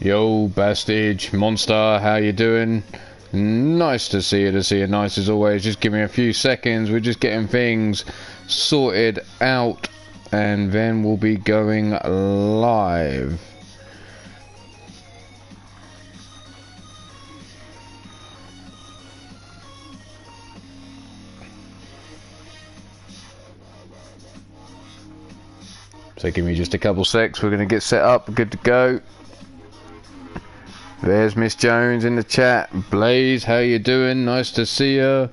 Yo, Bastage, Monster, how you doing? Nice to see you, nice as always. Just give me a few seconds, we're just getting things sorted out and then we'll be going live. So give me just a couple secs, we're going to get set up, good to go. There's Miss Jones in the chat. Blaze, how you doing? Nice to see you.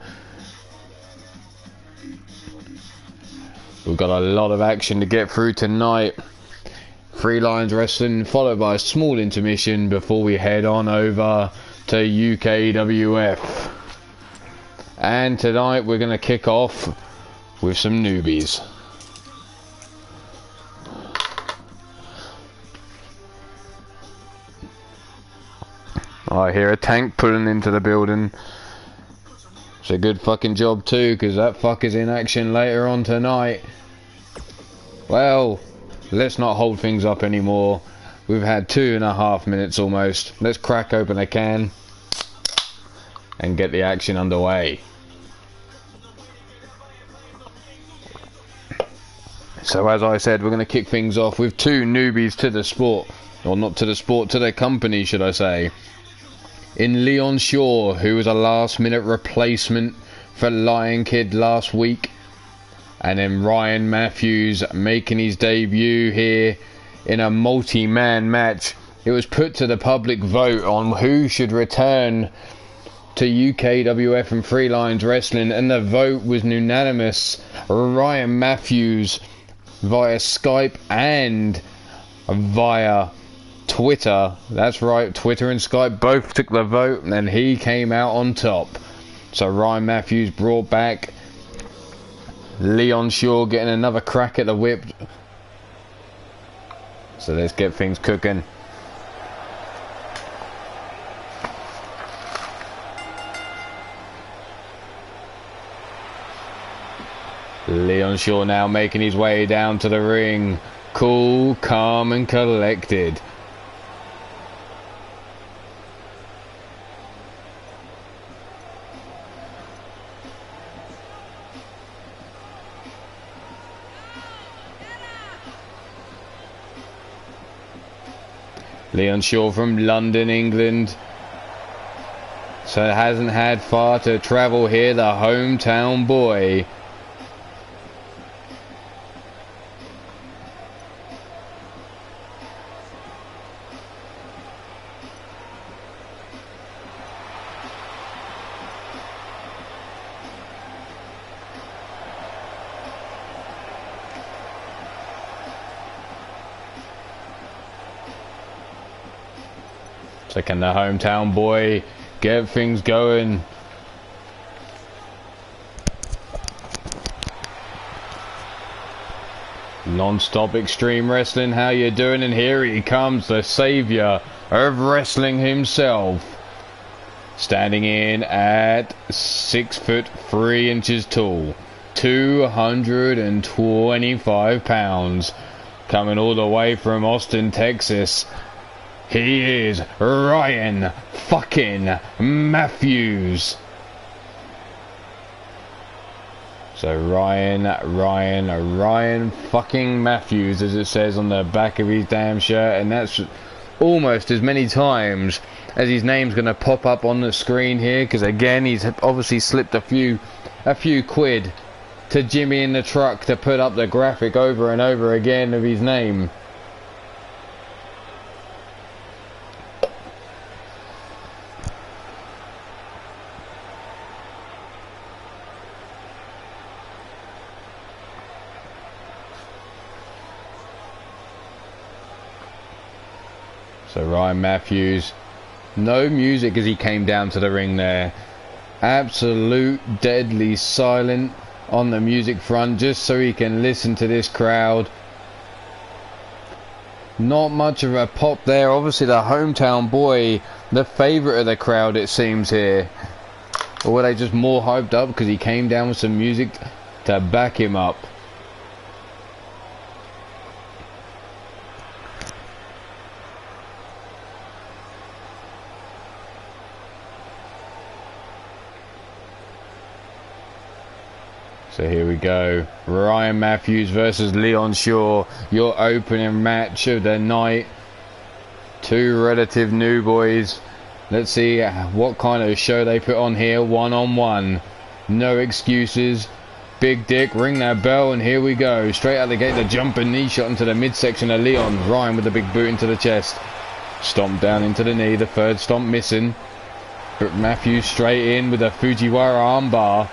We've got a lot of action to get through tonight. 3 lines wrestling, followed by a small intermission before we head on over to UKWF. And tonight we're going to kick off with some newbies. I hear a tank pulling into the building. It's a good fucking job too, because that fucker's in action later on tonight. Well, let's not hold things up anymore. We've had 2.5 minutes almost. Let's crack open a can and get the action underway. So as I said, we're going to kick things off with 2 newbies to the sport. Or not to the sport, to the company, should I say. In Leon Shaw, who was a last-minute replacement for Lion Kid last week. And then Ryan Matthews making his debut here in a multi-man match. It was put to the public vote on who should return to UKWF and 3 Lines Wrestling. And the vote was unanimous. Ryan Matthews via Skype and via Twitter. That's right, Twitter and Skype both took the vote and he came out on top. So Ryan Matthews brought back Leon Shaw, getting another crack at the whip. So let's get things cooking. Leon Shaw now making his way down to the ring. Cool, calm and collected. Leon Shaw from London, England. So hasn't had far to travel here, the hometown boy. So can the hometown boy get things going? Non-stop extreme wrestling, how you doing? And here he comes, the savior of wrestling himself. Standing in at 6'3" tall, 225 pounds. Coming all the way from Austin, Texas. He is Ryan fucking Matthews. So Ryan fucking Matthews, as it says on the back of his damn shirt, and that's almost as many times as his name's going to pop up on the screen here, because again he's obviously slipped a few quid to Jimmy in the truck to put up the graphic over and over again of his name. So Ryan Matthews, no music as he came down to the ring there. Absolute deadly silent on the music front, just so he can listen to this crowd. Not much of a pop there. Obviously the hometown boy, the favourite of the crowd it seems here. Or were they just more hyped up because he came down with some music to back him up? So here we go. Ryan Matthews versus Leon Shaw. Your opening match of the night. Two relative new boys. Let's see what kind of show they put on here. One-on-one. No excuses. Big Dick, ring that bell, and here we go. Straight out the gate, the jumping knee shot into the midsection of Leon. Ryan with the big boot into the chest. Stomp down into the knee. The third stomp missing. But Matthews straight in with a Fujiwara armbar.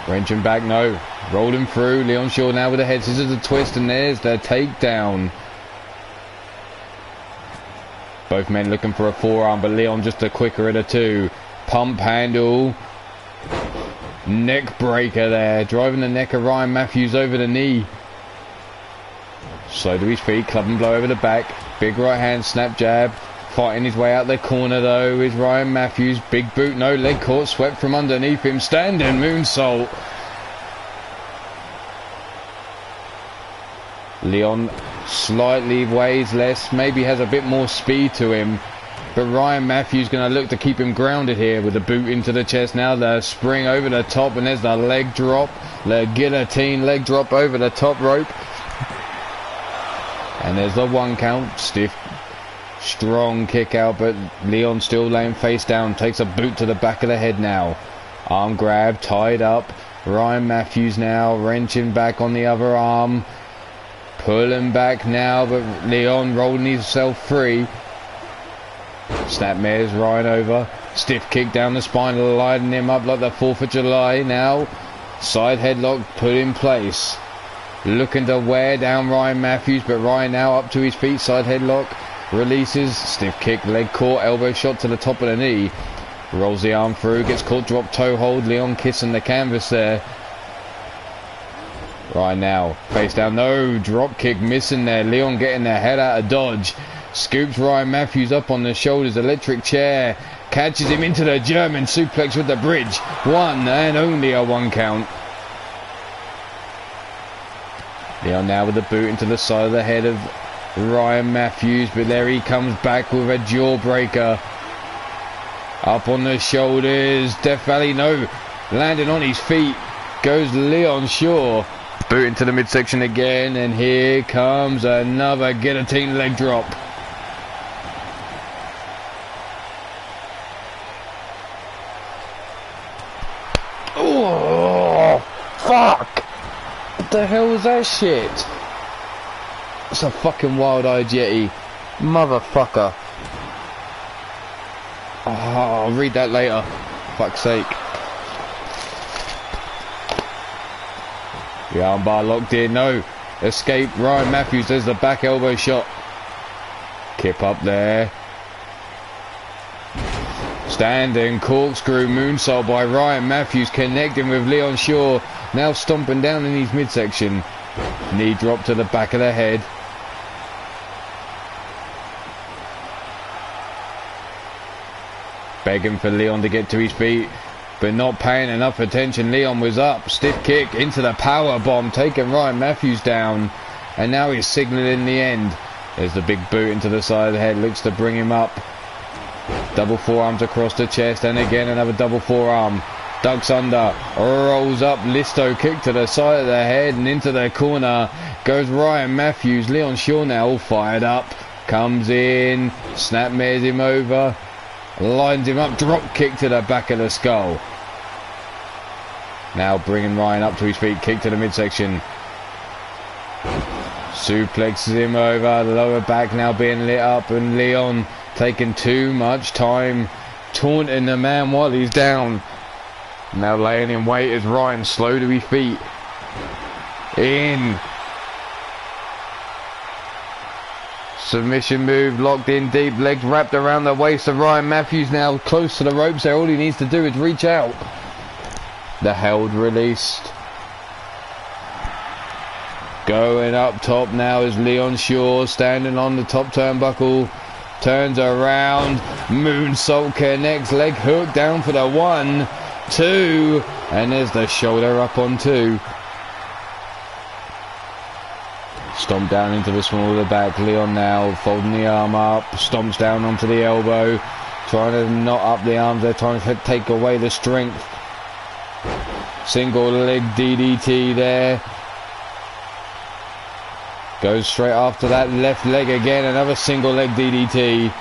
Wrenching back, no. Rolling through. Leon Shaw now with the head scissors, a twist, and there's the takedown. Both men looking for a forearm, but Leon just a quicker of the two. Pump handle. Neck breaker there. Driving the neck of Ryan Matthews over the knee. Slow to his feet. Club and blow over the back. Big right hand snap jab. Fighting his way out the corner though is Ryan Matthews. Big boot, no leg caught. Swept from underneath him. Standing moonsault. Leon slightly weighs less, maybe has a bit more speed to him, but Ryan Matthews going to look to keep him grounded here with the boot into the chest. Now the spring over the top, and there's the leg drop, the guillotine leg drop over the top rope, and there's the 1 count. Stiff, strong kick out, but Leon still laying face down. Takes a boot to the back of the head now. Arm grab, tied up. Ryan Matthews now wrenching back on the other arm. Pulling back now, but Leon rolling himself free. Snapmares Ryan over. Stiff kick down the spine, lining him up like the 4th of July. Now, side headlock put in place. Looking to wear down Ryan Matthews, but Ryan now up to his feet. Side headlock. Releases. Stiff kick, leg caught, elbow shot to the top of the knee. Rolls the arm through, gets caught, drop toe hold. Leon kissing the canvas there. Right now, face down, no, drop kick missing there. Leon getting their head out of dodge. Scoops Ryan Matthews up on the shoulders, electric chair. Catches him into the German suplex with the bridge. 1 and only a 1 count. Leon now with the boot into the side of the head of Ryan Matthews, but there he comes back with a jawbreaker. Up on the shoulders, Death Valley, no, landing on his feet. Goes Leon Shaw. Boot into the midsection again, and here comes another guillotine leg drop. Oh, fuck! What the hell was that shit? It's a fucking wild-eyed yeti. Motherfucker. Oh, I'll read that later. Fuck's sake. The armbar locked in, no. Escape, Ryan Matthews, there's the back elbow shot. Kip up there. Standing corkscrew moonsault by Ryan Matthews, connecting with Leon Shaw. Now stomping down in his midsection. Knee drop to the back of the head. Begging for Leon to get to his feet, but not paying enough attention. Leon was up. Stiff kick into the power bomb, taking Ryan Matthews down, and now he's signaling the end. There's the big boot into the side of the head, looks to bring him up. Double forearms across the chest, and again another double forearm. Ducks under, rolls up, Listo kick to the side of the head and into the corner. Goes Ryan Matthews. Leon Shaw now all fired up. Comes in, snapmares him over. Lines him up, drop kick to the back of the skull. Now bringing Ryan up to his feet, kick to the midsection. Suplexes him over, lower back now being lit up, and Leon taking too much time, taunting the man while he's down. Now laying in wait as Ryan slow to his feet. In. Submission move, locked in deep, legs wrapped around the waist of Ryan Matthews, now close to the ropes there. All he needs to do is reach out. The held released. Going up top now is Leon Shaw, standing on the top turnbuckle. Turns around, moonsault connects, leg hook down for the 1, 2, and there's the shoulder up on 2. Stomp down into the small of the back. Leon now folding the arm up, stomps down onto the elbow, trying to knot up the arms. They're trying to take away the strength. Single leg DDT there. Goes straight after that left leg again. Another single leg DDT.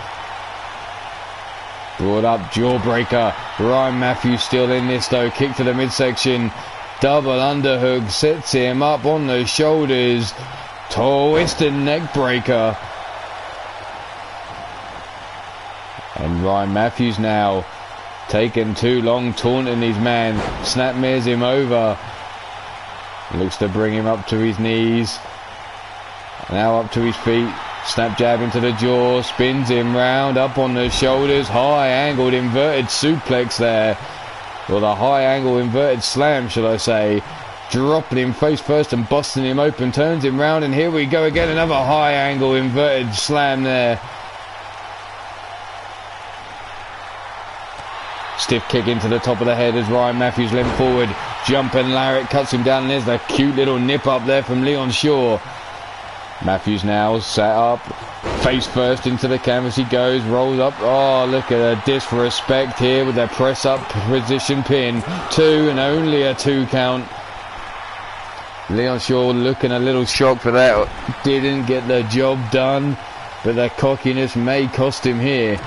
Brought up jawbreaker. Ryan Matthews still in this though. Kick to the midsection. Double underhook. Sets him up on the shoulders. Twisted neck breaker. And Ryan Matthews now taking too long, taunting his man. Snapmares him over. Looks to bring him up to his knees. Now up to his feet. Snap jab into the jaw. Spins him round. Up on the shoulders. High angled inverted suplex there. Or the high angle inverted slam, should I say. Dropping him face first and busting him open. Turns him round and here we go again. Another high angle inverted slam there. Stiff kick into the top of the head as Ryan Matthews leant forward. Jumping lariat cuts him down. And there's the cute little nip up there from Leon Shaw. Matthews now set up. Face first into the canvas he goes. Rolls up. Oh, look at the disrespect here with their press up position pin. 2 and only a 2 count. Leon Shaw looking a little shocked for that. Didn't get the job done. But the cockiness may cost him here.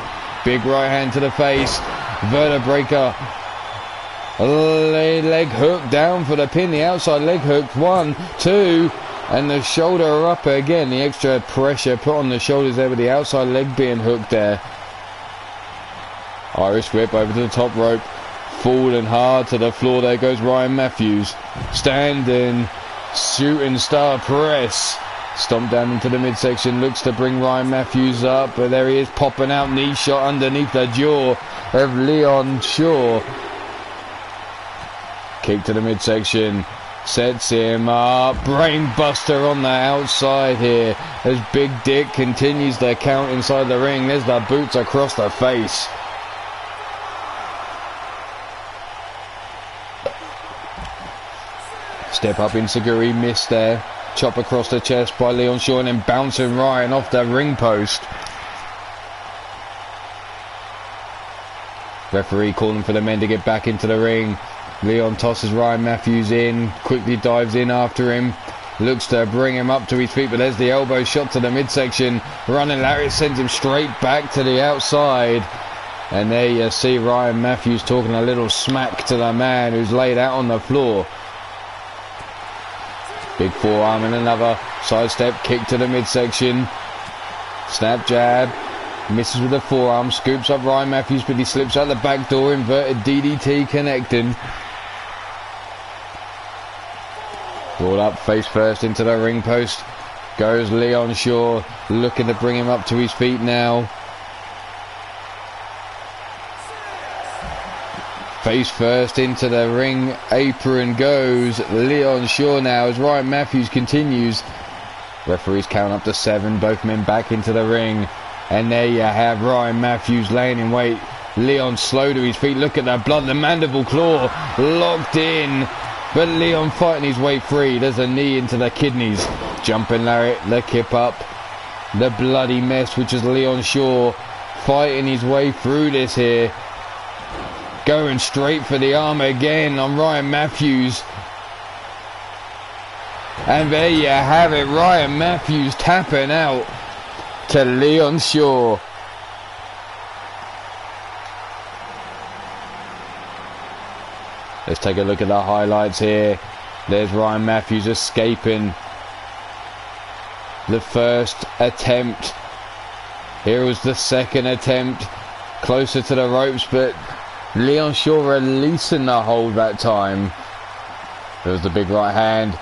Big right hand to the face. Vertebraker. Leg hook down for the pin. The outside leg hook. 1, 2. And the shoulder up again. The extra pressure put on the shoulders there with the outside leg being hooked there. Irish whip over to the top rope. Falling hard to the floor. There goes Ryan Matthews. Standing. Shooting star press. Stomp down into the midsection. Looks to bring Ryan Matthews up. But there he is popping out. Knee shot underneath the jaw of Leon Shaw. Kick to the midsection. Sets him up. Brainbuster on the outside here as Big Dick continues the count inside the ring. There's the boots across the face. Step up Insaguri, missed there. Chop across the chest by Leon Shaw and then bouncing Ryan off the ring post. Referee calling for the men to get back into the ring. Leon tosses Ryan Matthews in, quickly dives in after him, looks to bring him up to his feet, but there's the elbow shot to the midsection. Running lariat sends him straight back to the outside. And there you see Ryan Matthews talking a little smack to the man who's laid out on the floor. Big forearm and another sidestep kick to the midsection. Snap jab. Misses with the forearm. Scoops up Ryan Matthews, but he slips out the back door. Inverted DDT connecting. Brought up face first into the ring post. Goes Leon Shaw. Looking to bring him up to his feet now. Face first into the ring apron goes Leon Shaw now as Ryan Matthews continues. Referees count up to 7. Both men back into the ring. And there you have Ryan Matthews laying in wait. Leon slow to his feet. Look at that blood. The mandible claw locked in. But Leon fighting his way free. There's a knee into the kidneys. Jumping lariat. The kip up. The bloody mess, which is Leon Shaw fighting his way through this here. Going straight for the arm again on Ryan Matthews. And there you have it. Ryan Matthews tapping out to Leon Shaw. Let's take a look at the highlights here. There's Ryan Matthews escaping the first attempt. Here was the second attempt. Closer to the ropes, but Leon Shaw releasing the hold that time. There was the big right hand.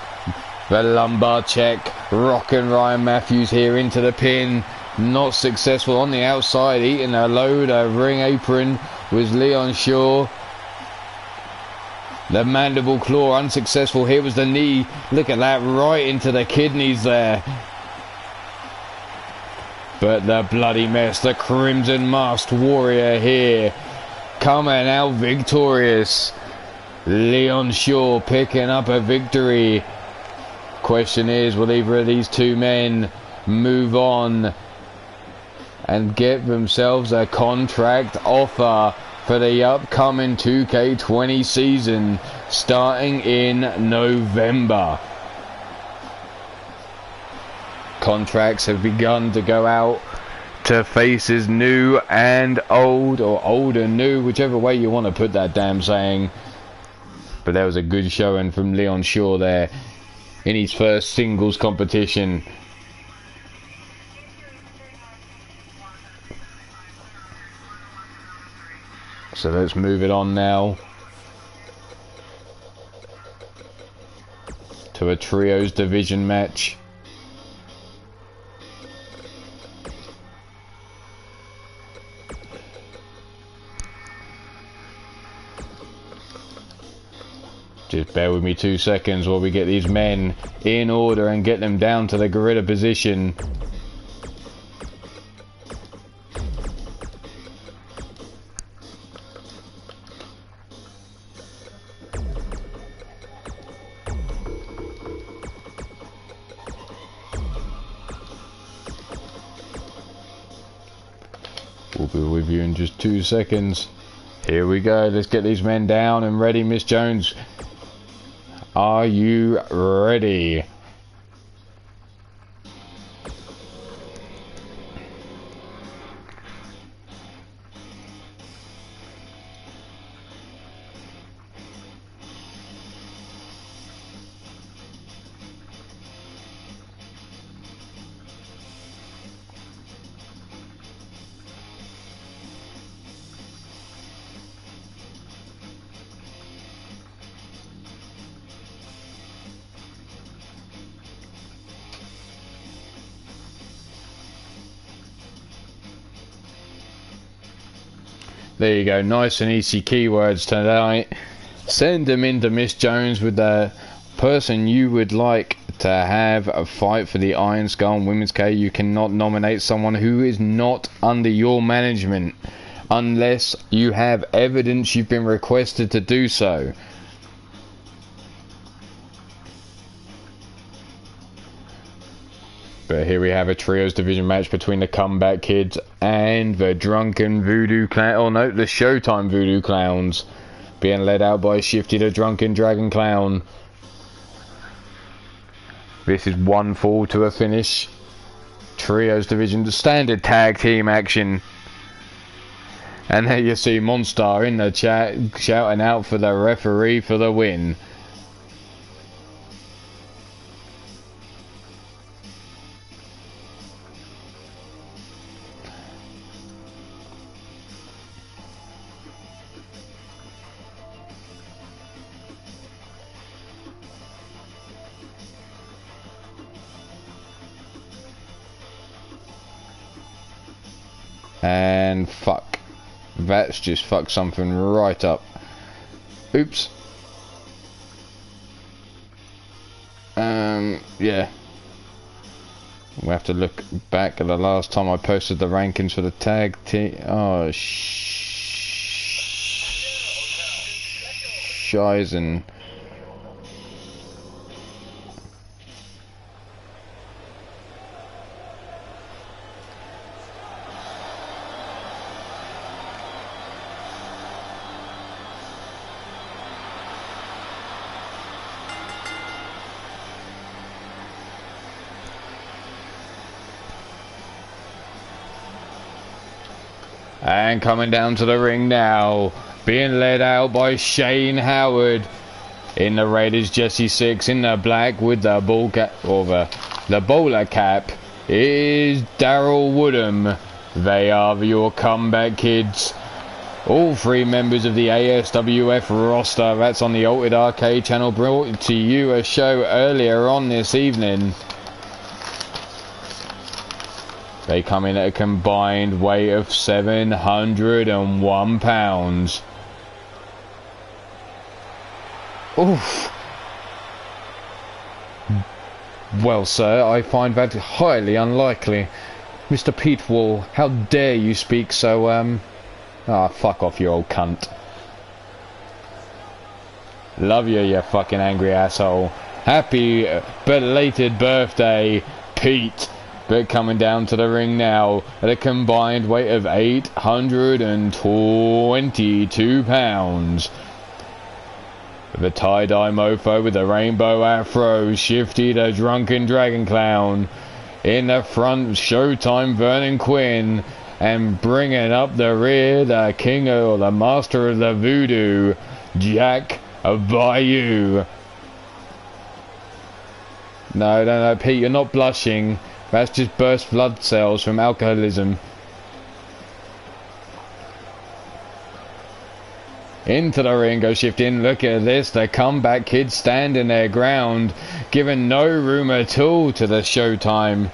The lumbar check. Rocking Ryan Matthews here into the pin. Not successful on the outside. Eating a load of ring apron was Leon Shaw. The mandible claw unsuccessful. Here was the knee. Look at that. Right into the kidneys there. But the bloody mess. The Crimson Masked Warrior here. Coming out victorious. Leon Shaw picking up a victory. Question is, will either of these two men move on and get themselves a contract offer for the upcoming 2K20 season starting in November. Contracts have begun to go out to faces new and old, or old and new, whichever way you want to put that damn saying. But there was a good showing from Leon Shaw there in his first singles competition. So let's move it on now to a trios division match. Just bear with me 2 seconds while we get these men in order and get them down to the gorilla position. We'll be with you in just 2 seconds. Here we go. Let's get these men down and ready. Miss Jones, are you ready? There you go, nice and easy keywords tonight. Send them into Miss Jones with the person you would like to have a fight for the Iron Skull Women's K. You cannot nominate someone who is not under your management unless you have evidence you've been requested to do so. But here we have a trios division match between the Comeback Kids and the Drunken Voodoo Clown. Oh no, the Showtime Voodoo Clowns, being led out by Shifty the Drunken Dragon Clown. This is 1 fall to a finish. Trios division, the standard tag team action. And there you see Monstar in the chat shouting out for the referee for the win. And fuck, that's just fucked something right up. Oops. Yeah, we have to look back at the last time I posted the rankings for the tag team. Oh shizen. And coming down to the ring now, being led out by Shane Howard. In the red is Jesse Six. In the black with the ball cap, or the bowler cap, is Daryl Woodham. They are your Comeback Kids. All 3 members of the ASWF roster. That's on the Altered Arcade channel. Brought to you a show earlier on this evening. They come in at a combined weight of 701 pounds. Oof. Well, sir, I find that highly unlikely. Mr. Pete Wall, how dare you speak so, fuck off, you old cunt. Love you, you fucking angry asshole. Happy belated birthday, Pete. But coming down to the ring now at a combined weight of 822 pounds. The tie-dye mofo with the rainbow afro, Shifty the drunken dragon clown. In the front, Showtime Vernon Quinn. And bringing up the rear, the king or the master of the voodoo, Jack Bayou. No, Pete, you're not blushing. That's just burst blood cells from alcoholism. Into the ring goes Shifting. Look at this. The comeback kids standing their ground, giving no room at all to the Showtime.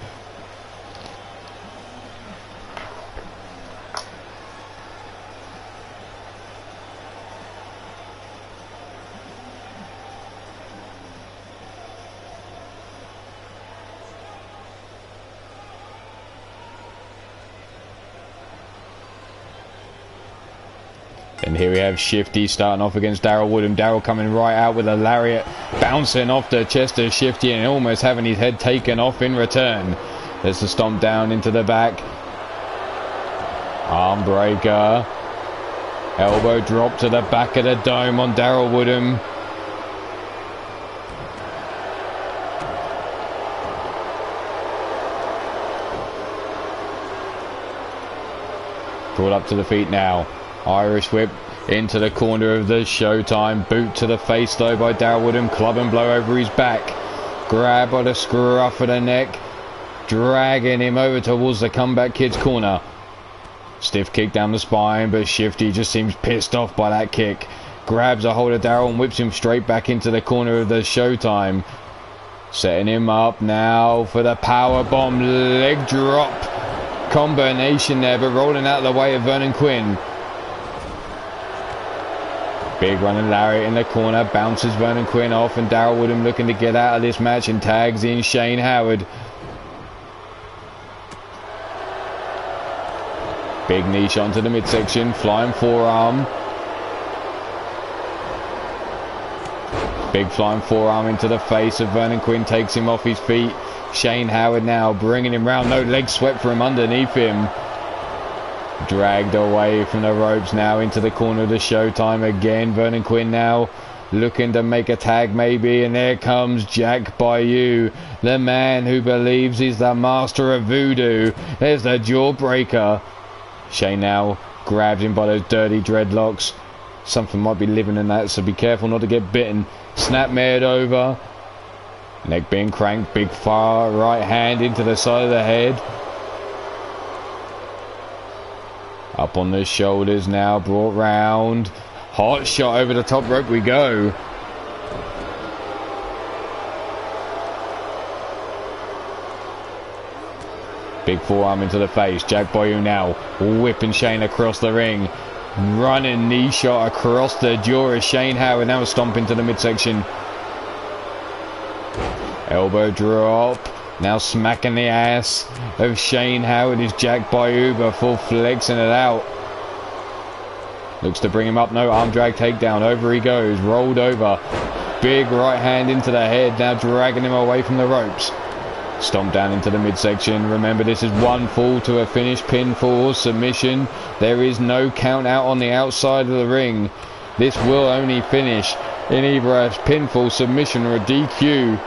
And here we have Shifty starting off against Daryl Woodham. Daryl coming right out with a lariat, bouncing off the chest of Shifty and almost having his head taken off in return. There's the stomp down into the back. Arm breaker. Elbow drop to the back of the dome on Daryl Woodham. Brought up to the feet now. Irish whip into the corner of the Showtime. Boot to the face though by Daryl Woodham. Club and blow over his back. Grab by the scruff of the neck. Dragging him over towards the comeback kid's corner. Stiff kick down the spine, but Shifty just seems pissed off by that kick. Grabs a hold of Daryl and whips him straight back into the corner of the Showtime. Setting him up now for the power bomb leg drop combination there, but rolling out of the way of Vernon Quinn. Big running lariat in the corner, bounces Vernon Quinn off, and Daryl Woodham looking to get out of this match and tags in Shane Howard. Big knee shot into the midsection, flying forearm. Big flying forearm into the face of Vernon Quinn, takes him off his feet. Shane Howard now bringing him round, no leg swept from underneath him. Dragged away from the ropes now into the corner of the Showtime again. Vernon Quinn now looking to make a tag maybe, and there comes Jack Bayou, the man who believes he's the master of voodoo. There's the jawbreaker. Shane now grabs him by those dirty dreadlocks. Something might be living in that, so be careful not to get bitten. Snapmared over. Neck being cranked. Big far right hand into the side of the head. Up on the shoulders now, brought round. Hot shot over the top rope we go. Big forearm into the face. Jack Bayou now whipping Shane across the ring. Running knee shot across the jaw of Shane Howard. Now stomping to the midsection. Elbow drop. Now smacking the ass of Shane Howard is Jack Bayou before flexing it out. Looks to bring him up. No, arm drag takedown. Over he goes. Rolled over. Big right hand into the head. Now dragging him away from the ropes. Stomp down into the midsection. Remember, this is one fall to a finish, pinfall or submission. There is no count out on the outside of the ring. This will only finish in either a pinfall, submission or a DQ.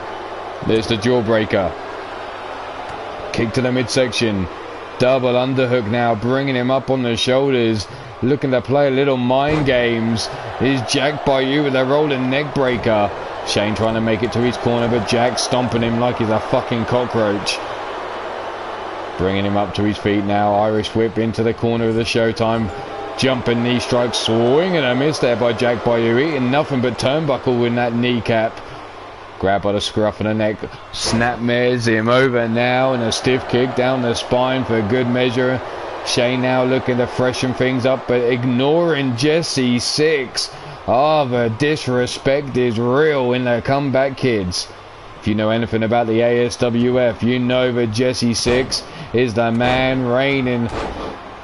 There's the jawbreaker. Kick to the midsection. Double underhook now, bringing him up on the shoulders. Looking to play a little mind games is Jack Bayou with a rolling neck breaker. Shane trying to make it to his corner, but Jack stomping him like he's a fucking cockroach. Bringing him up to his feet now. Irish whip into the corner of the Showtime. Jumping knee strike, swing and a miss there by Jack Bayou. Eating nothing but turnbuckle in that kneecap. Grab by the scruff of the neck. Snapmares him over now, and a stiff kick down the spine for good measure. Shane now looking to freshen things up, but ignoring Jesse 6. Oh, the disrespect is real in the comeback kids. If you know anything about the ASWF, you know that Jesse 6 is the man reigning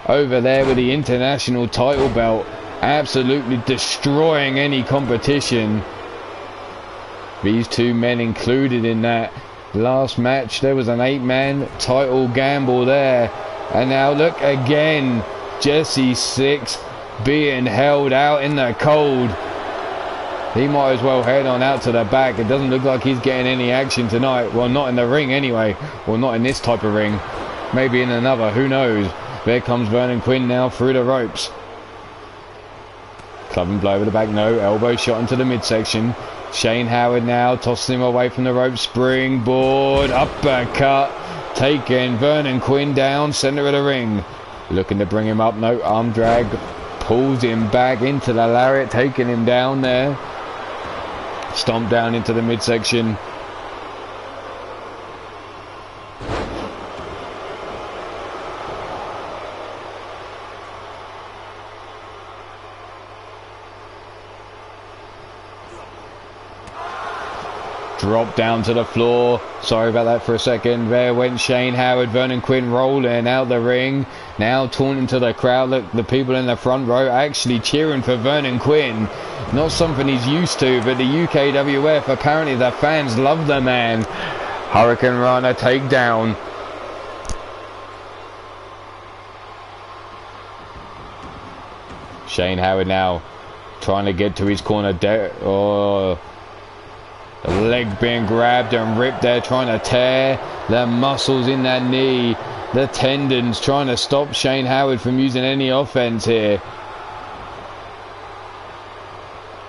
over there with the international title belt, absolutely destroying any competition. These two men included in that. Last match there was an 8-man title gamble there, and now look again, Jesse Six being held out in the cold. He might as well head on out to the back. It doesn't look like he's getting any action tonight. Well, not in the ring anyway. Well, not in this type of ring. Maybe in another, who knows. There comes Vernon Quinn now through the ropes. Club and blow over the back, no. Elbow shot into the midsection. Shane Howard now tossing him away from the rope. Springboard, uppercut. Taking Vernon Quinn down, center of the ring. Looking to bring him up, no, arm drag. Pulls him back into the lariat, taking him down there. Stomp down into the midsection. Drop down to the floor. Sorry about that for a second. There went Shane Howard. Vernon Quinn rolling out the ring. Now taunting to the crowd. Look, the people in the front row actually cheering for Vernon Quinn. Not something he's used to, but the UKWF, apparently the fans love the man. Hurricane Rana takedown. Shane Howard now trying to get to his corner. The leg being grabbed and ripped there, trying to tear the muscles in that knee. The tendons trying to stop Shane Howard from using any offense here.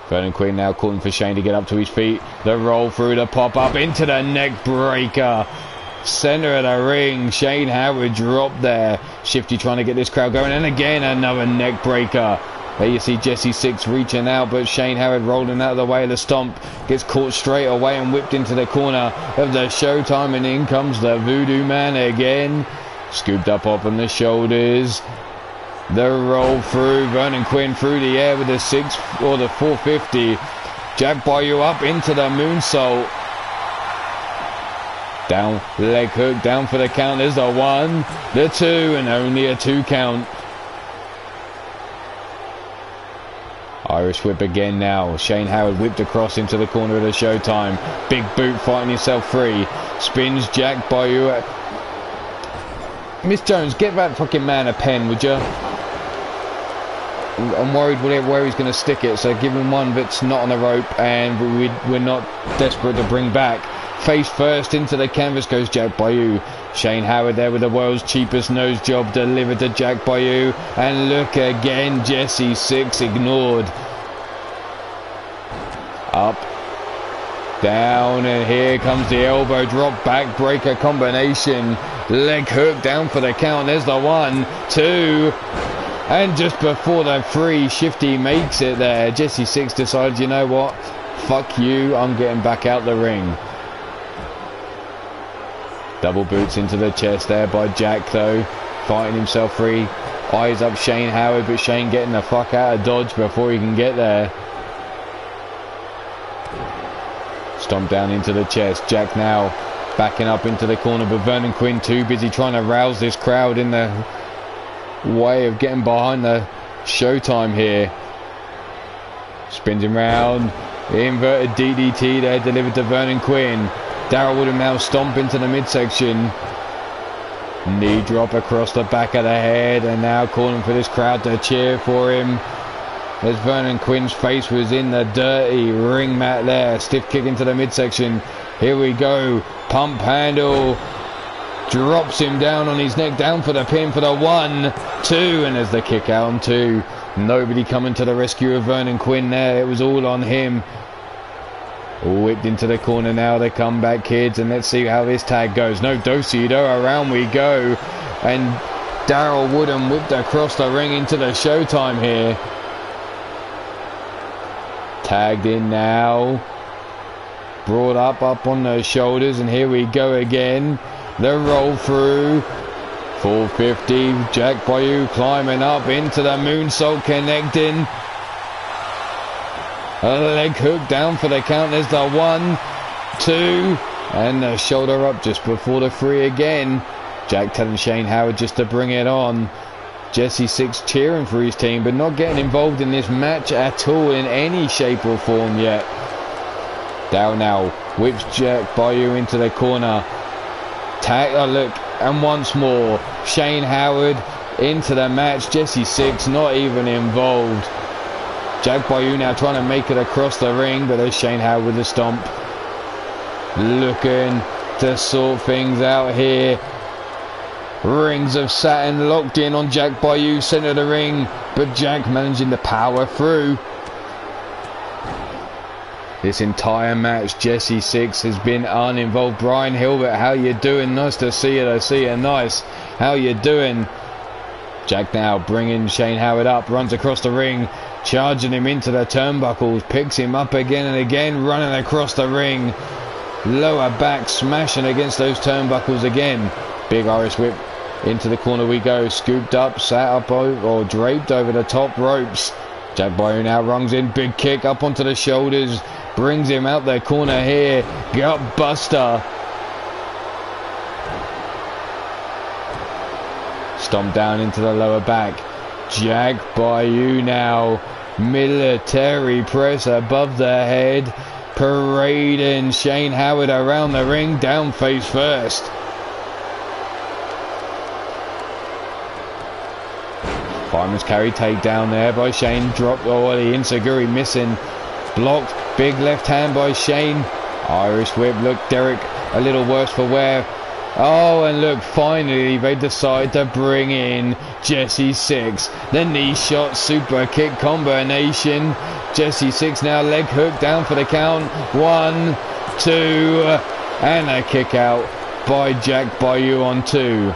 Vernon Quinn now calling for Shane to get up to his feet. The roll through, the pop up into the neck breaker. Center of the ring. Shane Howard dropped there. Shifty trying to get this crowd going. And again another neck breaker. There you see Jesse Six reaching out, but Shane Howard rolling out of the way of the stomp. Gets caught straight away and whipped into the corner of the Showtime, and in comes the Voodoo Man again. Scooped up on the shoulders. The roll through. Vernon Quinn through the air with the 6 or the 450. Jack Bayou up into the moonsault. Down, leg hook, down for the count. There's the 1, the 2, and only a 2 count. Irish whip again now. Shane Howard whipped across into the corner of the Showtime. Big boot fighting himself free. Spins Jack Bayou. Miss Jones, get that fucking man a pen, would you? I'm worried where he's going to stick it, so give him one that's not on the rope, and we're not desperate to bring back. Face first into the canvas goes Jack Bayou. Shane Howard there with the world's cheapest nose job delivered to Jack Bayou. And look again, Jesse Six ignored. Up, down, and here comes the elbow drop back breaker combination. Leg hook down for the count. There's the 1, 2. And just before the 3, Shifty makes it there. Jesse Six decides, you know what? Fuck you, I'm getting back out the ring. Double boots into the chest there by Jack though. Fighting himself free. Eyes up Shane Howard, but Shane getting the fuck out of dodge before he can get there. Stomp down into the chest. Jack now backing up into the corner, but Vernon Quinn too busy trying to rouse this crowd in the way of getting behind the Showtime here. Spins him round. Inverted DDT there delivered to Vernon Quinn. Darryl Woodham now stomp into the midsection. Knee drop across the back of the head, and now calling for this crowd to cheer for him. As Vernon Quinn's face was in the dirty ring mat there. Stiff kick into the midsection. Here we go. Pump handle. Drops him down on his neck. Down for the pin for the 1, 2. And there's the kick out on 2. Nobody coming to the rescue of Vernon Quinn there. It was all on him. Whipped into the corner now, the comeback kids, and let's see how this tag goes. No do-si-do, around we go, and Darryl Woodham whipped across the ring into the Showtime here. Tagged in now, brought up on the shoulders, and here we go again. The roll through, 450, Jack Bayou climbing up into the moonsault, connecting. A leg hook down for the count. There's the 1, 2, and the shoulder up just before the 3 again. Jack telling Shane Howard just to bring it on. Jesse Six cheering for his team, but not getting involved in this match at all in any shape or form yet. Down now, whips Jack Bayou into the corner. Tag, oh look, and once more, Shane Howard into the match. Jesse Six not even involved. Jack Bayou now trying to make it across the ring, but there's Shane Howard with the stomp. Looking to sort things out here. Rings of Saturn locked in on Jack Bayou, centre of the ring, but Jack managing to power through. This entire match, Jesse Six has been uninvolved. Brian Hilbert, how you doing? Nice to see you. I see you. Nice. How you doing? Jack now bringing Shane Howard up, runs across the ring, charging him into the turnbuckles, picks him up again and again, running across the ring. Lower back, smashing against those turnbuckles again. Big Irish whip. Into the corner we go, scooped up, sat up or draped over the top ropes. Jack Bayou now runs in, big kick up onto the shoulders, brings him out the corner here, gut buster. Stomp down into the lower back. Jack Bayou now, military press above the head, parading Shane Howard around the ring, down face first. Fireman's carry takedown there by Shane. Dropped, oh, the Insaguri missing. Blocked. Big left hand by Shane. Irish whip. Look, Derek a little worse for wear. Oh, and look, finally they decide to bring in Jesse Six. The knee shot super kick combination. Jesse Six now leg hook down for the count. 1, 2, and a kick out by Jack Bayou on 2.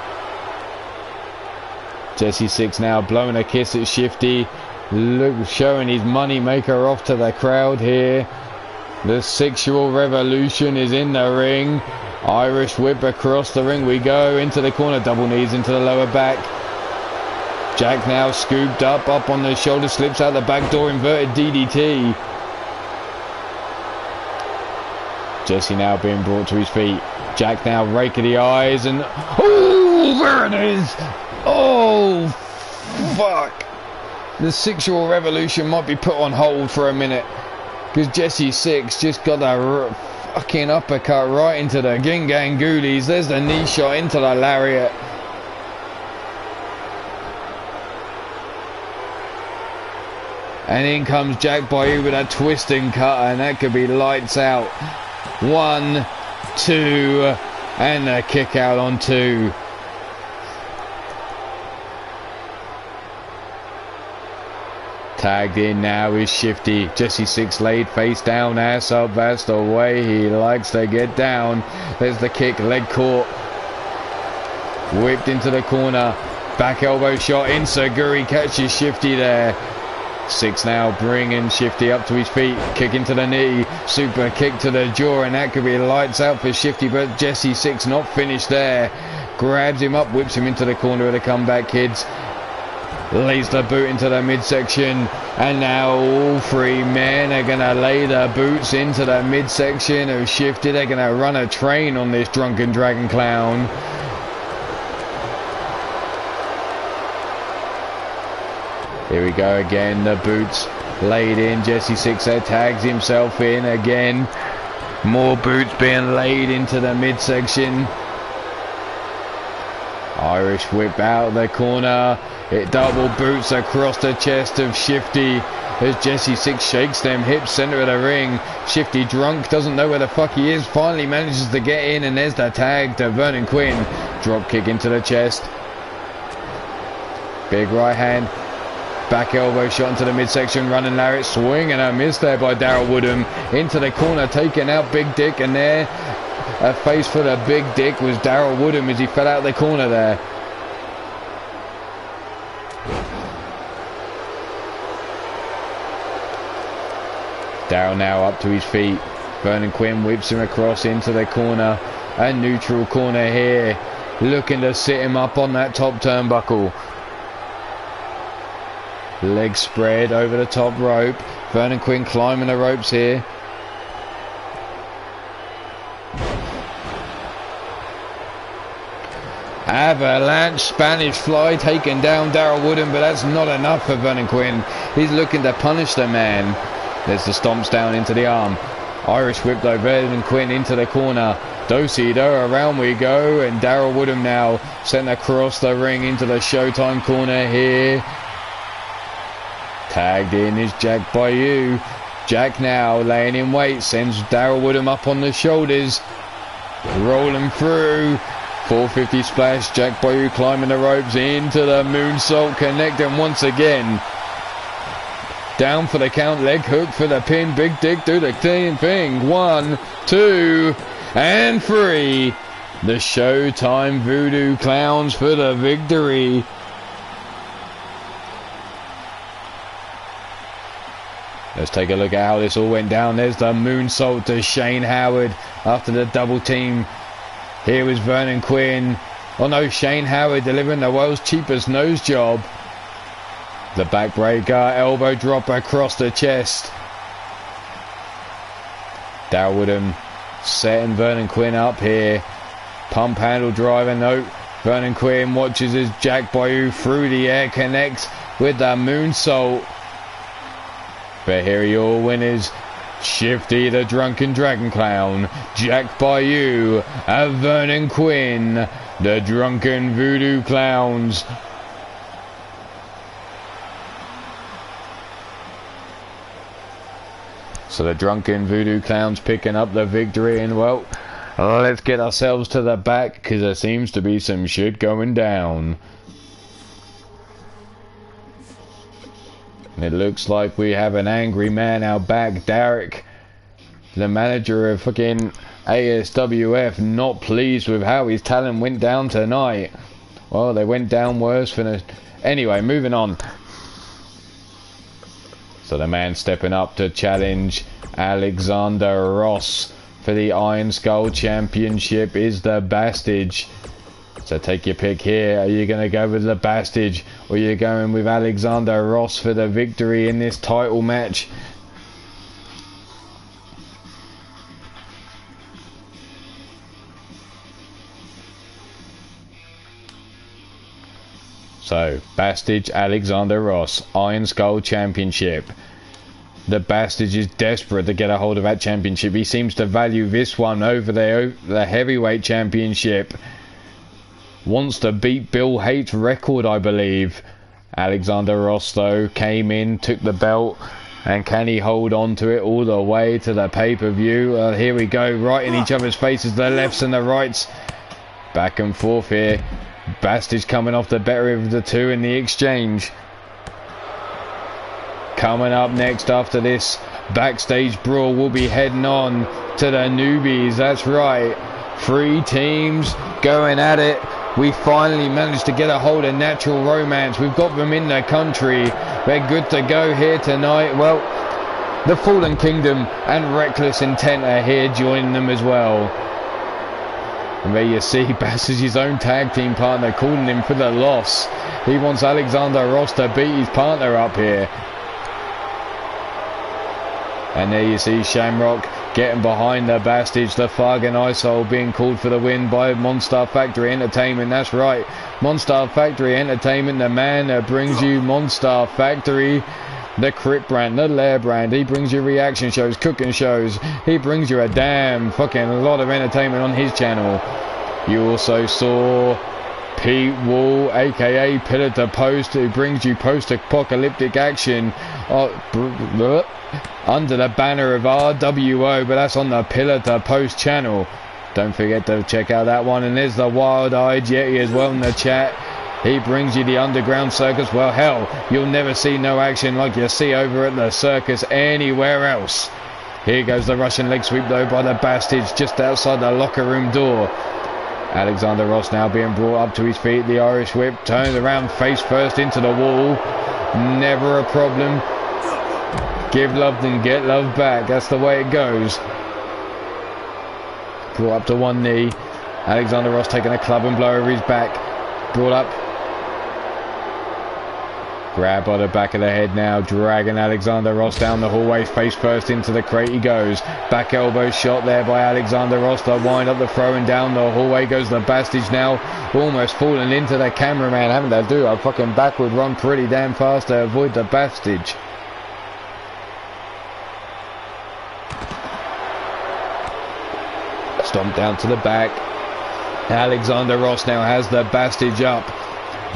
Jesse Six now blowing a kiss at Shifty. Look, showing his money maker off to the crowd here. The sexual revolution is in the ring. Irish whip across the ring we go. Into the corner, double knees into the lower back. Jack now scooped up on the shoulder, slips out the back door, inverted DDT. Jesse now being brought to his feet. Jack now raking the eyes and... oh, there it is! Oh, fuck. The sexual revolution might be put on hold for a minute, because Jesse Six just got a fucking uppercut right into the Gingang Ghoulies. There's the knee shot into the lariat. And in comes Jack Bayou with a twisting cutter, and that could be lights out. 1, 2, and a kick out on 2. Tagged in now is Shifty. Jesse Six laid face down, ass up. That's the way he likes to get down. There's the kick, leg caught. Whipped into the corner. Back elbow shot. Insaguri catches Shifty there. Six now bringing Shifty up to his feet. Kick into the knee. Super kick to the jaw, and that could be lights out for Shifty, but Jesse Six not finished there. Grabs him up, whips him into the corner of the comeback kids. Lays the boot into the midsection, and now all three men are going to lay the boots into the midsection of Shifty. They're going to run a train on this drunken dragon clown. Here we go again, the boots laid in. Jesse Six tags himself in again. More boots being laid into the midsection. Irish whip out the corner. It double boots across the chest of Shifty as Jesse Six shakes them hips, centre of the ring. Shifty drunk, doesn't know where the fuck he is, finally manages to get in, and there's the tag to Vernon Quinn. Drop kick into the chest. Big right hand. Back elbow shot into the midsection, running lariat, swing and a miss there by Daryl Woodham. Into the corner, taking out Big Dick, and there, a face for the Big Dick was Daryl Woodham as he fell out of the corner there. Daryl now up to his feet. Vernon Quinn whips him across into the corner. A neutral corner here. Looking to sit him up on that top turnbuckle. Legs spread over the top rope. Vernon Quinn climbing the ropes here. Avalanche Spanish fly taking down Daryl Woodham, but that's not enough for Vernon Quinn. He's looking to punish the man. There's the stomps down into the arm. Irish whip though, Vernon Quinn into the corner. Do-si-do, around we go, and Daryl Woodham now sent across the ring into the Showtime corner here. Tagged in is Jack Bayou. Jack now laying in wait, sends Daryl Woodham up on the shoulders. Rolling through. 450 splash, Jack Bayou climbing the ropes into the moonsault, connecting once again. Down for the count, leg hook for the pin, Big Dick do the same thing. 1, 2, and 3. The Showtime Voodoo Clowns for the victory. Let's take a look at how this all went down. There's the moonsault to Shane Howard after the double team. Here was Vernon Quinn. Oh no, Shane Howard delivering the world's cheapest nose job. The backbreaker, elbow drop across the chest. Daryl Woodham setting Vernon Quinn up here. Pump handle driver, no. Vernon Quinn watches as Jack Bayou through the air connects with the moonsault. But here are your winners. Shifty the Drunken Dragon Clown, Jack Bayou, and Vernon Quinn, the Drunken Voodoo Clowns. So the Drunken Voodoo Clowns picking up the victory, and well, let's get ourselves to the back because there seems to be some shit going down. And it looks like we have an angry man out back. Derek, the manager of fucking ASWF, not pleased with how his talent went down tonight. Well, they went down worse for the... Anyway, moving on. So the man stepping up to challenge Alexander Ross for the Iron Skull Championship is the Bastage. So take your pick here. Are you going to go with the Bastage, or are you going with Alexander Ross for the victory in this title match? So, Bastage, Alexander Ross, Iron Skull Championship. The Bastage is desperate to get a hold of that championship. He seems to value this one over the heavyweight championship. Wants to beat Bill Hate's record, I believe. Alexander Ross, though, came in, took the belt, and can he hold on to it all the way to the pay-per-view? Here we go, right in each other's faces, the lefts and the rights. Back and forth here. Bastage coming off the better of the two in the exchange. Coming up next after this backstage brawl, we'll be heading on to the newbies. That's right. 3 teams going at it. We finally managed to get a hold of Natural Romance. We've got them in the country. They're good to go here tonight. Well, the Fallen Kingdom and Reckless Intent are here joining them as well. And there you see Bassage's own tag team partner calling him for the loss. He wants Alexander Ross to beat his partner up here. And there you see Shamrock getting behind the Bastage. The Fargan Isol being called for the win by Monstar Factory Entertainment. That's right, Monstar Factory Entertainment, the man that brings you Monstar Factory, the Crip brand, the Lair brand. He brings you reaction shows, cooking shows. He brings you a damn fucking lot of entertainment on his channel. You also saw Pete Wall, aka Pillar to Post, who brings you post-apocalyptic action under the banner of RWO, but that's on the Pillar to Post channel. Don't forget to check out that one. And there's the Wild-Eyed Yeti as well in the chat. He brings you the Underground Circus. Well, hell, you'll never see no action like you see over at the circus anywhere else. Here goes the Russian leg sweep though by the Bastage just outside the locker room door. Alexander Ross now being brought up to his feet. The Irish whip turns around face first into the wall. Never a problem. Give love and get love back. That's the way it goes. Brought up to one knee. Alexander Ross taking a club and blow over his back. Brought up. Grab by the back of the head now. Dragging Alexander Ross down the hallway. Face first into the crate he goes. Back elbow shot there by Alexander Ross. The wind up the throw and down the hallway goes the Bastage now. Almost falling into the cameraman. Having to do a fucking backward run pretty damn fast to avoid the Bastage. Stomp down to the back. Alexander Ross now has the Bastage up.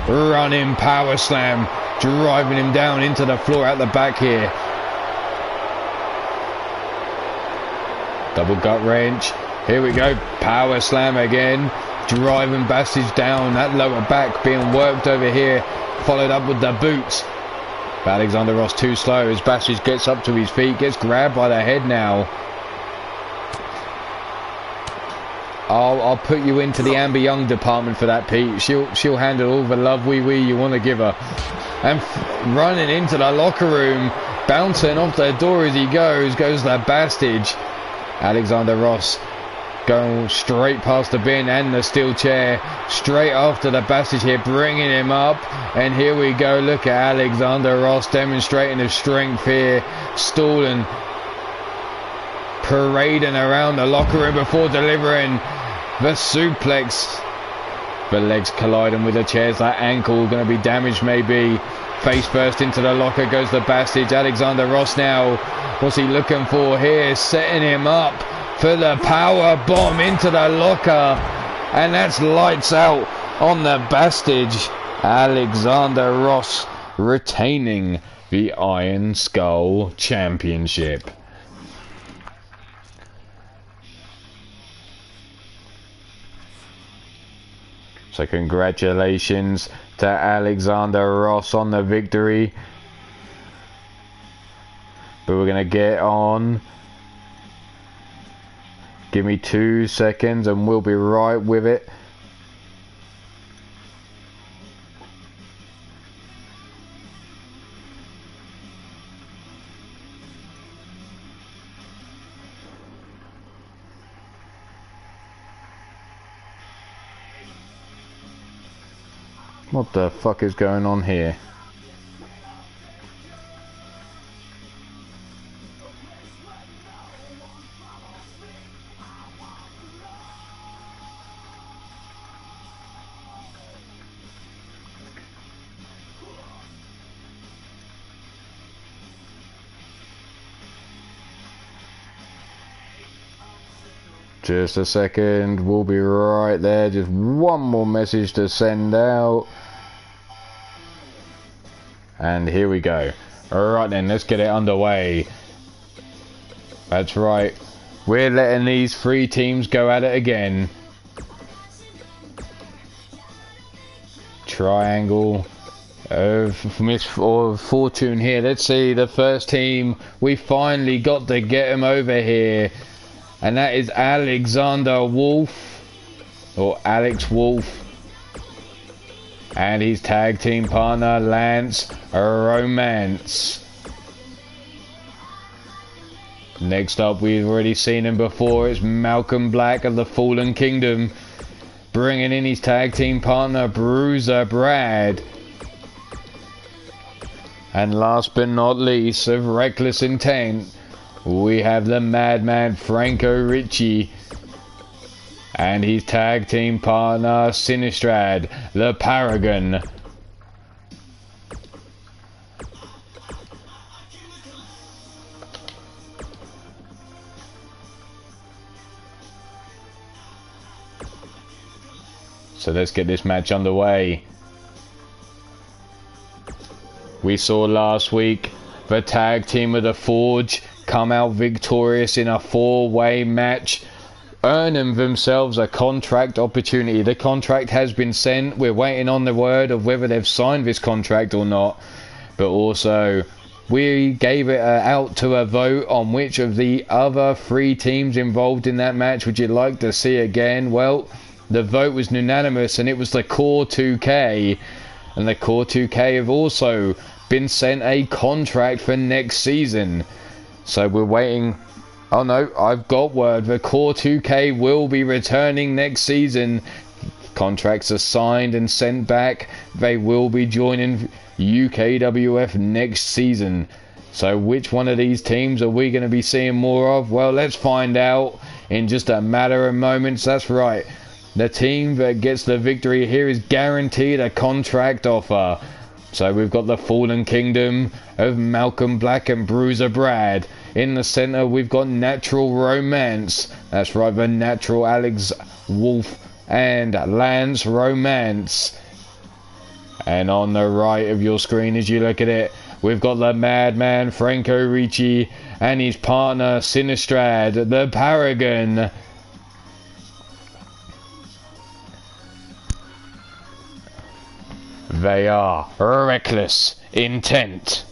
Running power slam. Driving him down into the floor at the back here. Double gut wrench. Here we go. Power slam again. Driving Bastage down. That lower back being worked over here. Followed up with the boots. But Alexander Ross too slow as Bastage gets up to his feet. Gets grabbed by the head now. I'll put you into the Amber Young department for that, Pete. She'll handle all the love wee you want to give her. And running into the locker room, bouncing off the door as he goes the Bastage. Alexander Ross going straight past the bin and the steel chair, straight after the Bastage here, bringing him up. And here we go. Look at Alexander Ross demonstrating his strength here, stalling, parading around the locker room before delivering the suplex. The legs colliding with the chairs. That ankle going to be damaged maybe. Face first into the locker goes the Bastage. Alexander Ross now, what's he looking for here? Setting him up for the power bomb into the locker. And that's lights out on the Bastage. Alexander Ross retaining the Iron Skull Championship. So congratulations to Alexander Ross on the victory. But we're going to get on. Give me 2 seconds and we'll be right with it. What the fuck is going on here? Just a second, we'll be right there. Just one more message to send out. And here we go. Alright then, let's get it underway. That's right. We're letting these 3 teams go at it again. Triangle of fortune here. Let's see, the first team, we finally got to get them over here. And that is Alexander Wolf, or Alex Wolf. And his tag team partner, Lance Romance. Next up, we've already seen him before. It's Malcolm Black of the Fallen Kingdom, bringing in his tag team partner, Bruiser Brad. And last but not least, of Reckless Intent, we have the Madman Franco Ricci and his tag team partner Sinistrad, the Paragon. So let's get this match underway. We saw last week the tag team of the Forge come out victorious in a 4-way match, earning themselves a contract opportunity. The contract has been sent. We're waiting on the word of whether they've signed this contract or not. But also, we gave it out to a vote on which of the other 3 teams involved in that match would you like to see again. Well, the vote was unanimous and it was the Core 2K. And the Core 2K have also been sent a contract for next season. So we're waiting. Oh no, I've got word. The Core 2K will be returning next season. Contracts are signed and sent back. They will be joining UKWF next season. So which one of these teams are we going to be seeing more of? Well, let's find out in just a matter of moments. That's right. The team that gets the victory here is guaranteed a contract offer. So we've got the Fallen Kingdom of Malcolm Black and Bruiser Brad In the center, we've got Natural Romance. That's right, the Natural Alex Wolf and Lance Romance. And on the right of your screen, as you look at it, we've got the Madman Franco Ricci and his partner Sinistrad, the Paragon. They are reckless intent.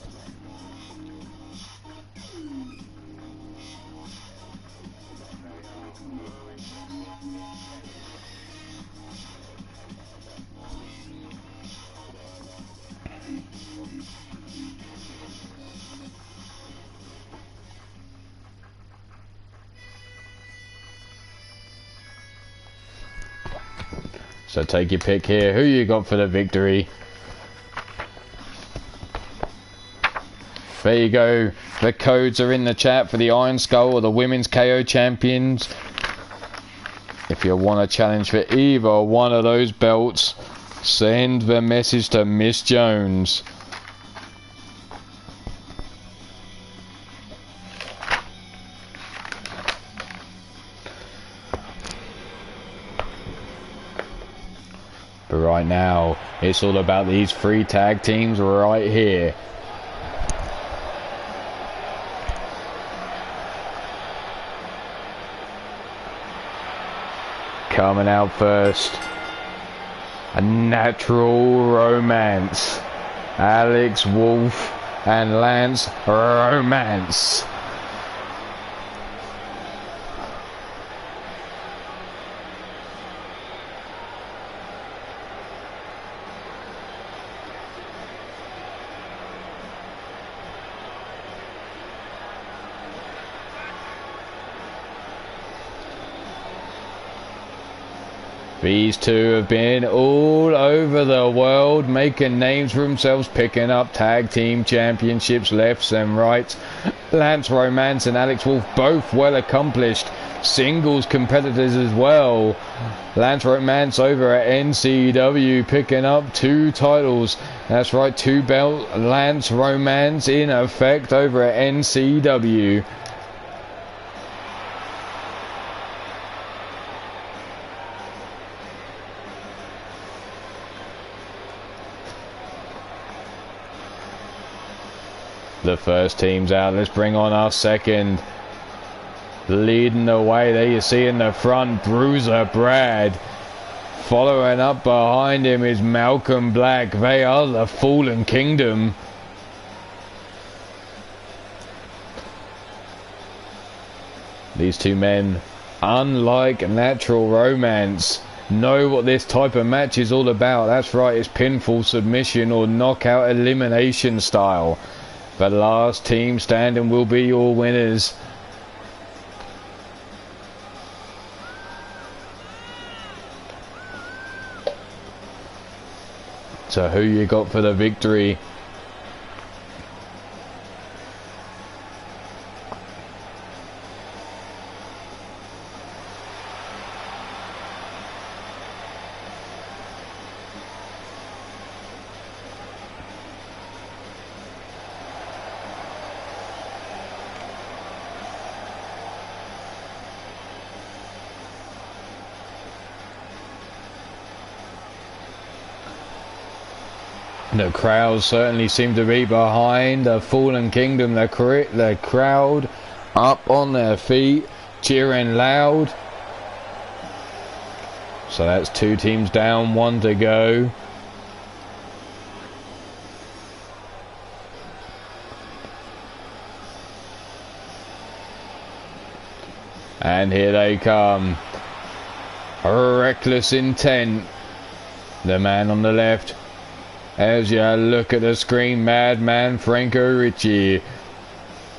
So take your pick here. Who you got for the victory? There you go. The codes are in the chat for the Iron Skull or the Women's KO Champions. If you want a challenge for either one of those belts, send the message to Miss Jones. But right now, it's all about these 3 tag teams right here. Coming out first, a Natural Romance, Alex Wolf and Lance Romance. These two have been all over the world, making names for themselves, picking up tag team championships left and right. Lance Romance and Alex Wolf, both well accomplished singles competitors as well. Lance Romance over at NCW, picking up 2 titles. That's right, 2 belt Lance Romance in effect over at NCW. The first team's out. Let's bring on our second. Leading the way, there you see in the front, Bruiser Brad. Following up behind him is Malcolm Black. They are the Fallen Kingdom. These 2 men, unlike Natural Romance, know what this type of match is all about. That's right, it's pinfall, submission or knockout elimination style. The last team standing will be your winners. So who you got for the victory? The crowd certainly seem to be behind the Fallen Kingdom. The crowd up on their feet, cheering loud. So that's 2 teams down, 1 to go. And here they come. Reckless Intent. The man on the left. As you look at the screen, Madman Franco Ricci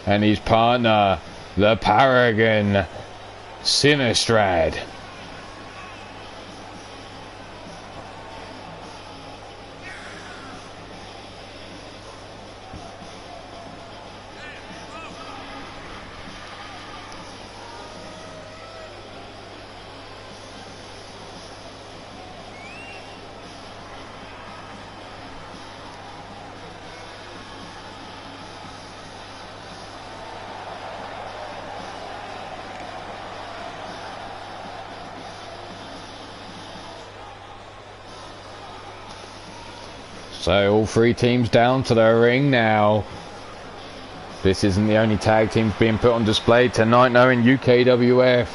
and his partner, the Paragon, Sinistrad. So all three teams down to the ring now. This isn't the only tag teams being put on display tonight now in UKWF.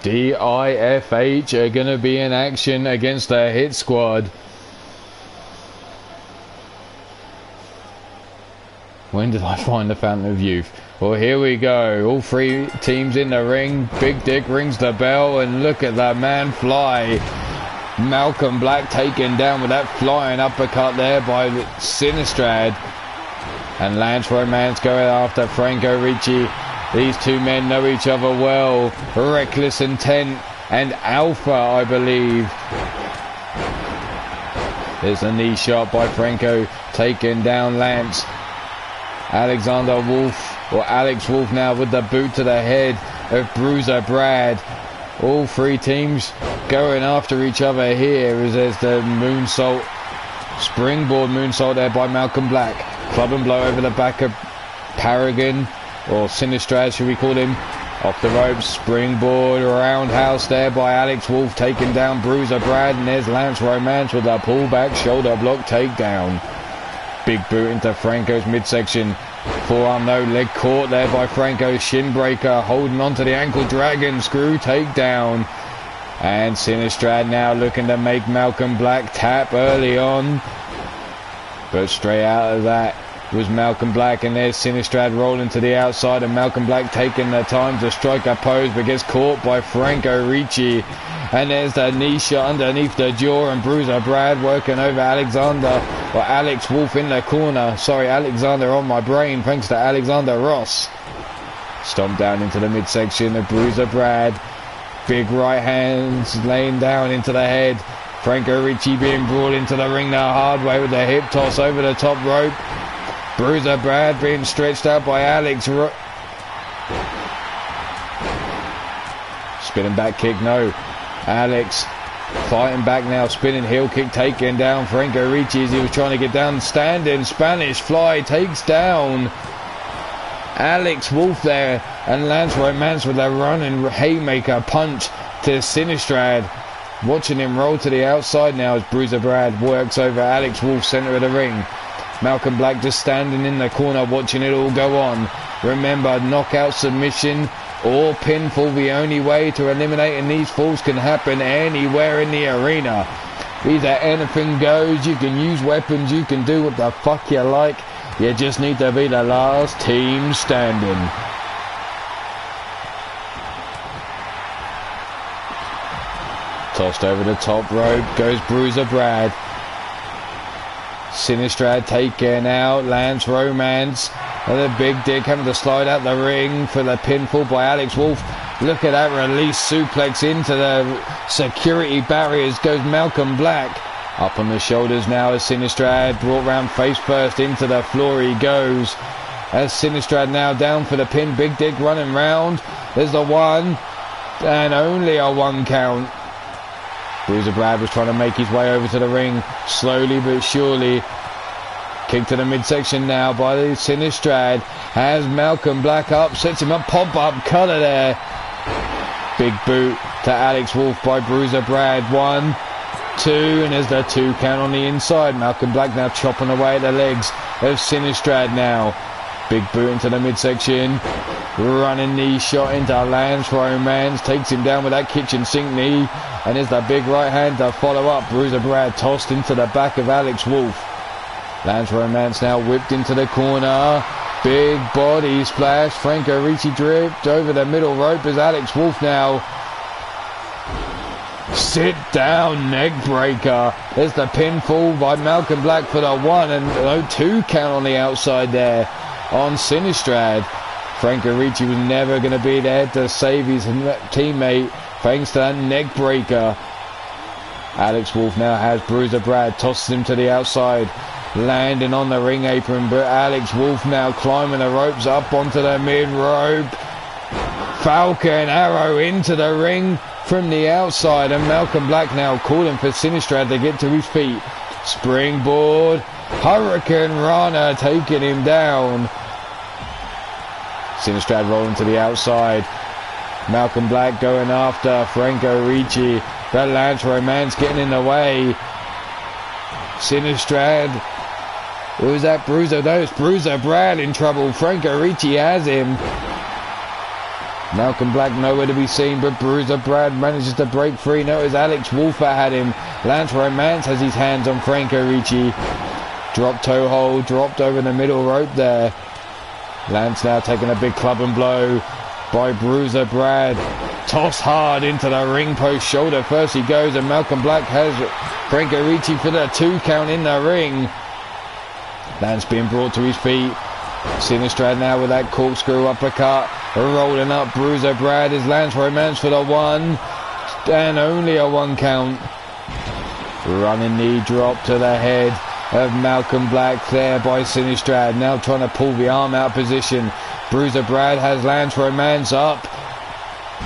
DIFH are going to be in action against the Hit Squad. When did I find the Fountain of Youth? Well, here we go. All three teams in the ring. Big Dick rings the bell, and look at that man fly. Malcolm Black taken down with that flying uppercut there by Sinistrad. And Lance Romance going after Franco Ricci. These two men know each other well. Reckless Intent and Alpha, I believe. There's a knee shot by Franco, taking down Lance. Alexander Wolf, or Alex Wolf now with the boot to the head of Bruiser Brad. All three teams going after each other here as there's the moonsault, springboard moonsault there by Malcolm Black. Club and blow over the back of Paragon, or Sinistrad should we call him. Off the ropes, springboard roundhouse there by Alex Wolf, taking down Bruiser Brad, and there's Lance Romance with a pullback shoulder block takedown. Big boot into Franco's midsection. Forearm no leg caught there by Franco. Shin breaker holding on to the ankle dragon screw takedown. And Sinistrad now looking to make Malcolm Black tap early on. But straight out of that was Malcolm Black, and there's Sinistrad rolling to the outside, and Malcolm Black taking the time to strike a pose but gets caught by Franco Ricci. And there's the knee shot underneath the jaw, and Bruiser Brad working over Alexander, or Alex Wolf in the corner. Sorry, Alexander on my brain, thanks to Alexander Ross. Stomp down into the midsection of Bruiser Brad. Big right hands laying down into the head. Franco Ricci being brought into the ring the hard way with the hip toss over the top rope. Bruiser Brad being stretched out by Alex. Spinning back kick, no. Alex fighting back now, spinning heel kick, taking down Franco Ricci as he was trying to get down. Standing Spanish fly takes down Alex Wolf there, and Lance Romance with a running haymaker punch to Sinistrad. Watching him roll to the outside now as Bruiser Brad works over Alex Wolf, centre of the ring. Malcolm Black just standing in the corner watching it all go on. Remember, knockout, submission or pinfall, the only way to eliminating these falls can happen anywhere in the arena. Either anything goes, you can use weapons, you can do what the fuck you like. You just need to be the last team standing. Tossed over the top rope goes Bruiser Brad. Sinistrad taken out, Lance Romance, and the Big Dick having to slide out the ring for the pinfall by Alex Wolf. Look at that release suplex into the security barriers goes Malcolm Black. Up on the shoulders now as Sinistrad brought round face first into the floor he goes. As Sinistrad now down for the pin, Big Dick running round. There's the one, and only a one count. Bruiser Brad was trying to make his way over to the ring, slowly but surely. Kick to the midsection now by the Sinistrad. Has Malcolm Black up, sets him up, pop-up cutter there. Big boot to Alex Wolf by Bruiser Brad. 1, 2, and there's the 2 count on the inside. Malcolm Black now chopping away at the legs of Sinistrad now. Big boot into the midsection. Running knee shot into Lance Romance. Takes him down with that kitchen sink knee. And there's the big right hand to follow up. Bruiser Brad tossed into the back of Alex Wolf. Lance Romance now whipped into the corner. Big body splash. Franco Ricci dripped over the middle rope as Alex Wolf now. Sit down neck breaker. There's the pinfall by Malcolm Black for the 1 and no 2 count on the outside there on Sinistrad. Franco Ricci was never going to be there to save his teammate thanks to that neck breaker. Alex Wolf now has Bruiser Brad, tosses him to the outside, landing on the ring apron, but Alex Wolf now climbing the ropes up onto the mid rope. Falcon arrow into the ring from the outside, and Malcolm Black now calling for Sinistrad to get to his feet. Springboard, Hurricane Rana taking him down. Sinistrad rolling to the outside. Malcolm Black going after Franco Ricci, but Lance Romance getting in the way. Sinistrad. Who is that? Bruiser? No, it's Bruiser Brad in trouble. Franco Ricci has him. Malcolm Black nowhere to be seen, but Bruiser Brad manages to break free. No, it's Alex Wolf that had him. Lance Romance has his hands on Franco Ricci. Drop toe hold, dropped over the middle rope there. Lance now taking a big club and blow by Bruiser Brad. Toss hard into the ring post, shoulder first he goes, and Malcolm Black has Franco Ricci for the 2 count in the ring. Lance being brought to his feet. Sinistrad now with that corkscrew uppercut. Rolling up Bruiser Brad is Lance Romance for the 1. And only a 1 count. Running knee drop to the head of Malcolm Black there by Sinistrad. Now trying to pull the arm out position. Bruiser Brad has Lance Romance up.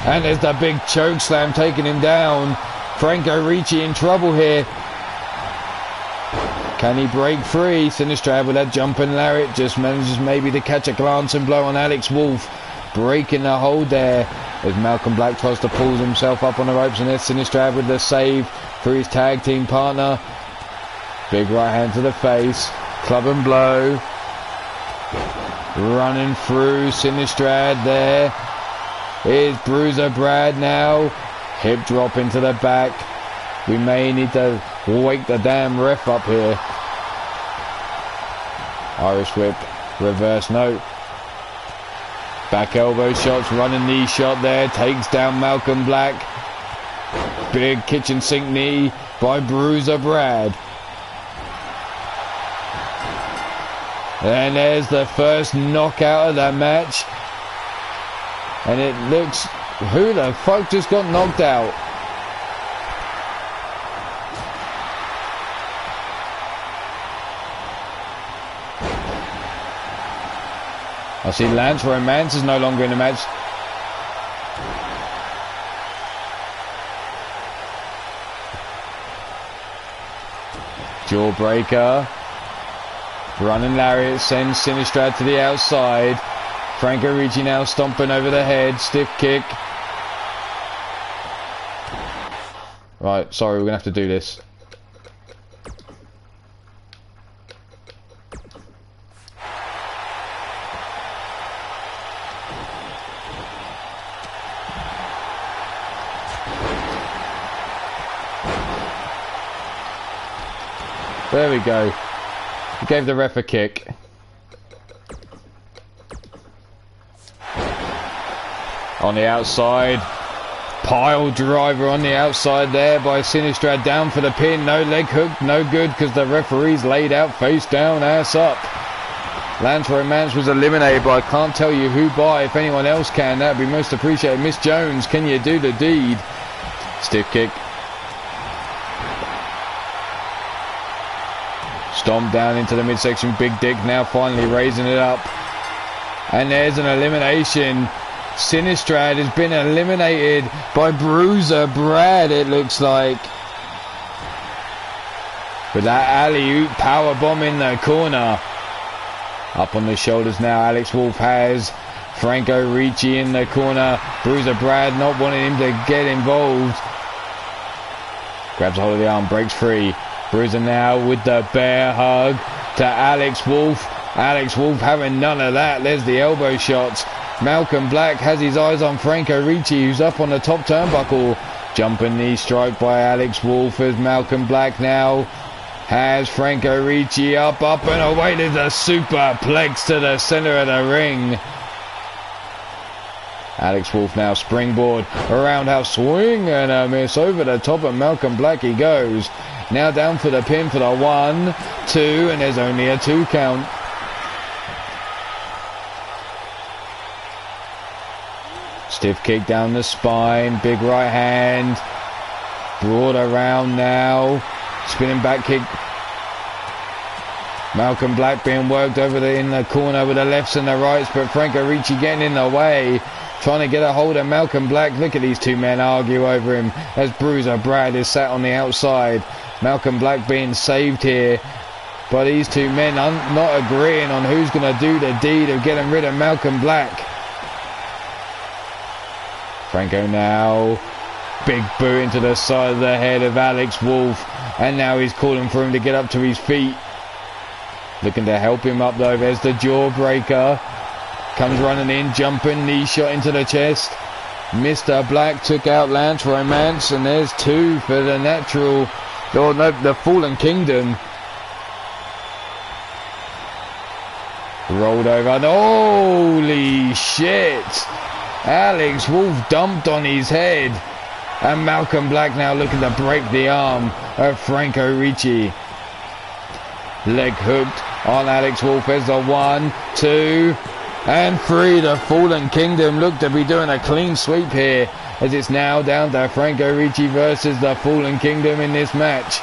And there's the big choke slam taking him down. Franco Ricci in trouble here. Can he break free? Sinistrad with that jumping lariat just manages maybe to catch a glancing blow on Alex Wolf. Breaking the hold there as Malcolm Black tries to pull himself up on the ropes, and there's Sinistrad with the save for his tag team partner. Big right hand to the face. Club and blow. Running through Sinistrad there. Here's Bruiser Brad now. Hip drop into the back. We may need to wake the damn ref up here. Irish whip. Reverse note. Back elbow shots. Running knee shot there. Takes down Malcolm Black. Big kitchen sink knee by Bruiser Brad. And there's the first knockout of the match. And it looks... Who the fuck just got knocked out? I see Lance Romance is no longer in the match. Jawbreaker. Running lariat sends Sinistrad to the outside. Franco Ricci now stomping over the head. Stiff kick. Right, sorry, we're going to have to do this. There we go. He gave the ref a kick. On the outside. Pile driver on the outside there by Sinistrad, down for the pin. No leg hook, no good because the referee's laid out face down, ass up. Lance Romance was eliminated, but I can't tell you who by. If anyone else can, that would be most appreciated. Miss Jones, can you do the deed? Stiff kick. Stomp down into the midsection. Big Dick now finally raising it up. And there's an elimination. Sinistrad has been eliminated by Bruiser Brad, it looks like. With that alley-oop power bomb in the corner. Up on the shoulders now, Alex Wolf has Franco Ricci in the corner. Bruiser Brad not wanting him to get involved. Grabs hold of the arm, breaks free. Bruiser now with the bear hug to Alex Wolf. Alex Wolf having none of that. There's the elbow shots. Malcolm Black has his eyes on Franco Ricci, who's up on the top turnbuckle. Jumping knee strike by Alex Wolf as Malcolm Black now has Franco Ricci up and away. There's a superplex to the center of the ring. Alex Wolf now springboard, a roundhouse swing and a miss over the top of Malcolm Black he goes. Now down for the pin for the 1, 2, and there's only a 2 count. Stiff kick down the spine, big right hand, broad around now, spinning back kick. Malcolm Black being worked over in the corner with the lefts and the rights, but Franco Ricci getting in the way, trying to get a hold of Malcolm Black. Look at these two men argue over him as Bruiser Brad is sat on the outside. Malcolm Black being saved here, but these two men are not agreeing on who's going to do the deed of getting rid of Malcolm Black. Franco now, big boot into the side of the head of Alex Wolf. And now he's calling for him to get up to his feet. Looking to help him up though. There's the jawbreaker. Comes running in, jumping, knee shot into the chest. Mr. Black took out Lance Romance, and there's 2 for the natural, or no, the Fallen Kingdom. Rolled over, and holy shit! Alex Wolf dumped on his head, and Malcolm Black now looking to break the arm of Franco Ricci. Leg hooked on Alex Wolf as the 1, 2, and 3. The Fallen Kingdom look to be doing a clean sweep here, as it's now down to Franco Ricci versus the Fallen Kingdom in this match.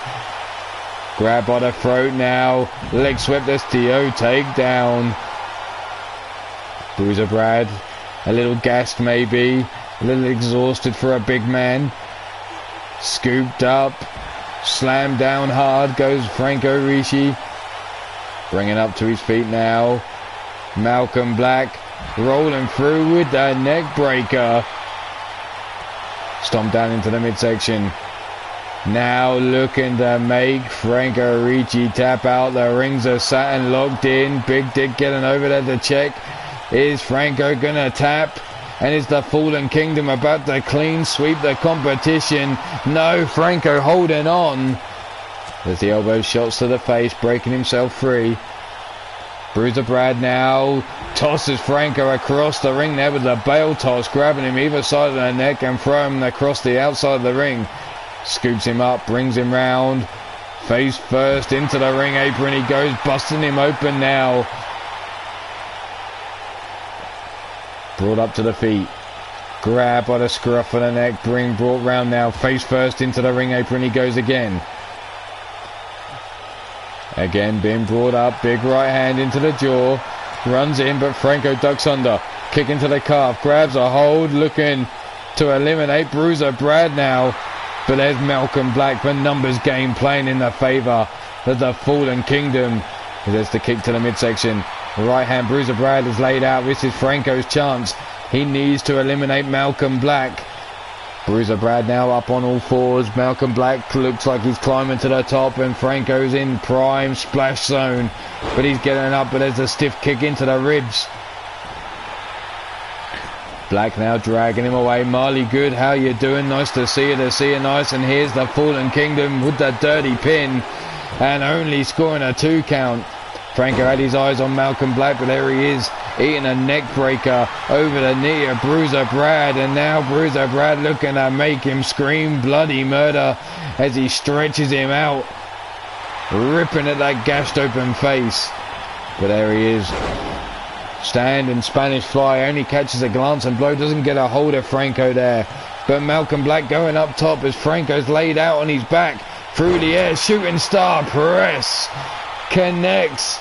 Grab by the throat now. Leg swept STO takedown. Bruiser Brad, a little gassed maybe, a little exhausted for a big man. Scooped up, slammed down hard goes Franco Ricci. Bringing up to his feet now. Malcolm Black rolling through with the neck breaker. Stomp down into the midsection. Now looking to make Franco Ricci tap out. The rings are sat and locked in. Big Dick getting over there to check. Is Franco gonna tap? And is the Fallen Kingdom about to clean sweep the competition? No, Franco holding on. There's the elbow shots to the face, breaking himself free. Bruiser Brad now tosses Franco across the ring there with the bail toss, grabbing him either side of the neck and throwing him across the outside of the ring. Scoops him up, brings him round. Face first into the ring apron. He goes, busting him open now. Brought up to the feet. Grab by the scruff of the neck. Brought round now. Face first into the ring apron. He goes again. Again being brought up. Big right hand into the jaw. Runs in, but Franco ducks under. Kick into the calf. Grabs a hold. Looking to eliminate Bruiser Brad now. But there's Malcolm Black. The numbers game playing in the favour of the Fallen Kingdom. There's the kick to the midsection. The right hand Bruiser Brad is laid out. This is Franco's chance. He needs to eliminate Malcolm Black. Bruiser Brad now up on all fours. Malcolm Black looks like he's climbing to the top, and Franco's in prime splash zone. But he's getting up, but there's a stiff kick into the ribs. Black now dragging him away. Marley Good, how you doing? Nice to see you nice. And here's the Fallen Kingdom with the dirty pin, and only scoring a 2 count. Franco had his eyes on Malcolm Black, but there he is, eating a neck breaker over the knee of Bruiser Brad. And now Bruiser Brad looking to make him scream bloody murder as he stretches him out, ripping at that gashed open face. But there he is, standing Spanish Fly, only catches a glance and blow, doesn't get a hold of Franco there. But Malcolm Black going up top as Franco's laid out on his back, through the air, shooting star press. Connects.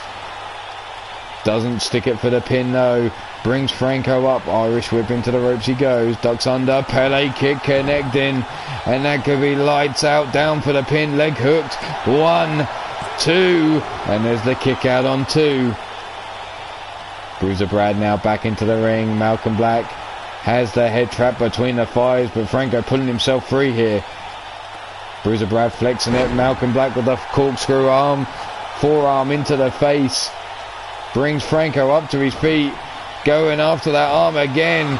Doesn't stick it for the pin though. Brings Franco up. Irish whip into the ropes he goes. Ducks under. Pele kick connecting. And that could be lights out. Down for the pin. Leg hooked. 1, 2. And there's the kick out on 2. Bruiser Brad now back into the ring. Malcolm Black has the head trapped between the thighs, but Franco pulling himself free here. Bruiser Brad flexing it. Malcolm Black with the corkscrew arm. Forearm into the face. Brings Franco up to his feet. Going after that arm again.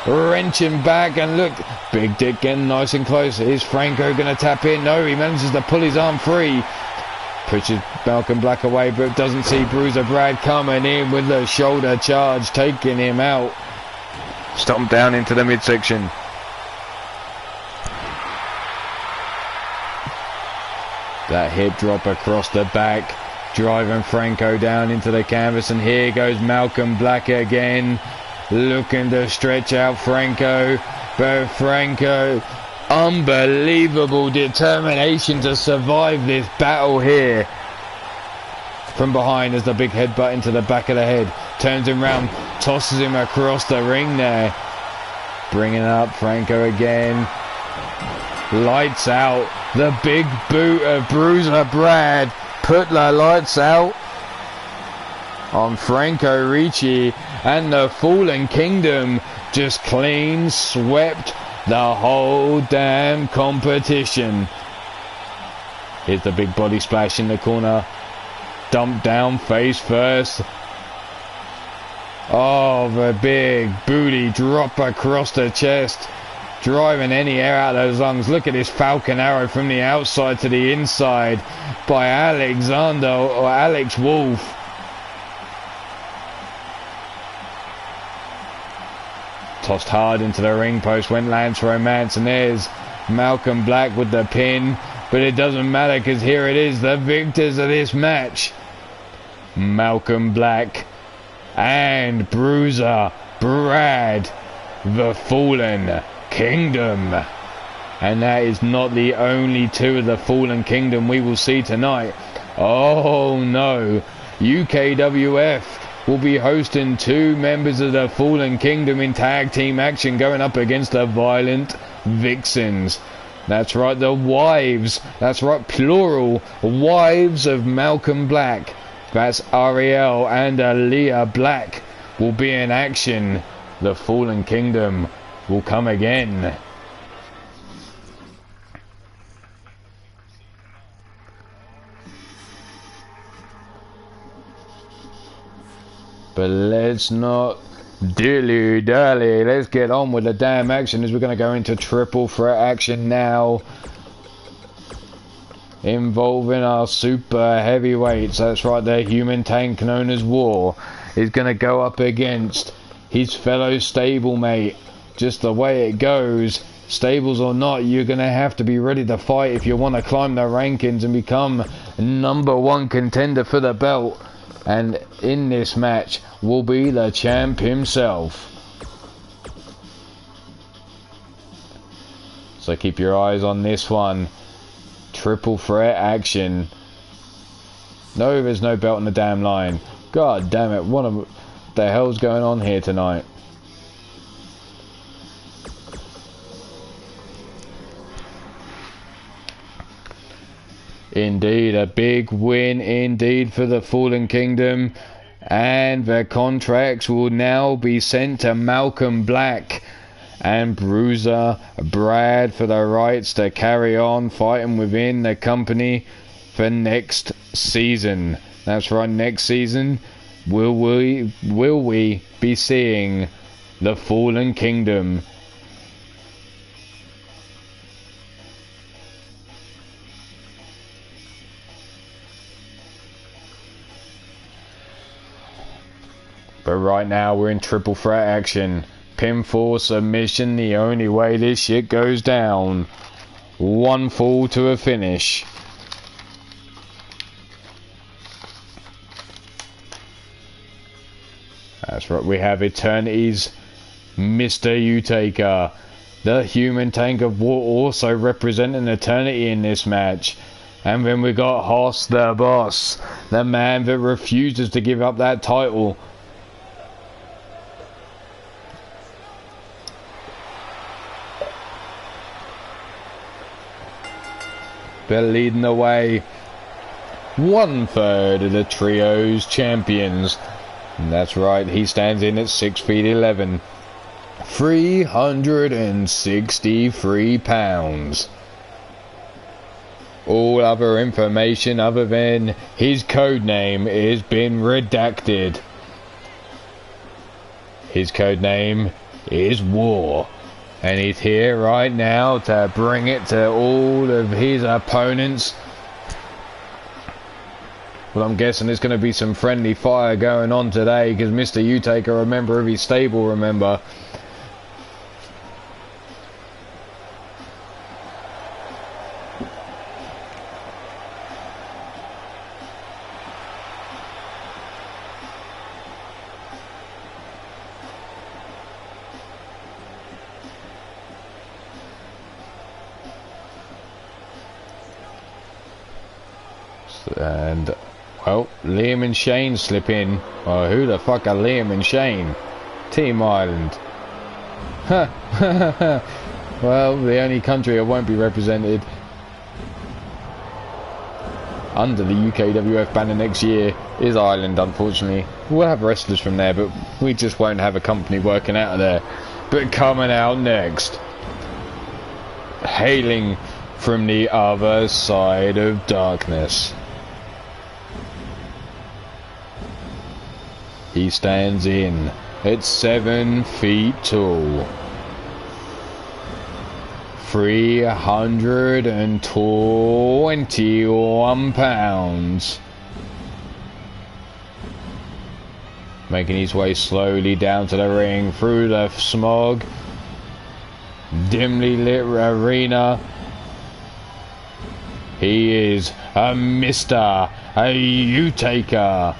Wrenching back, and look, Big Dick getting nice and close. Is Franco going to tap in? No, he manages to pull his arm free. Pushes Malcolm Black away, but doesn't see Bruiser Brad coming in with the shoulder charge, taking him out. Stomp down into the midsection. That hip drop across the back, driving Franco down into the canvas, and here goes Malcolm Black again, looking to stretch out Franco, but Franco, unbelievable determination to survive this battle here. From behind as the big headbutt into the back of the head, turns him round, tosses him across the ring there, bringing up Franco again. Lights out. The big boot of Bruiser Brad put the lights out on Franco Ricci, and the Fallen Kingdom just clean swept the whole damn competition. Here's the big body splash in the corner. Dump down face first. Oh, the big booty drop across the chest. Driving any air out of those lungs. Look at this falcon arrow from the outside to the inside by Alexander or Alex Wolf. Tossed hard into the ring post went Lance Romance, and there's Malcolm Black with the pin. But it doesn't matter because here it is, the victors of this match. Malcolm Black and Bruiser Brad, the Fallen Kingdom. And that is not the only two of the Fallen Kingdom we will see tonight. Oh no, UKWF will be hosting two members of the Fallen Kingdom in tag team action going up against the Violent Vixens. That's right, the wives, that's right, plural, wives of Malcolm Black. That's Ariel and Aaliyah Black will be in action. The Fallen Kingdom will come again. But let's not dilly-dally. Let's get on with the damn action as we're going to go into triple threat action now. Involving our super heavyweights. That's right, the human tank known as War is going to go up against his fellow stablemate. Just the way it goes, stables or not, you're going to have to be ready to fight if you want to climb the rankings and become #1 contender for the belt. And in this match will be the champ himself. So keep your eyes on this one. Triple threat action. No, there's no belt on the damn line. God damn it, what the hell's going on here tonight? Indeed, a big win indeed for the Fallen Kingdom. And their contracts will now be sent to Malcolm Black and Bruiser Brad for the rights to carry on fighting within the company for next season. That's right, next season will we be seeing the Fallen Kingdom. But right now we're in triple threat action. Pinfall, submission, the only way this shit goes down. One fall to a finish. That's right, we have Eternity's Mr. Utaker. The human tank of war also representing Eternity in this match. And then we got Hoss the Boss, the man that refuses to give up that title. They're leading the way. 1/3 of the trio's champions. And that's right, he stands in at 6 feet 11. 363 pounds. All other information other than his code name has been redacted. His code name is War. And he's here right now to bring it to all of his opponents. Well, I'm guessing there's going to be some friendly fire going on today because Mr. Utaker, a member of his stable, remember. And, well, Liam and Shane slip in. Oh, who the fuck are Liam and Shane? Team Ireland. Huh. Well, the only country that won't be represented under the UKWF banner next year is Ireland, unfortunately. We'll have wrestlers from there, but we just won't have a company working out of there. But coming out next, hailing from the other side of darkness. He stands in at 7 feet tall. 321 pounds. Making his way slowly down to the ring through the smog. Dimly lit arena. He is a Mr. U-Taker.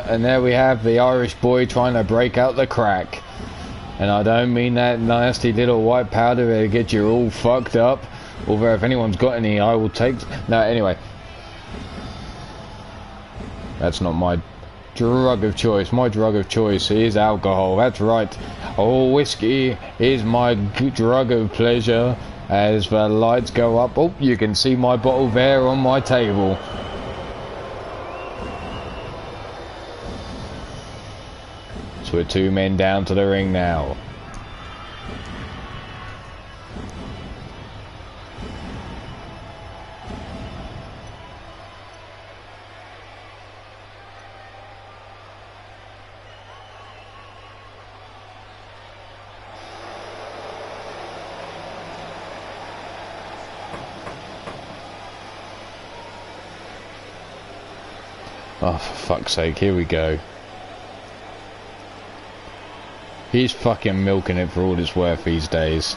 And there we have the Irish boy trying to break out the crack. And I don't mean that nasty little white powder that'll get you all fucked up. Although if anyone's got any, I will take... No, anyway. That's not my drug of choice. My drug of choice is alcohol. That's right. Oh, whiskey is my drug of pleasure. As the lights go up... Oh, you can see my bottle there on my table. So we're 2 men down to the ring now. Oh, for fuck's sake, here we go. He's fucking milking it for all it's worth these days.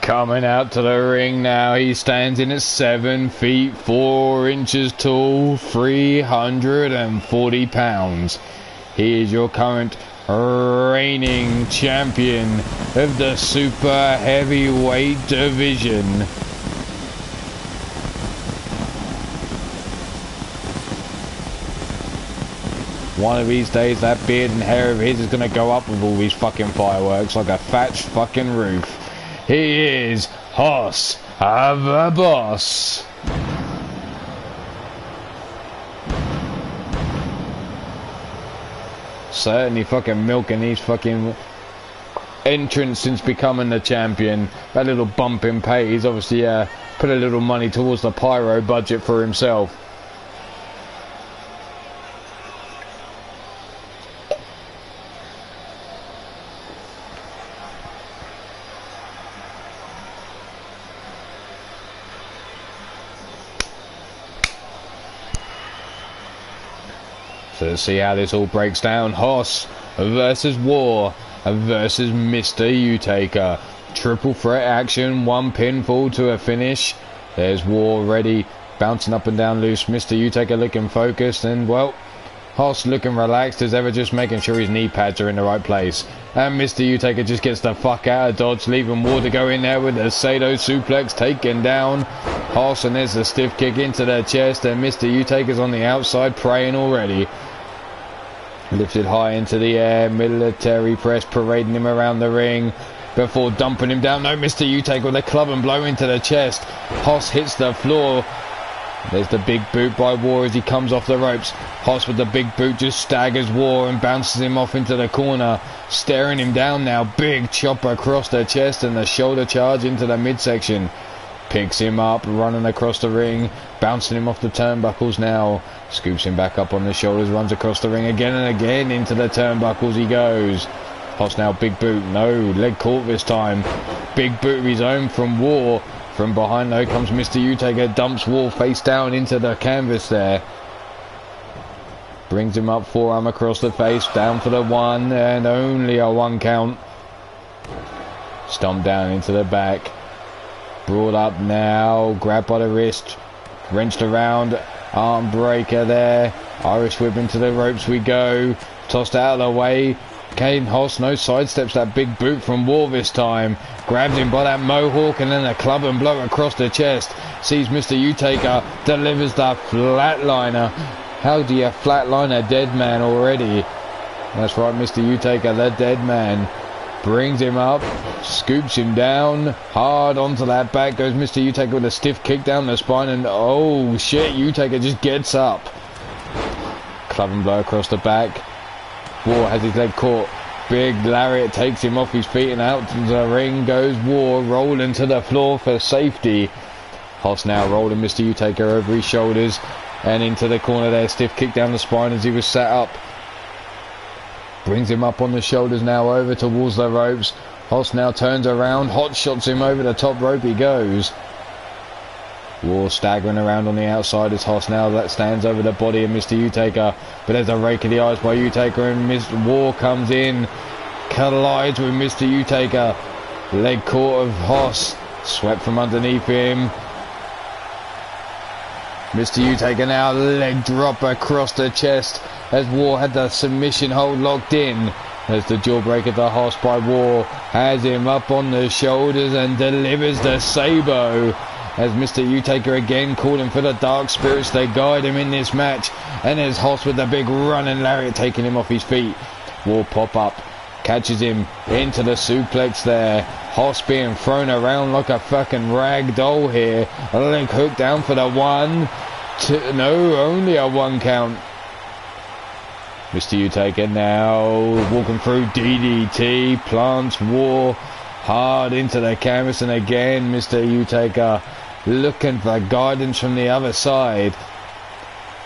Coming out to the ring now, he stands in at 7 feet 4 inches tall, 340 pounds. He is your current reigning champion of the super heavyweight division. One of these days that beard and hair of his is going to go up with all these fucking fireworks like a thatched fucking roof. He is Hoss the Boss. Certainly fucking milking his fucking entrance since becoming the champion. That little bump in pay, he's obviously put a little money towards the pyro budget for himself. So let's see how this all breaks down. Hoss versus War versus Mr. U-Taker. Triple threat action, 1 pinfall to a finish. There's War ready, bouncing up and down loose. Mr. U-Taker looking focused, and well, Hoss looking relaxed as ever, just making sure his knee pads are in the right place. And Mr. U-Taker just gets the fuck out of dodge, leaving War to go in there with a Sado suplex, taken down Hoss, and there's a stiff kick into the chest, and Mr. U-Taker's on the outside praying already. Lifted high into the air, military press parading him around the ring before dumping him down. No, Mr. U-Taker with a club and blow into the chest. Hoss hits the floor. There's the big boot by War as he comes off the ropes. Hoss with the big boot just staggers War and bounces him off into the corner, staring him down now. Big chopper across the chest and the shoulder charge into the midsection. Picks him up, running across the ring, bouncing him off the turnbuckles now. Scoops him back up on the shoulders, runs across the ring again and again. Into the turnbuckles he goes. Hoss now, big boot, no, leg caught this time. Big boot of his own from War. From behind though comes Mr. U-Taker, dumps War face down into the canvas there. Brings him up, forearm across the face, down for the 1 and only a 1 count. Stomp down into the back. Brought up now, grabbed by the wrist, wrenched around, arm breaker there. Irish whip into the ropes we go. Tossed out of the way. Kane Hoss, no sidesteps that big boot from War this time. Grabs him by that mohawk and then a club and blow across the chest. Sees Mr. Utaker, delivers the flatliner. How do you flatline a dead man already? That's right, Mr. Utaker, the dead man. Brings him up, scoops him down, hard onto that back. Goes Mr. Utaker with a stiff kick down the spine, and oh shit, Utaker just gets up. Club and blow across the back. War has his leg caught. Big lariat takes him off his feet and out to the ring goes War, rolling to the floor for safety. Hoss now rolling Mr. Utaker over his shoulders and into the corner there. Stiff kick down the spine as he was sat up. Brings him up on the shoulders now over towards the ropes. Hoss now turns around, hot shots him over the top rope he goes. War staggering around on the outside as Hoss now that stands over the body of Mr. Utaker. But there's a rake of the eyes by Utaker and Mr. War comes in. Collides with Mr. Utaker. Leg caught of Hoss. Swept from underneath him. Mr. Utaker now leg drop across the chest as War had the submission hold locked in. As the jawbreaker to Hoss by War has him up on the shoulders and delivers the Sabo. As Mr. Utaker again calling for the dark spirits to guide him in this match. And there's Hoss with the big running lariat taking him off his feet. War pop up, catches him into the suplex there. Hoss being thrown around like a fucking rag doll here. A leg hook down for the 1, 2, no, only a 1 count. Mr. Utaker now walking through DDT, plants War hard into the canvas, and again Mr. Utaker looking for guidance from the other side.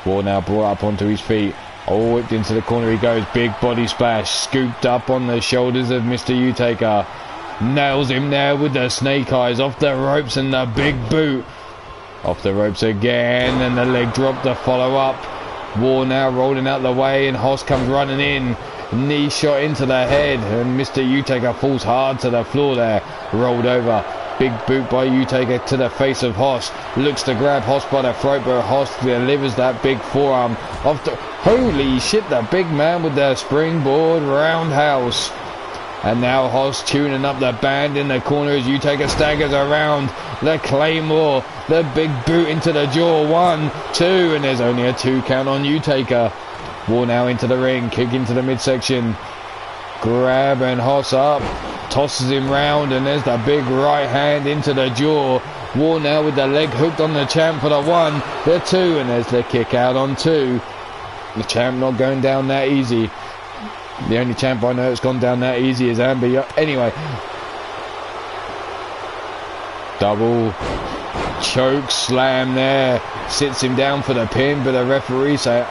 War now brought up onto his feet. Oh, whipped into the corner he goes. Big body splash. Scooped up on the shoulders of Mr. Utaker. Nails him there with the snake eyes. Off the ropes and the big boot. Off the ropes again. And the leg drop to follow up. War now rolling out the way. And Hoss comes running in. Knee shot into the head. And Mr. Utaker falls hard to the floor there. Rolled over. Big boot by Utaker to the face of Hoss. Looks to grab Hoss by the throat, but Hoss delivers that big forearm off the... Holy shit, the big man with the springboard roundhouse. And now Hoss tuning up the band in the corner as Utaker staggers around. The Claymore, the big boot into the jaw. 1, 2, and there's only a 2 count on Utaker. War now into the ring, kick into the midsection. Grab and Hoss up. Tosses him round and there's the big right hand into the jaw. War now with the leg hooked on the champ for the 1, the 2, and there's the kick out on 2. The champ not going down that easy. The only champ I know that's gone down that easy is Amber. Anyway. Double choke slam there. Sits him down for the pin, but the referee say,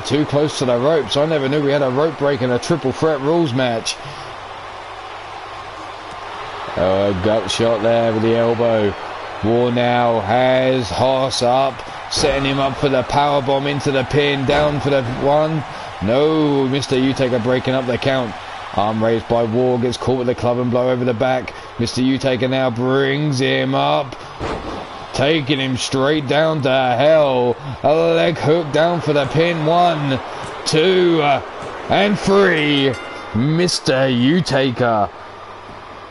too close to the ropes. I never knew we had a rope break in a triple threat rules match. Oh, a gut shot there with the elbow. War now has Hoss up, setting him up for the power bomb into the pin, down for the 1. No, Mr. Utaker breaking up the count. Arm raised by War, gets caught with the club and blow over the back. Mr. Utaker now brings him up, taking him straight down to hell. A leg hook down for the pin. 1, 2, and 3. Mr. Utaker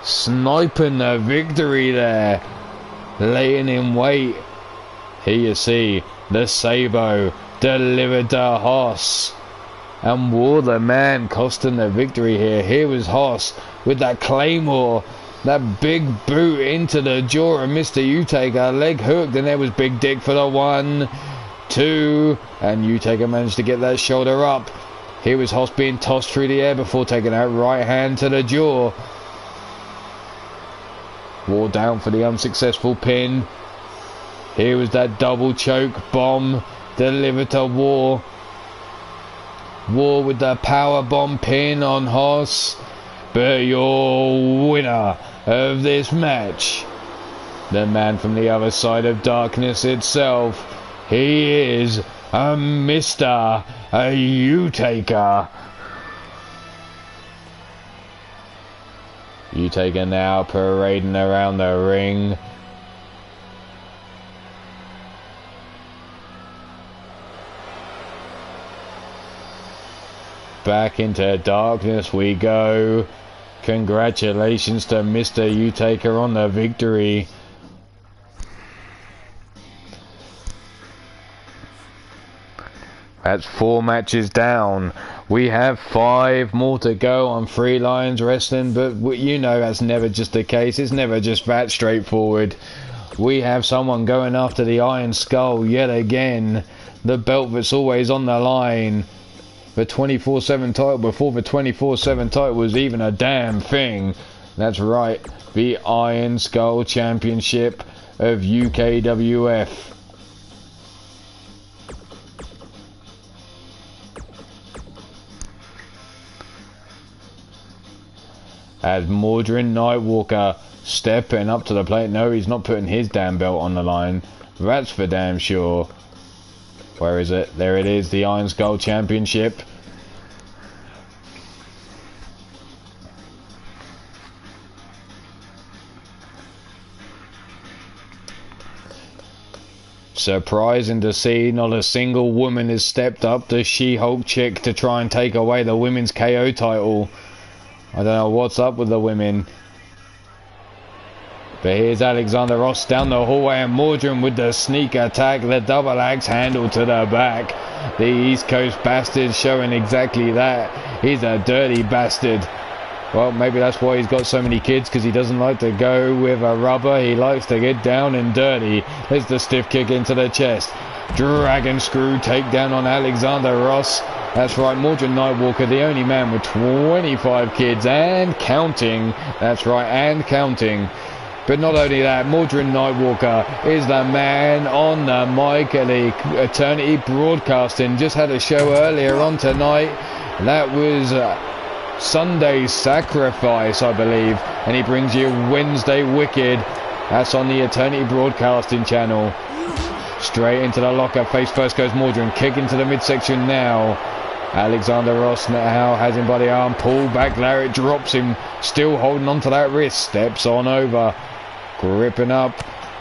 sniping the victory there, laying in wait. Here you see the Sabo delivered to Hoss, and War the man costing the victory here. Here was Hoss with that Claymore, that big boot into the jaw of Mr. Utaker, leg hooked, and there was Big Dick for the 1, 2, and Utaker managed to get that shoulder up. Here was Hoss being tossed through the air before taking that right hand to the jaw. War down for the unsuccessful pin. Here was that double choke bomb delivered to War. War with the power bomb pin on Hoss. But your winner of this match, the man from the other side of darkness itself, he is a Mr. Utaker. Utaker now parading around the ring. back into darkness we go. Congratulations to Mr. U-Taker on the victory. That's 4 matches down. We have 5 more to go on Three Lions Wrestling, but you know that's never just the case. It's never just that straightforward. We have someone going after the Iron Skull yet again. The belt that's always on the line. The 24/7 title before the 24/7 title was even a damn thing. That's right. The Iron Skull Championship of UKWF. As Mordrin Nightwalker stepping up to the plate. No, he's not putting his damn belt on the line. That's for damn sure. Where is it? There it is, the Iron Skull Championship. Surprising to see not a single woman has stepped up to She-Hulk chick to try and take away the women's KO title. I don't know what's up with the women. But here's Alexander Ross down the hallway, and Mordrin with the sneak attack, the double axe handle to the back. The East Coast bastard showing exactly that. He's a dirty bastard. Well, maybe that's why he's got so many kids, because he doesn't like to go with a rubber. He likes to get down and dirty. There's the stiff kick into the chest. Dragon screw takedown on Alexander Ross. That's right, Mordrin Nightwalker, the only man with 25 kids and counting. That's right, and counting. But not only that, Mordrin Nightwalker is the man on the mic at the Eternity Broadcasting. Just had a show earlier on tonight. That was Sunday Sacrifice, I believe. And he brings you Wednesday Wicked. That's on the Eternity Broadcasting channel. Straight into the locker. Face first goes Mordrin. Kick into the midsection now. Alexander Ross now has him by the arm. Pull back Lariat drops him. Still holding on to that wrist. Steps on over. Gripping up.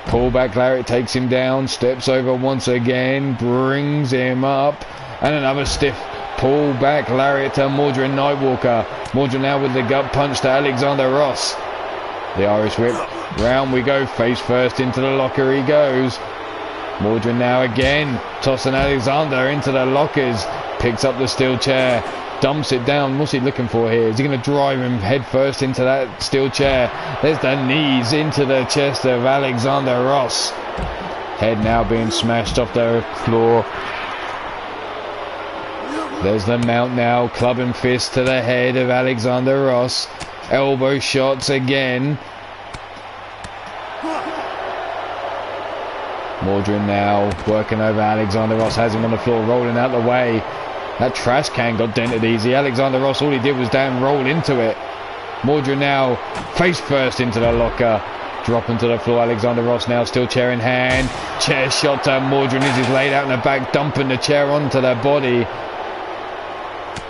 Pull back Lariat takes him down. Steps over once again. Brings him up. And another stiff pull back Lariat to Mordrin Nightwalker. Mordrin now with the gut punch to Alexander Ross. The Irish whip. Round we go. Face first into the locker he goes. Mordrin now again. Tossing Alexander into the lockers. Picks up the steel chair. Dumps it down. What's he looking for here? Is he going to drive him head first into that steel chair? There's the knees into the chest of Alexander Ross. Head now being smashed off the floor. There's the mount now. Club and fist to the head of Alexander Ross. Elbow shots again. Mordrin now working over Alexander Ross. Has him on the floor, rolling out the way. That trash can got dented easy. Alexander Ross, all he did was damn roll into it. Mordrin now face first into the locker. Dropping to the floor. Alexander Ross now still chair in hand. Chair shot to Mordrin as he's laid out in the back, dumping the chair onto the body.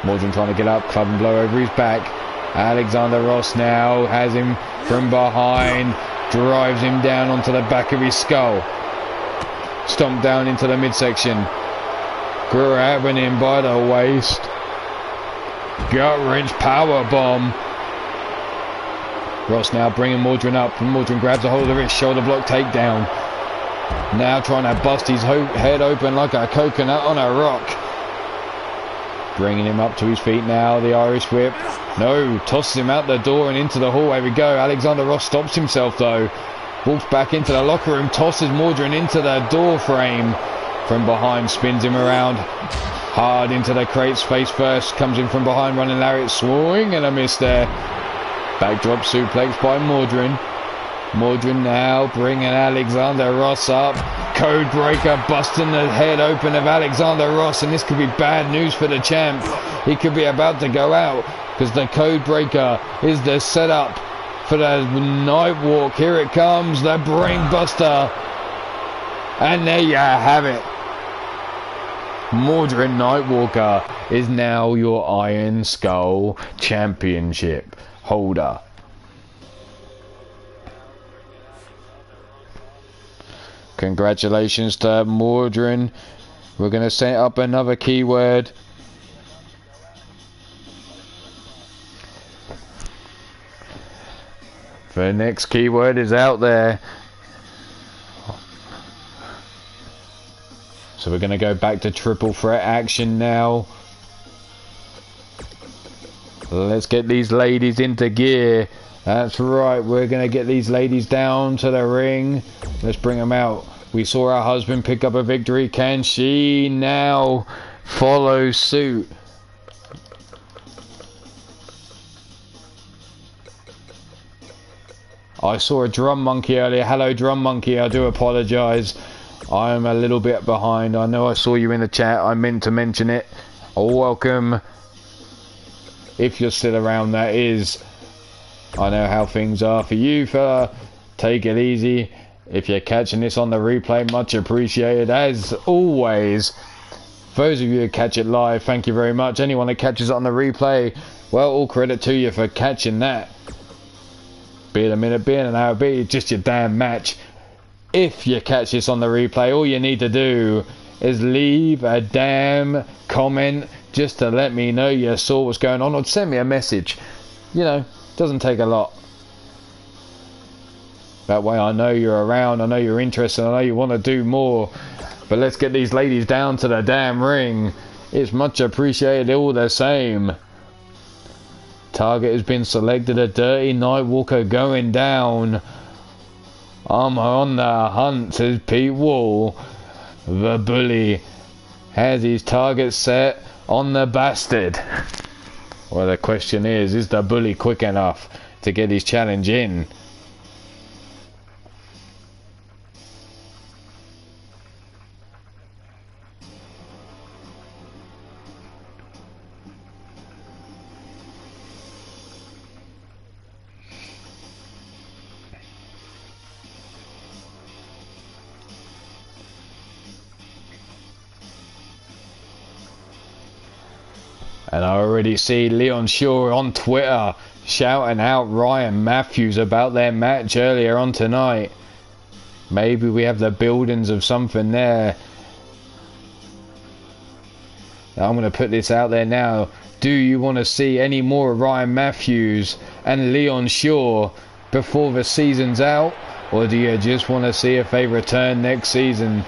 Mordrin trying to get up, club and blow over his back. Alexander Ross now has him from behind. Drives him down onto the back of his skull. Stomp down into the midsection. Grabbing him by the waist. Gut wrench power bomb. Ross now bringing Mordrin up, and Mordrin grabs a hold of his shoulder block takedown. Now trying to bust his head open like a coconut on a rock. Bringing him up to his feet now. The Irish whip. No, tosses him out the door and into the hallway we go. Alexander Ross stops himself though. Walks back into the locker room, tosses Mordrin into the door frame. From behind, spins him around. Hard into the crates, face first. Comes in from behind, running Lariat. Swing and a miss there. Backdrop suplex by Mordrin. Mordrin now bringing Alexander Ross up. Code breaker busting the head open of Alexander Ross. And this could be bad news for the champ. He could be about to go out. Because the code breaker is the setup for the night walk. Here it comes, the brain buster. And there you have it. Mordrin Nightwalker is now your Iron Skull Championship holder. Congratulations to Mordrin. We're going to set up another keyword. The next keyword is out there. So we're going to go back to triple threat action now. Let's get these ladies into gear. That's right, we're going to get these ladies down to the ring. Let's bring them out. We saw our husband pick up a victory. Can she now follow suit? I saw a drum monkey earlier. Hello, drum monkey. I do apologise. I'm a little bit behind. I know I saw you in the chat. I meant to mention it. Welcome. If you're still around, that is. I know how things are for you, fella. Take it easy. If you're catching this on the replay, much appreciated. As always, those of you who catch it live, thank you very much. Anyone that catches it on the replay, well, all credit to you for catching that. Be it a minute, be it an hour, be it just your damn match. If you catch this on the replay, all you need to do is leave a damn comment just to let me know you saw what's going on, or send me a message. You know, doesn't take a lot. That way I know you're around, I know you're interested, I know you want to do more. But let's get these ladies down to the damn ring. It's much appreciated all the same. Target has been selected. A dirty Nightwalker going down. I'm on the hunt, says Pete Wall. The bully has his target set on the bastard. Well, the question is the bully quick enough to get his challenge in? And I already see Leon Shaw on Twitter shouting out Ryan Matthews about their match earlier on tonight. Maybe we have the buildings of something there. I'm going to put this out there now. Do you want to see any more of Ryan Matthews and Leon Shaw before the season's out? Or do you just want to see if they return next season?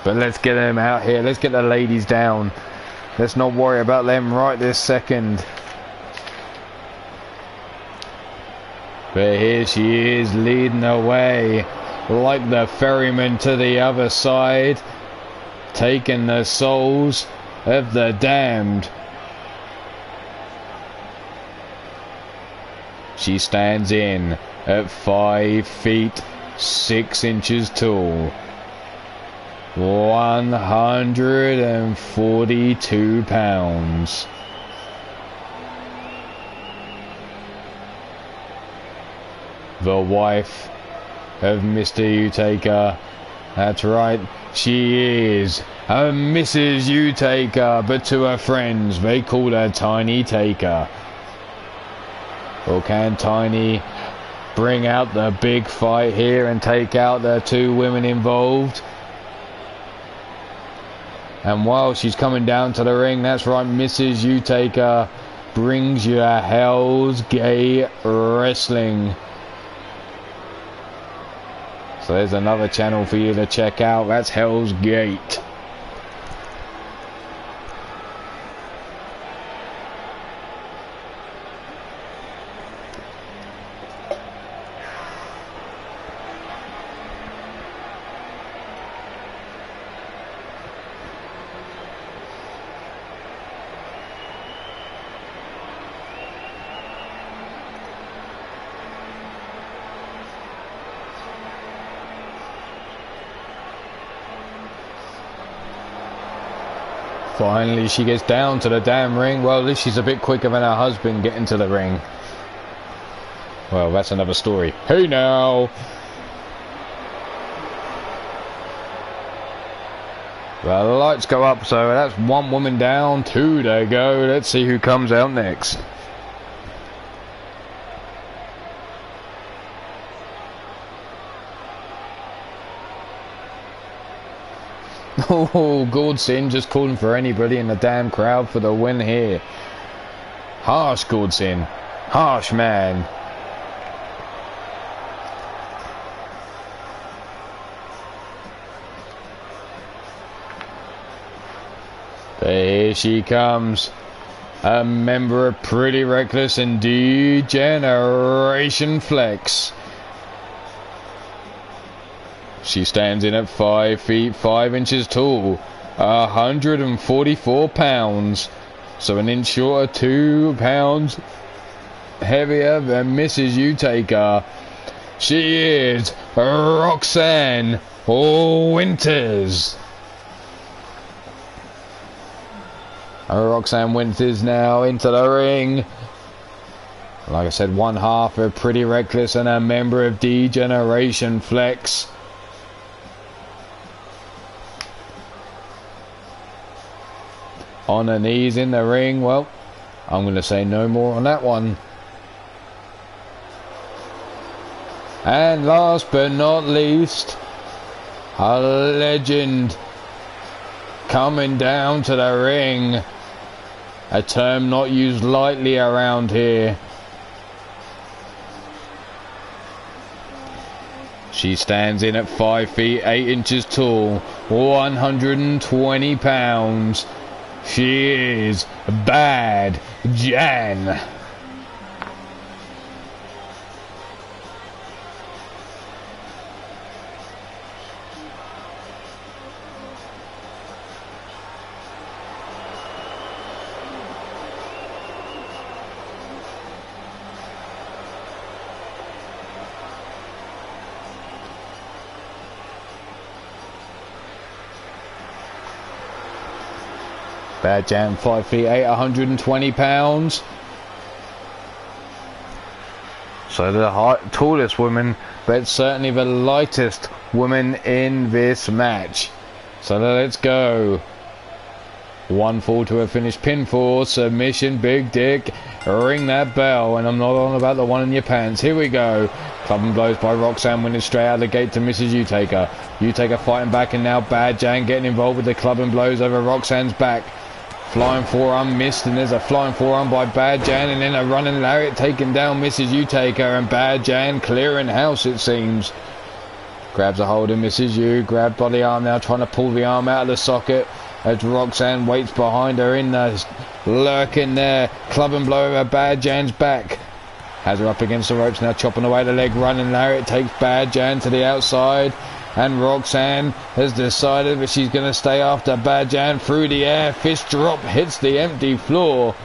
But let's get them out here. Let's get the ladies down. Let's not worry about them right this second. But here she is leading the way like the ferryman to the other side, taking the souls of the damned. She stands in at 5 feet 6 inches tall. 142 pounds. The wife of Mr. Utaker. That's right, she is a Mrs. Utaker, but to her friends they call her Tiny Taker. Or can Tiny bring out the big fight here and take out the two women involved? And while she's coming down to the ring, that's right, Mrs. Utaker brings you a Hell's Gate Wrestling. So there's another channel for you to check out. That's Hell's Gate. Finally, she gets down to the damn ring. Well, at least she's a bit quicker than her husband getting to the ring. Well, that's another story. Hey now! The lights go up, so that's one woman down, 2 to go. Let's see who comes out next. Oh, Goldsin just calling for anybody in the damn crowd for the win here. Harsh, Goldsin. Harsh, man. But here she comes. A member of Pretty Reckless and D-Generation Flex. She stands in at 5 feet 5 inches tall, 144 pounds. So an inch shorter, 2 pounds heavier than Mrs. Utaker. She is Roxanne Winters. Roxanne Winters now into the ring. Like I said, one half of Pretty Reckless and a member of D-Generation Flex. On her knees in the ring. Well, I'm going to say no more on that one. And last but not least, a legend coming down to the ring. A term not used lightly around here. She stands in at 5 feet 8 inches tall, 120 pounds. She is Bad Jan. Bad Jan, 5 feet 8, 120 pounds. So the tallest woman, but certainly the lightest woman in this match. So let's go. One fall to a finish, pinfall, submission, big dick. Ring that bell, and I'm not on about the one in your pants. Here we go. Club and blows by Roxanne, winning straight out of the gate to Mrs. Utaker. Utaker fighting back, and now Bad Jan getting involved with the club and blows over Roxanne's back. Flying forearm missed, and there's a flying forearm by Bad Jan, and then a running lariat taking down Mrs. Utaker, and Bad Jan clearing house, it seems. Grabs a hold of Mrs. U, grabbed by the arm now, trying to pull the arm out of the socket as Roxanne waits behind her in the lurking there. Club and blow over Bad Jan's back. Has her up against the ropes now, chopping away the leg, running lariat takes Bad Jan to the outside. And Roxanne has decided that she's going to stay after Bad Jan through the air. Fist drop hits the empty floor.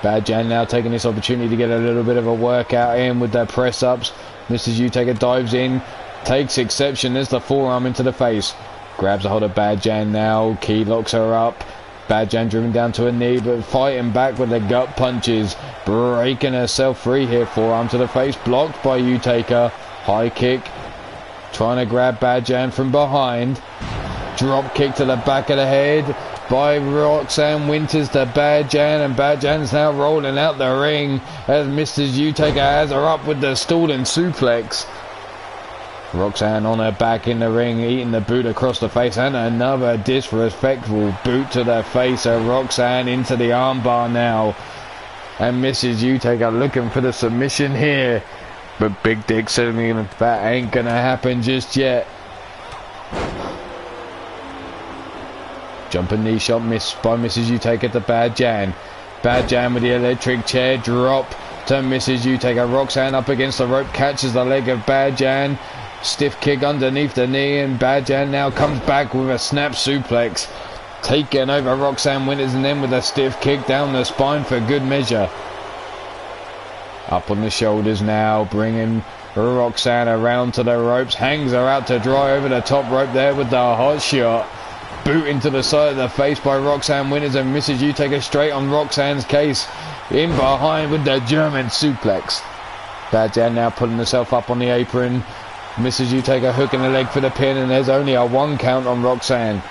Bad Jan now taking this opportunity to get a little bit of a workout in with their press-ups. Mrs. Utaker dives in, takes exception. There's the forearm into the face. Grabs a hold of Bad Jan now. Key locks her up. Bad Jan driven down to her knee, but fighting back with the gut punches. Breaking herself free here. Forearm to the face. Blocked by Utaker. High kick. Trying to grab Bad Jan from behind. Drop kick to the back of the head by Roxanne Winters to Bad Jan, and Bad Jan's now rolling out the ring as Mrs. Utaker has her up with the stalling suplex. Roxanne on her back in the ring, eating the boot across the face, and another disrespectful boot to the face of Roxanne into the armbar now. And Mrs. Utaker looking for the submission here. But Big Dick said that ain't gonna happen just yet. Jumping knee shot missed by Mrs. Utaker to Bad Jan. Bad Jan with the electric chair drop to Mrs. Utaker. Roxanne up against the rope, catches the leg of Bad Jan. Stiff kick underneath the knee, and Bad Jan now comes back with a snap suplex. Taking over Roxanne Winters, and then with a stiff kick down the spine for good measure. Up on the shoulders now, bringing Roxanne around to the ropes. Hangs her out to dry over the top rope there with the hot shot. Boot into the side of the face by Roxanne Winters, and Mrs. Utaker straight on Roxanne's case. In behind with the German suplex. Bad Jan now pulling herself up on the apron. Mrs. Utaker hooking the leg for the pin, and there's only a 1 count on Roxanne.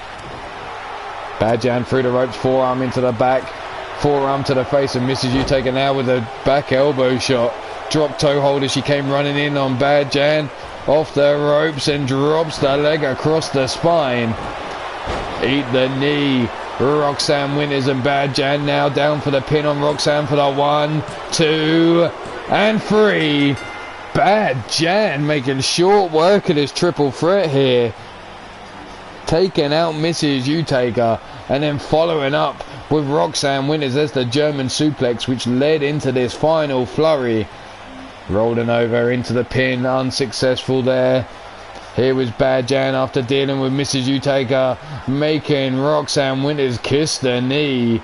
Bad Jan through the ropes, forearm into the back. Forearm to the face of Mrs. Utaker now with a back elbow shot. Drop toe hold as she came running in on Bad Jan. Off the ropes and drops the leg across the spine. Eat the knee. Roxanne Winters and Bad Jan now down for the pin on Roxanne for the 1, 2, and 3. Bad Jan making short work of this triple threat here. taking out Mrs. Utaker, and then following up with Roxanne Winters. There's the German suplex which led into this final flurry. Rolling over into the pin, unsuccessful there. Here was Bad Jan after dealing with Mrs. Utaker, making Roxanne Winters kiss the knee.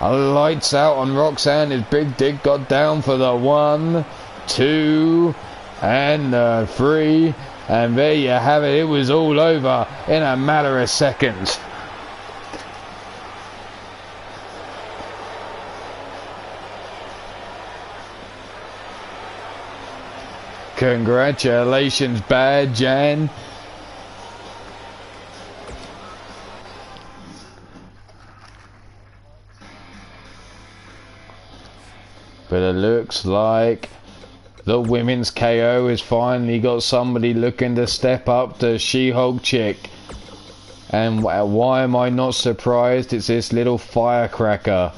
Lights out on Roxanne. His big dick got down for the 1, 2, and 3. And there you have it. It was all over in a matter of seconds. Congratulations, Bad Jan. But it looks like the women's KO has finally got somebody looking to step up to She-Hulk chick. And why am I not surprised? It's this little firecracker.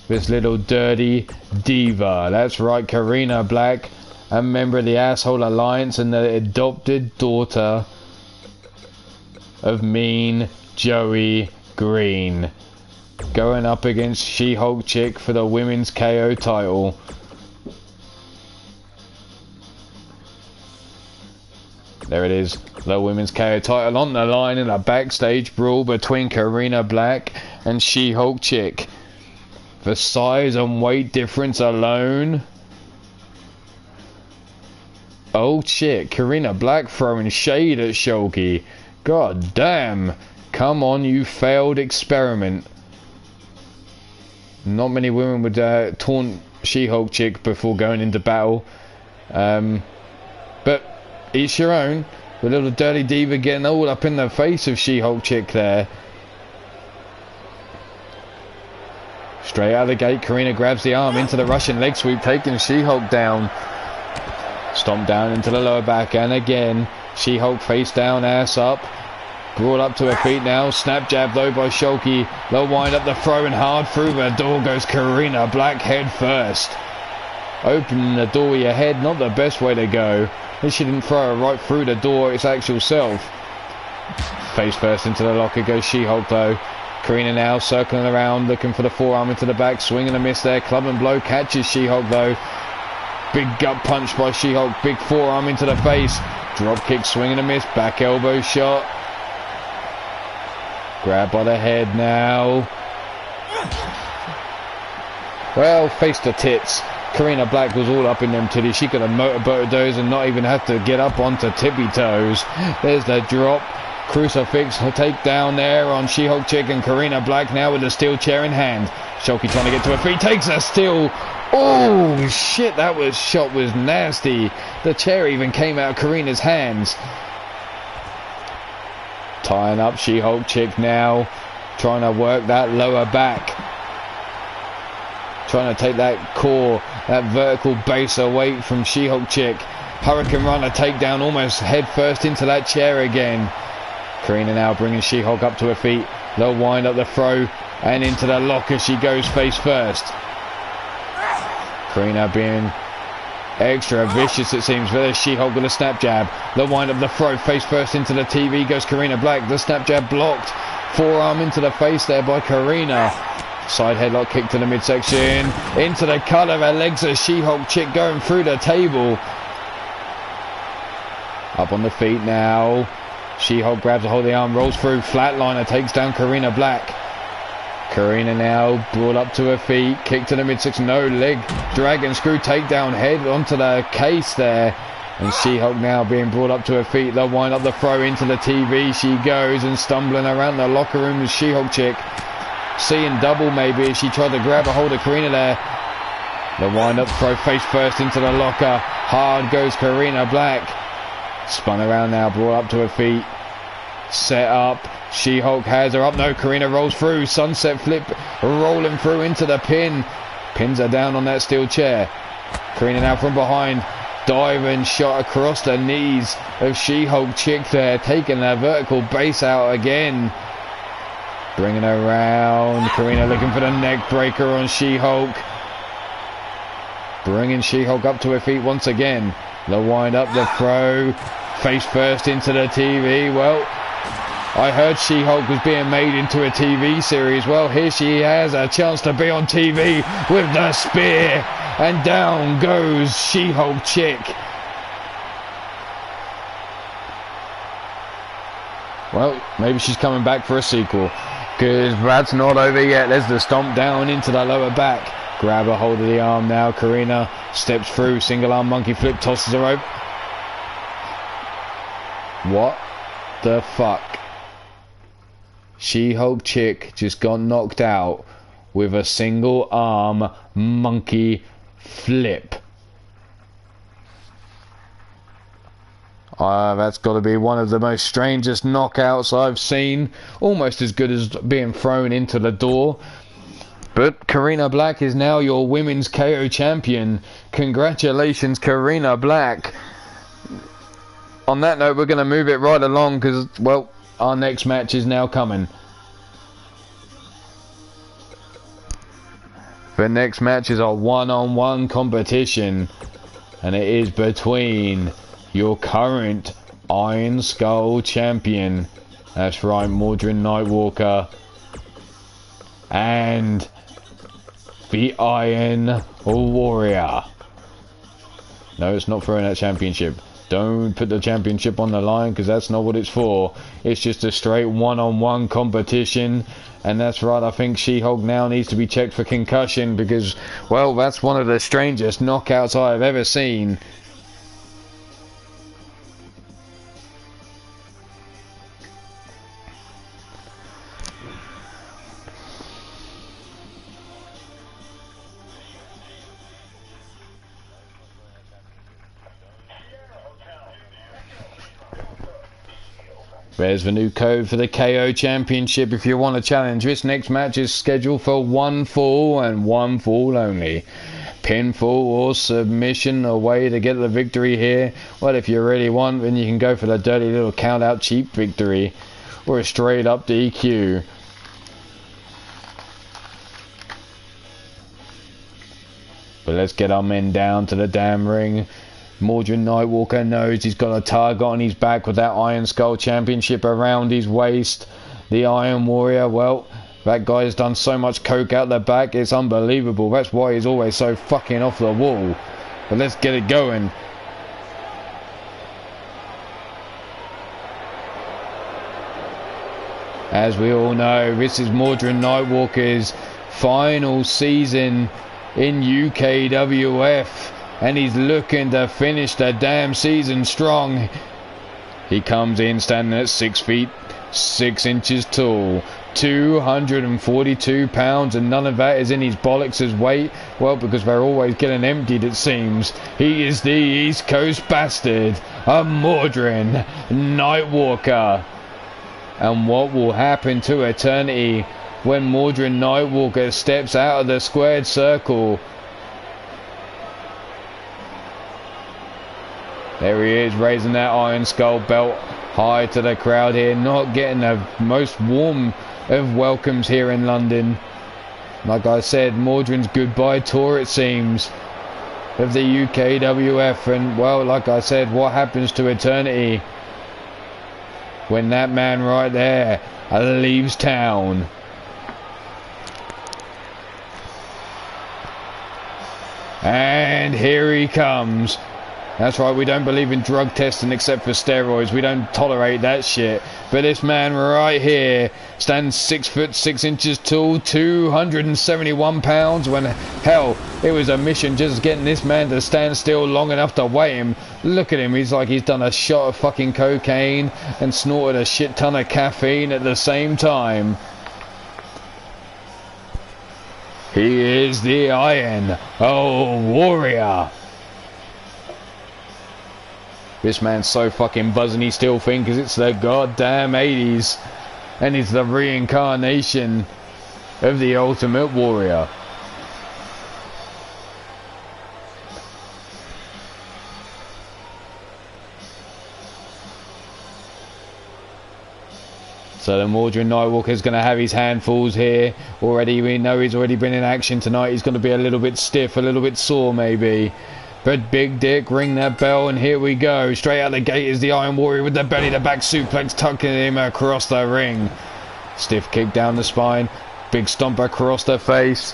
This little dirty diva. That's right, Karina Black, a member of the Asshole Alliance and the adopted daughter of Mean Joey Green. Going up against She-Hulk chick for the women's KO title. There it is, the women's KO title on the line in a backstage brawl between Karina Black and She-Hulk chick. For size and weight difference alone. Oh shit, Karina Black throwing shade at Shulky. God damn. Come on, you failed experiment. Not many women would taunt She-Hulk chick before going into battle. But each your own. The little dirty diva getting all up in the face of She-Hulk chick there. Straight out of the gate, Karina grabs the arm into the Russian leg sweep, taking She-Hulk down. Stomp down into the lower back, and again, She-Hulk face down, ass up. Brought up to her feet now. Snap jab though by Shulky. They'll wind up the throw, and hard through the door goes Karina Black head first. Opening the door with your head, not the best way to go. She didn't throw her right through the door, its actual self. Face first into the locker goes She-Hulk though. Karina now circling around, looking for the forearm into the back. Swing and a miss there. Club and blow catches She-Hulk though. Big gut punch by She-Hulk. Big forearm into the face. Drop kick, swing and a miss. Back elbow shot. Grab by the head now. Well, face to tits. Karina Black was all up in them titties. She could have motorboated those and not even have to get up onto tippy toes. There's the drop. Crucifix takedown there on She-Hulk chick, and Karina Black now with a steel chair in hand. Shulky trying to get to her feet. Takes a steel. Oh shit, that shot was nasty. The chair even came out of Karina's hands. Tying up She-Hulk chick now, trying to work that lower back, trying to take that core, that vertical base away from She-Hulk chick. Hurricane Runner takedown, almost head first into that chair again. Karina now bringing She-Hulk up to her feet. They'll wind up the throw and into the locker she goes face first. Karina being extra vicious, it seems. There's She-Hulk with a snap jab. They'll wind up the throw, face first into the TV goes Karina Black. The snap jab blocked. Forearm into the face there by Karina. Side headlock kick to the midsection. Into the cut of her legs as She-Hulk chick going through the table. Up on the feet now. She-Hulk grabs a hold of the arm, rolls through. Flatliner takes down Karina Black. Karina now brought up to her feet, kick to the midsection, no leg, dragon screw takedown, head onto the case there, and She-Hulk now being brought up to her feet. They'll wind up the throw into the TV. She goes and stumbling around the locker room with She-Hulk chick, seeing double maybe as she tried to grab a hold of Karina there. The wind up throw face first into the locker. Hard goes Karina Black. Spun around now, brought up to her feet. Set up. She-Hulk has her up. No, Karina rolls through. Sunset flip rolling through into the pin. Pins her down on that steel chair. Karina now from behind. Diving shot across the knees of She-Hulk chick there. Taking that vertical base out again. Bringing her around. Karina looking for the neck breaker on She-Hulk. Bringing She-Hulk up to her feet once again. The wind up, the throw. Face first into the TV. Well, I heard She-Hulk was being made into a TV series. Well, here she has a chance to be on TV with the spear. And down goes She-Hulk chick. Well, maybe she's coming back for a sequel. Because that's not over yet. There's the stomp down into the lower back. Grab a hold of the arm now. Karina steps through. Single arm monkey flip. Tosses her over. What the fuck? She-Hulk chick just got knocked out with a single arm monkey flip. That's got to be one of the most strangest knockouts I've seen. Almost as good as being thrown into the door. But Karina Black is now your women's KO champion. Congratulations, Karina Black. On that note, we're going to move it right along because, well, our next match is now coming. The next match is a one-on-one competition. And it is between your current Iron Skull champion. That's right, Mordred Nightwalker. And the Iron Warrior. No, it's not throwing that championship. Don't put the championship on the line because that's not what it's for. It's just a straight one-on-one competition. And that's right, I think She-Hulk now needs to be checked for concussion because, well, that's one of the strangest knockouts I have ever seen. There's the new code for the KO Championship if you want to challenge. This next match is scheduled for one fall and one fall only. Pinfall or submission, a way to get the victory here. Well, if you really want, then you can go for the dirty little count-out cheap victory. Or a straight-up DQ. But let's get our men down to the damn ring. Mordred Nightwalker knows he's got a target on his back with that Iron Skull Championship around his waist. The Iron Warrior, well, that guy's done so much coke out the back, it's unbelievable. That's why he's always so fucking off the wall. But let's get it going. As we all know, this is Mordred Nightwalker's final season in UKWF. And he's looking to finish the damn season strong. He comes in standing at 6 feet 6 inches tall, 242 pounds, and none of that is in his bollocks as weight. Well, because they're always getting emptied, it seems. He is the East Coast bastard, a Mordred Nightwalker. And what will happen to eternity when Mordred Nightwalker steps out of the squared circle? There he is, raising that Iron Skull belt high to the crowd here. Not getting the most warm of welcomes here in London. Like I said, Mordred's goodbye tour, it seems, of the UKWF. And, well, like I said, what happens to eternity when that man right there leaves town? And here he comes. That's right, we don't believe in drug testing except for steroids. We don't tolerate that shit. But this man right here stands 6 foot 6 inches tall, 271 pounds. When, hell, it was a mission just getting this man to stand still long enough to weigh him. Look at him, he's like he's done a shot of fucking cocaine and snorted a shit ton of caffeine at the same time. He is the Iron Warrior. This man's so fucking buzzing he still thinks it's the goddamn 80s. And he's the reincarnation of the Ultimate Warrior. So the Mordred Nightwalker's going to have his handfuls here. Already, we know he's already been in action tonight. He's going to be a little bit stiff, a little bit sore maybe. But Big Dick, ring that bell, and here we go. Straight out the gate is the Iron Warrior with the belly to back suplex, tucking him across the ring. Stiff kick down the spine. Big stomp across the face.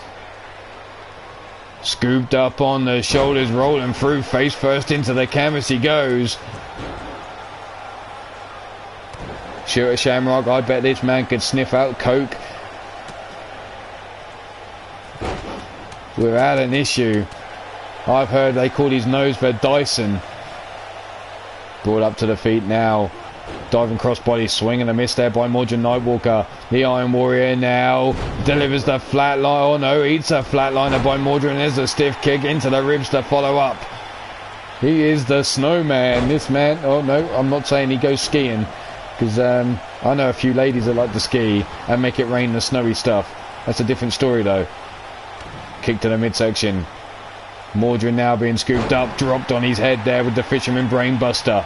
Scooped up on the shoulders, rolling through, face first into the canvas he goes. Shoot at Shamrock. I bet this man could sniff out coke without an issue. I've heard they call his nose for Dyson. Brought up to the feet now. Diving crossbody, swing and a miss there by Mordred Nightwalker. The Iron Warrior now delivers the flatline. Oh no, eats a flatliner by Mordred, and there's a stiff kick into the ribs to follow up. He is the snowman. This man, oh no, I'm not saying he goes skiing, because I know a few ladies that like to ski and make it rain the snowy stuff. That's a different story though. Kick to the midsection. Mordred now being scooped up, dropped on his head there with the Fisherman Brainbuster.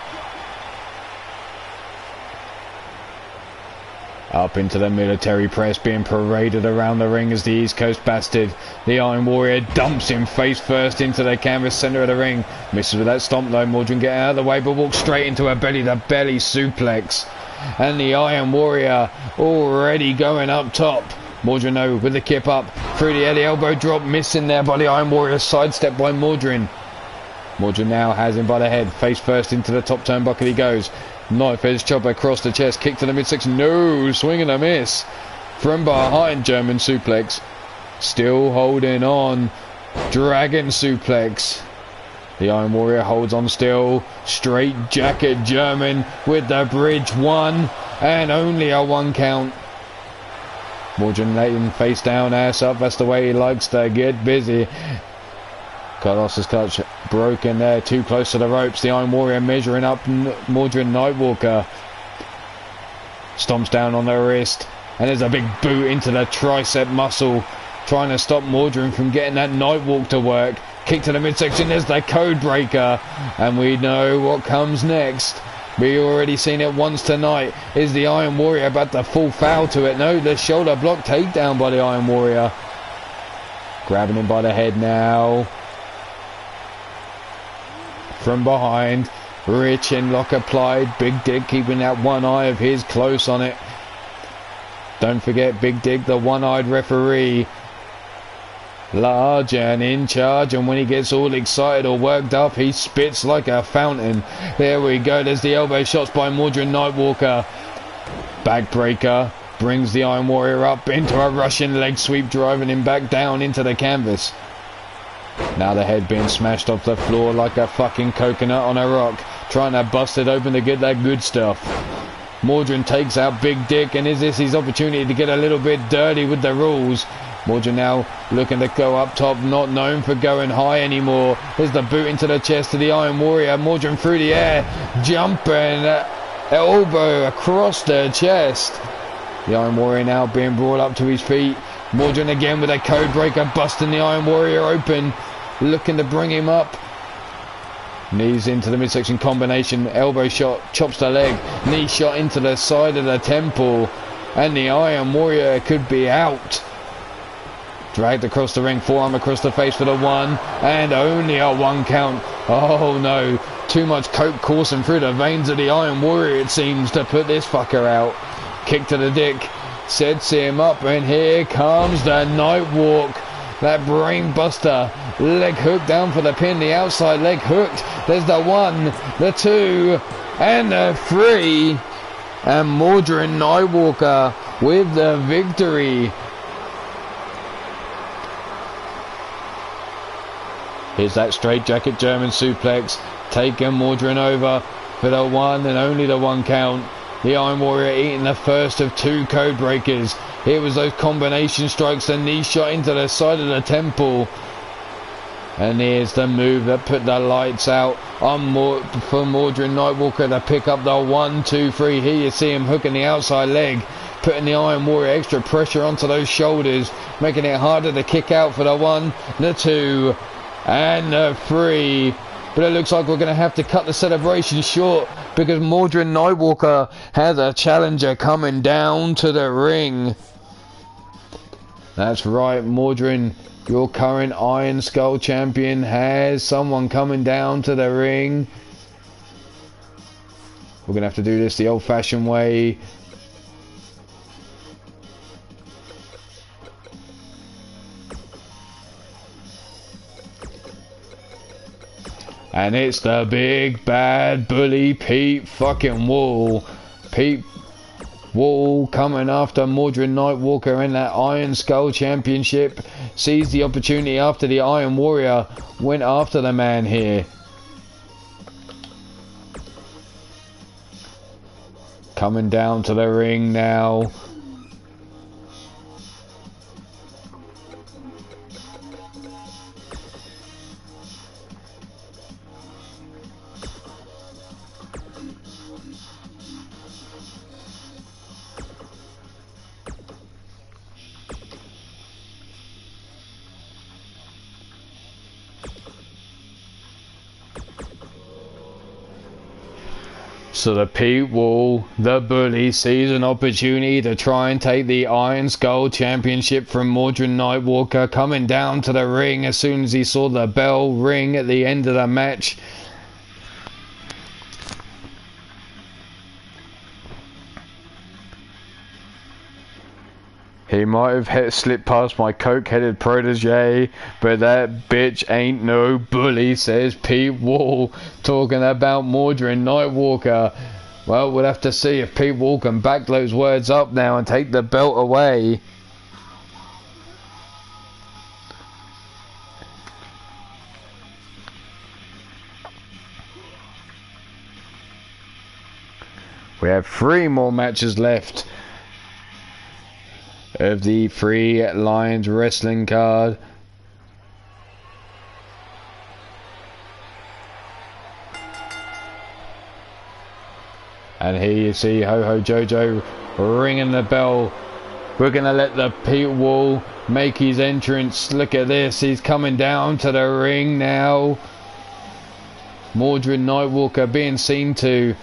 Up into the military press, being paraded around the ring as the East Coast Bastard. The Iron Warrior dumps him face first into the canvas centre of the ring. Misses with that stomp though. Mordred get out of the way, but walks straight into a belly-to-belly suplex. And the Iron Warrior already going up top. Mordred with the kip up through the Eddie elbow drop, missing there by the Iron Warrior, sidestep by Mordred. Mordred now has him by the head, face first into the top turnbuckle he goes. Knife edge chop across the chest, kick to the midsection, no, swing and a miss. From behind, German suplex. Still holding on, dragon suplex. The Iron Warrior holds on still, straight jacket German with the bridge, one and only a 1 count. Mordred laying face down, ass up, that's the way he likes to get busy. Carlos's clutch broken there, too close to the ropes. The Iron Warrior measuring up Mordred Nightwalker. Stomps down on the wrist, and there's a big boot into the tricep muscle, trying to stop Mordred from getting that Nightwalk to work. Kick to the midsection, there's the code breaker, and we know what comes next. We already seen it once tonight. Is the Iron Warrior about to fall foul to it? No, the shoulder block takedown by the Iron Warrior. Grabbing him by the head now. From behind. Rich lock applied. Big Dick keeping that one eye of his close on it. Don't forget Big Dick, the one-eyed referee. Large and in charge, and when he gets all excited or worked up, he spits like a fountain. There we go, there's the elbow shots by Mordred Nightwalker. Backbreaker brings the Iron Warrior up into a Russian leg sweep, driving him back down into the canvas. Now the head being smashed off the floor like a fucking coconut on a rock, trying to bust it open to get that good stuff. Mordred takes out Big Dick, and is this his opportunity to get a little bit dirty with the rules? Mordred now looking to go up top, not known for going high anymore. There's the boot into the chest of the Iron Warrior. Mordred through the air, jumping elbow across the chest. The Iron Warrior now being brought up to his feet. Mordred again with a code breaker, busting the Iron Warrior open, looking to bring him up. Knees into the midsection combination, elbow shot, chops the leg, knee shot into the side of the temple, and the Iron Warrior could be out. Dragged across the ring, forearm across the face for the one, and only a 1 count. Oh no, too much coke coursing through the veins of the Iron Warrior, it seems, to put this fucker out. Kick to the dick, sets him up, and here comes the Nightwalk. That brain buster, leg hook down for the pin, the outside leg hooked. There's the 1, the 2, and the 3. And Mordred Nightwalker with the victory. Here's that straight jacket German suplex, taking Mordred over for the 1 and only the 1 count. The Iron Warrior eating the first of 2 code breakers. Here was those combination strikes, the knee shot into the side of the temple. And here's the move that put the lights out on for Mordred Nightwalker to pick up the 1, 2, 3. Here you see him hooking the outside leg, putting the Iron Warrior extra pressure onto those shoulders, making it harder to kick out for the 1, the 2, and the 3. But it looks like we're going to have to cut the celebration short, because Mordred Nightwalker has a challenger coming down to the ring. That's right, Mordrin, your current Iron Skull champion, has someone coming down to the ring. We're going to have to do this the old-fashioned way. And it's the big bad bully Pete fucking Wall. Pete Wall coming after Mordrin Nightwalker in that Iron Skull Championship. Sees the opportunity after the Iron Warrior went after the man here. Coming down to the ring now. So the Pete Wall, the bully, sees an opportunity to try and take the Iron Skull Championship from Mordrin Nightwalker, coming down to the ring as soon as he saw the bell ring at the end of the match. He might have slipped past my coke-headed protege, but that bitch ain't no bully, says Pete Wall, talking about Mordrin Nightwalker. Well, we'll have to see if Pete Wall can back those words up now and take the belt away. We have 3 more matches left of the Free Lions wrestling card. And here you see Ho-Ho Jojo ringing the bell. We're going to let the Pete Wall make his entrance. Look at this, he's coming down to the ring now. Mordrin Nightwalker being seen to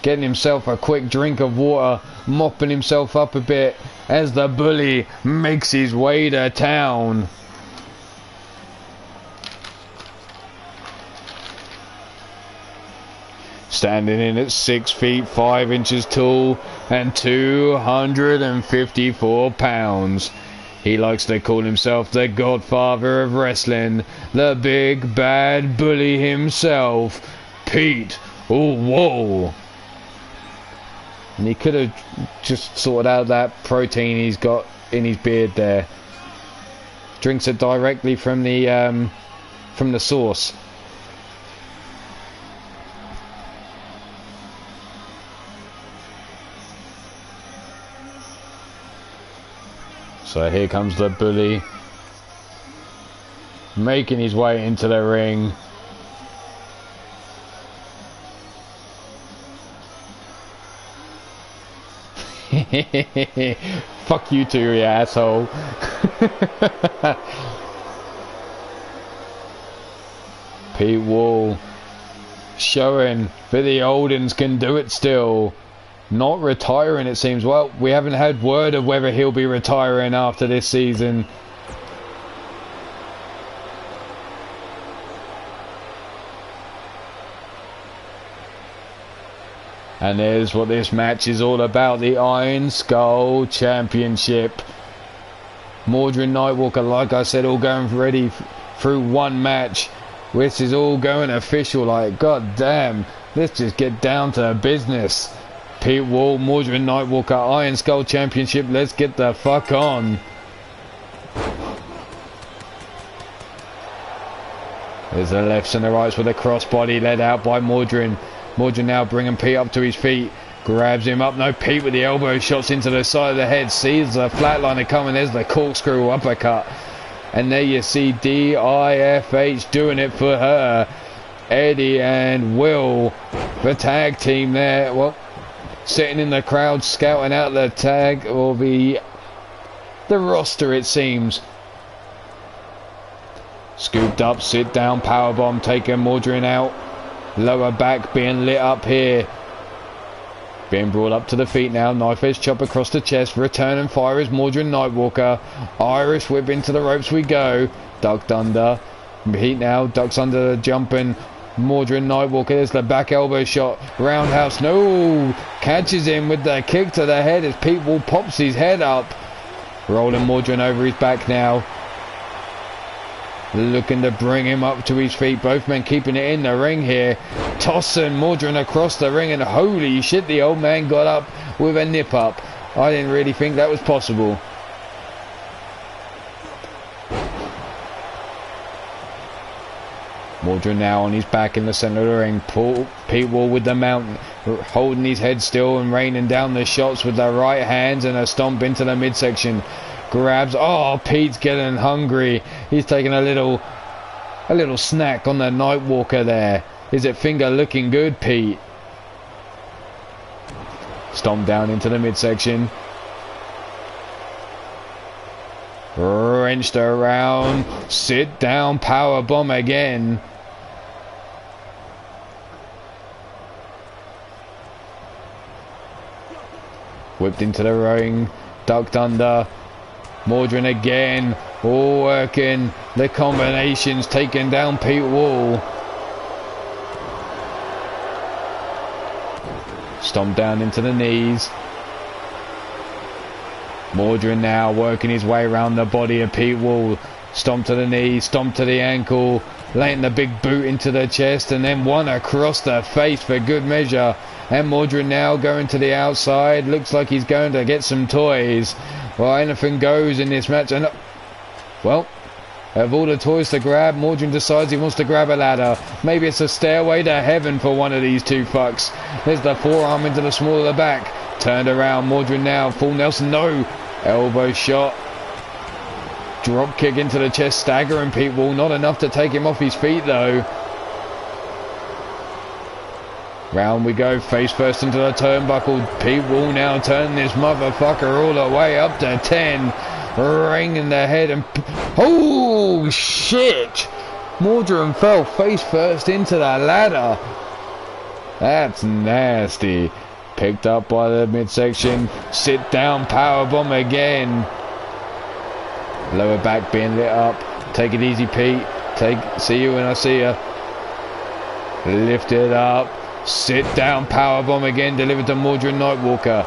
getting himself a quick drink of water, mopping himself up a bit as the bully makes his way to town. Standing in at 6 feet 5 inches tall and 254 pounds. He likes to call himself the Godfather of Wrestling, the big bad bully himself, Pete Wall. And he could have just sorted out that protein he's got in his beard there. Drinks it directly from the source. So here comes the bully, making his way into the ring. Fuck you too, you asshole. Pete Wall showing that the old uns can do it still. Not retiring, it seems. Well, we haven't had word of whether he'll be retiring after this season. And there's what this match is all about, the Iron Skull Championship. Mordrin Nightwalker, like I said, all going ready through one match. This is all going official, like, god damn, let's just get down to business. Pete Wall, Mordrin Nightwalker, Iron Skull Championship, let's get the fuck on. There's the lefts and the rights with a crossbody led out by Mordrin. Mordrin now bringing Pete up to his feet. Grabs him up. No, Pete with the elbow shots into the side of the head. Sees the flatliner coming. There's the corkscrew uppercut. And there you see DIFH doing it for her. Eddie and Will, the tag team there. Well, sitting in the crowd, scouting out the tag or the roster, it seems. Scooped up, sit down, powerbomb, taking Mordrin out. Lower back being lit up here. Being brought up to the feet now. Knife edge chop across the chest. Return and fire is Mordred Nightwalker. Irish whip into the ropes we go. Ducked under. Pete now ducks under the jumping Mordred Nightwalker. There's the back elbow shot. Roundhouse. No. Catches him with the kick to the head as Pete Wall pops his head up. Rolling Mordred over his back now. Looking to bring him up to his feet. Both men keeping it in the ring here. Tossing Mordred across the ring, and holy shit, the old man got up with a nip up. I didn't really think that was possible. Mordred now on his back in the centre of the ring. Pete Wall with the mount, holding his head still and raining down the shots with the right hands, and a stomp into the midsection. Grabs. Oh, Pete's getting hungry. He's taking a little snack on the Nightwalker there. Is it finger looking good, Pete? Stomp down into the midsection. Wrenched around. Sit down power bomb again. Whipped into the ring. Ducked under. Mordred again, all working the combinations, taking down Pete Wall. Stomp down into the knees. Mordred now working his way around the body of Pete Wall. Stomp to the knee, stomp to the ankle, laying the big boot into the chest, and then one across the face for good measure. And Mordred now going to the outside. Looks like he's going to get some toys. Well, anything goes in this match. And well, of all the toys to grab, Mordred decides he wants to grab a ladder. Maybe it's a stairway to heaven for one of these two fucks. There's the forearm into the small of the back. Turned around, Mordred now, full Nelson, no. Elbow shot. Drop kick into the chest, staggering Pete Wall. Not enough to take him off his feet though. Round we go, face first into the turnbuckle. Pete Wall now turning this motherfucker all the way up to 10. Ring in the head and... oh shit! Mordred fell face first into the ladder. That's nasty. Picked up by the midsection. Sit down powerbomb again. Lower back being lit up. Take it easy, Pete. See you when I see you. Lift it up. Sit down powerbomb again, delivered to Mordred Nightwalker.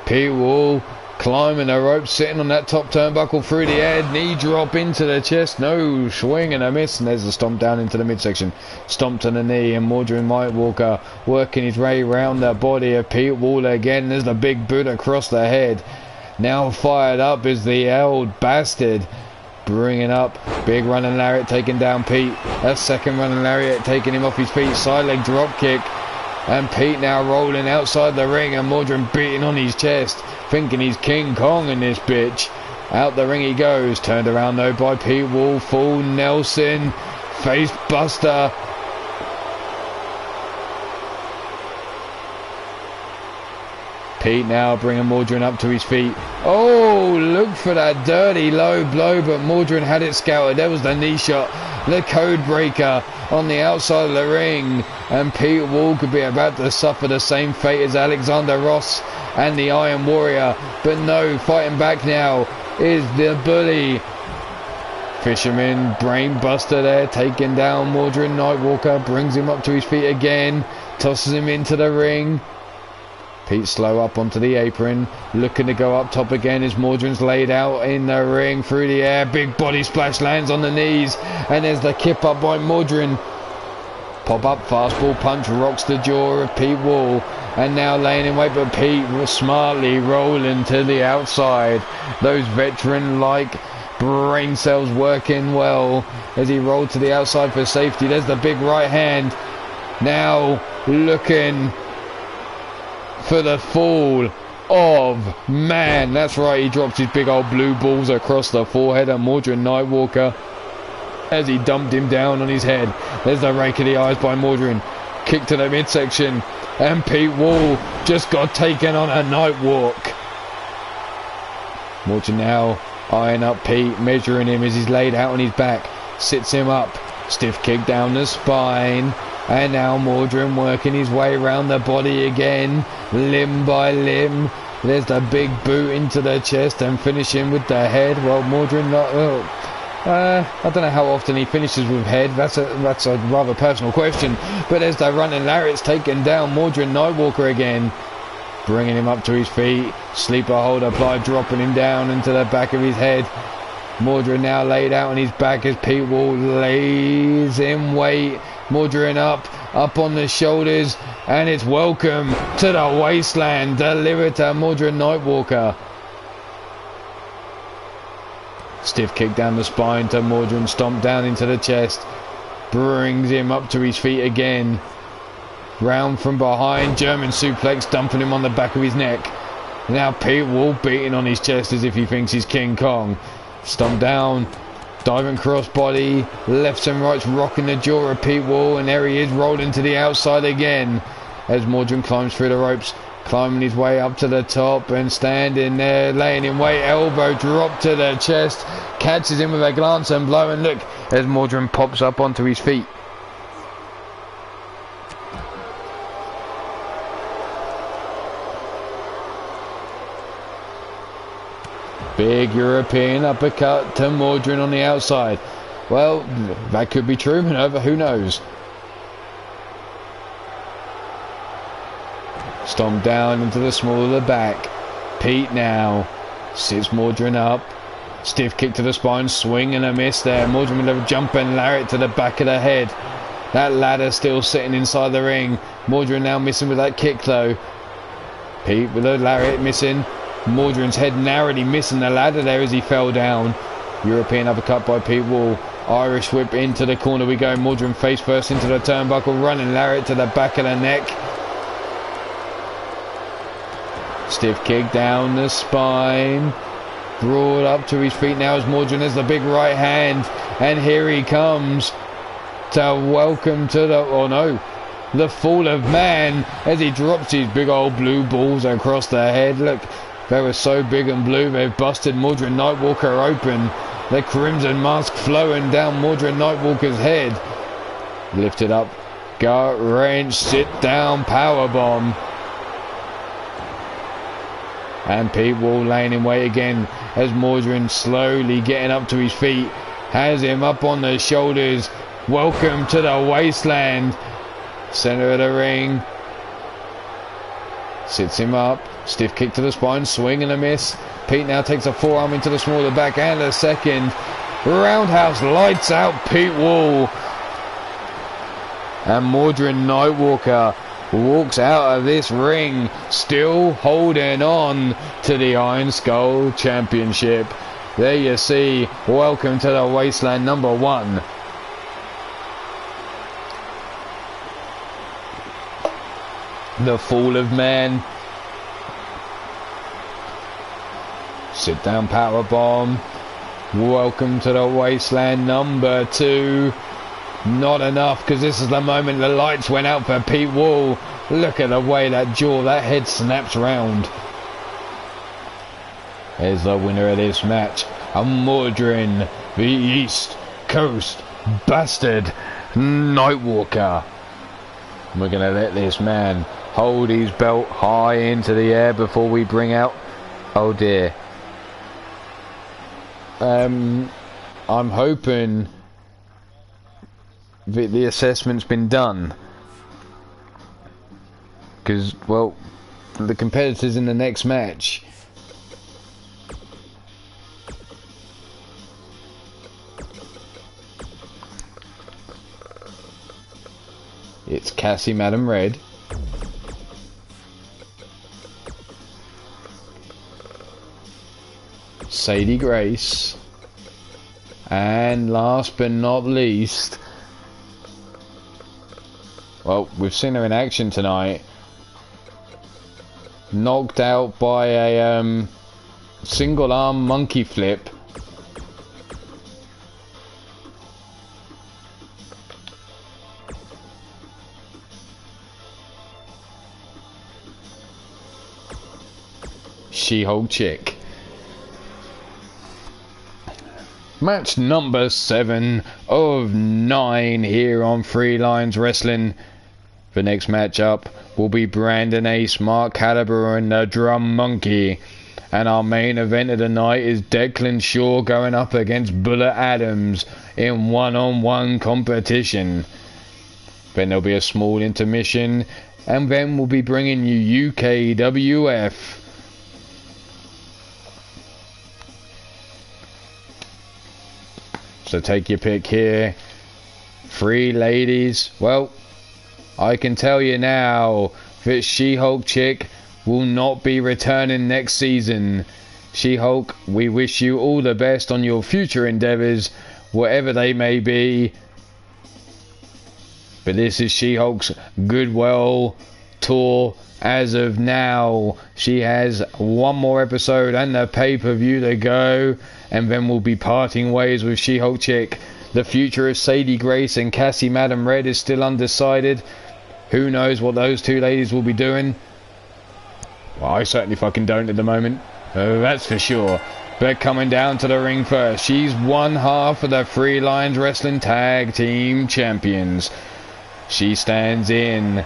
Pete Wall climbing the rope, sitting on that top turnbuckle through the head, knee drop into the chest, no, swing and a miss, and there's a stomp down into the midsection. Stomp to the knee, and Mordred Nightwalker working his way around the body of Pete Wall again. There's the big boot across the head. Now fired up is the old bastard. Bringing up, big running lariat taking down Pete. A second running lariat taking him off his feet. Side leg drop kick. And Pete now rolling outside the ring, and Mordred beating on his chest, thinking he's King Kong in this bitch. Out the ring he goes. Turned around though by Pete Wall. Full Nelson. Face buster. Pete now bringing Mordred up to his feet. Oh, look for that dirty low blow, but Mordred had it scouted. There was the knee shot, the code breaker on the outside of the ring, and Pete Wall could be about to suffer the same fate as Alexander Ross and the Iron Warrior, but no, fighting back now is the Bully. Fisherman brain buster there, taking down Mordred Nightwalker, brings him up to his feet again, tosses him into the ring. Pete slow up onto the apron, looking to go up top again as Mordred's laid out in the ring through the air. Big body splash lands on the knees, and there's the kip up by Mordred. Pop up fastball punch rocks the jaw of Pete Wall, and now laying in wait, but Pete was smartly rolling to the outside. Those veteran-like brain cells working well as he rolled to the outside for safety. There's the big right hand. Now looking for the fall of man. That's right, he drops his big old blue balls across the forehead of Mordred Nightwalker as he dumped him down on his head. There's the rake of the eyes by Mordred. Kick to the midsection, and Pete Wall just got taken on a night walk. Mordred now eyeing up Pete, measuring him as he's laid out on his back. Sits him up. Stiff kick down the spine. And now Mordrin working his way around the body again, limb by limb. There's the big boot into the chest and finishing with the head. Well, Mordrin I don't know how often he finishes with head. That's a rather personal question. But there's the running Lariat's taken down Mordrin Nightwalker again, bringing him up to his feet. Sleeper hold applied, dropping him down into the back of his head. Mordrin now laid out on his back as Pete Wall lays in wait. Mordrin up on the shoulders, and it's welcome to the wasteland, delivered to Mordrin Nightwalker. Stiff kick down the spine to Mordrin, stomp down into the chest, brings him up to his feet again. Round from behind, German suplex, dumping him on the back of his neck. Now Pete Wall beating on his chest as if he thinks he's King Kong. Stomp down, diving crossbody, lefts and rights rocking the jaw of Pete Wall, and there he is rolling to the outside again as Mordrin climbs through the ropes, climbing his way up to the top and standing there, laying in wait, elbow drop to the chest, catches him with a glance and blow, and look as Mordrin pops up onto his feet. Big European uppercut to Mordrin on the outside. Well, that could be true, who knows. Stomp down into the small of the back. Pete now sits Mordrin up. Stiff kick to the spine, swing and a miss there. Mordrin with a jumping lariat to the back of the head. That ladder still sitting inside the ring. Mordrin now missing with that kick though. Pete with a lariat missing. Mordrin's head narrowly missing the ladder there as he fell down. European uppercut by Pete Wall. Irish whip into the corner we go. Mordrin face first into the turnbuckle, running lariat to the back of the neck. Stiff kick down the spine. Brought up to his feet now as Mordrin has the big right hand. And here he comes to welcome to the fall of man as he drops his big old blue balls across the head. Look, they were so big and blue, they've busted Mordrin Nightwalker open. The crimson mask flowing down Mordrin Nightwalker's head. Lifted up, gut wrench, sit down, powerbomb. And Pete Wall laying in wait again as Mordrin slowly getting up to his feet. Has him up on the shoulders. Welcome to the wasteland. Center of the ring. Sits him up. Stiff kick to the spine. Swing and a miss. Pete now takes a forearm into the small of the back and a second. Roundhouse lights out Pete Wall. And Mordrin Nightwalker walks out of this ring still holding on to the Iron Skull Championship. There you see. Welcome to the Wasteland number 1. The fall of man. Sit down powerbomb. Welcome to the Wasteland number 2. Not enough, because this is the moment the lights went out for Pete Wall. Look at the way that jaw, that head snaps round. There's the winner of this match, Mordrin, the East Coast Bastard Nightwalker. We're going to let this man hold his belt high into the air before we bring out... Oh dear. I'm hoping that the assessment's been done. Because, well, the competitors in the next match... It's Cassie Madam Red. Sadie Grace. And last but not least... Well, we've seen her in action tonight. Knocked out by a single arm monkey flip. She-Hulk chick. Match number 7 of 9 here on Three Lions Wrestling. The next matchup will be Brandon Ace, Mark Caliber and the Drum Monkey. And our main event of the night is Declan Shaw going up against Bullet Adams in one-on-one competition. Then there'll be a small intermission, and then we'll be bringing you UKWF. So take your pick here. 3 ladies. Well, I can tell you now that She-Hulk chick will not be returning next season. She-Hulk, we wish you all the best on your future endeavours, whatever they may be. But this is She-Hulk's Goodwill tour as of now. She has one more episode and the pay-per-view to go, and then we'll be parting ways with She-Hulk chick. The future of Sadie Grace and Cassie Madam Red is still undecided. Who knows what those 2 ladies will be doing? Well, I certainly fucking don't at the moment. That's for sure. But coming down to the ring first, she's one half of the Three Lions Wrestling Tag Team Champions. She stands in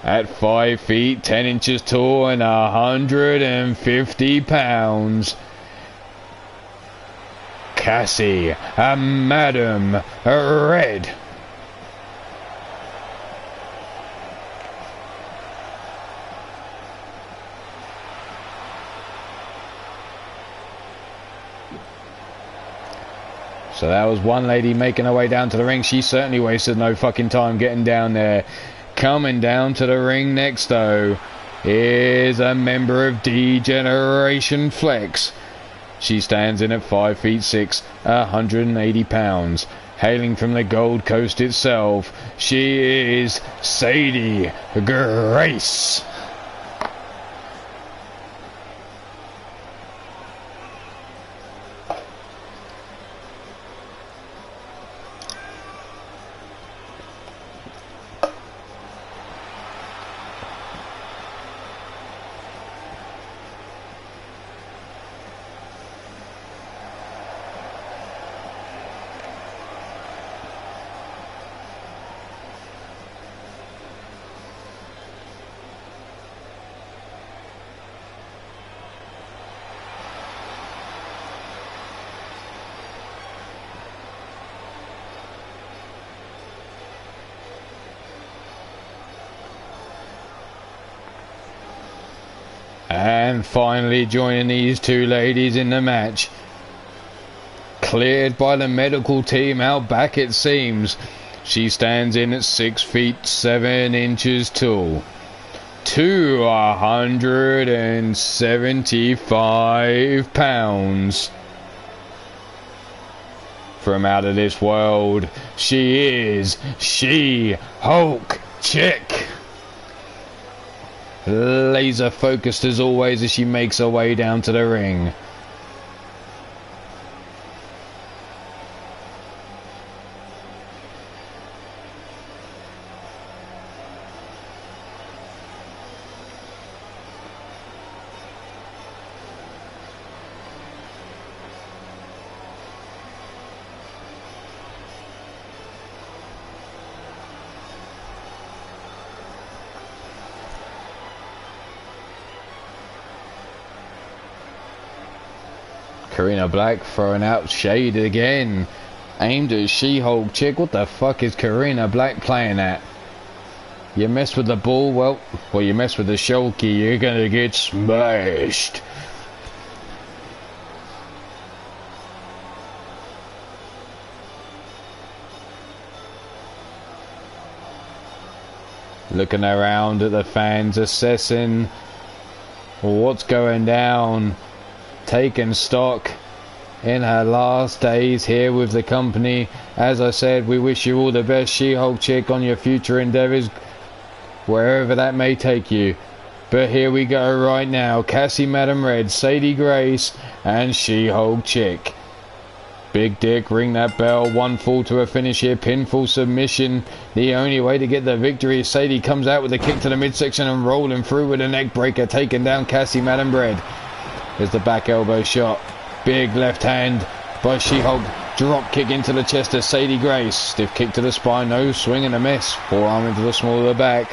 at 5 feet 10 inches tall and 150 pounds. Cassie, Madam Red. So that was one lady making her way down to the ring. She certainly wasted no fucking time getting down there. Coming down to the ring next, though, is a member of D-Generation Flex. She stands in at 5 feet 6, 180 pounds. Hailing from the Gold Coast itself, she is Sadie Grace. And finally joining these 2 ladies in the match. Cleared by the medical team out back it seems. She stands in at 6 feet 7 inches tall. 275 pounds. From out of this world, she is She-Hulk chick. Laser focused as always as she makes her way down to the ring. Karina Black throwing out shade again. Aimed at She-Hulk chick. What the fuck is Karina Black playing at? You mess with the ball, well, you mess with the Shulky, you're gonna get smashed. Looking around at the fans, assessing what's going down. Taking stock in her last days here with the company. As I said, we wish you all the best, She-Hulk chick, on your future endeavours, wherever that may take you. But here we go right now. Cassie Madam Red, Sadie Grace, and She-Hulk chick. Big Dick, ring that bell. 1 fall to a finish here. Pinfall submission. The only way to get the victory is Sadie comes out with a kick to the midsection and rolling through with a neck breaker, taking down Cassie Madam Red. There's the back elbow shot. Big left hand by She-Hulk. Drop kick into the chest of Sadie Grace. Stiff kick to the spine. No, swing and a miss. Forearm into the small of the back.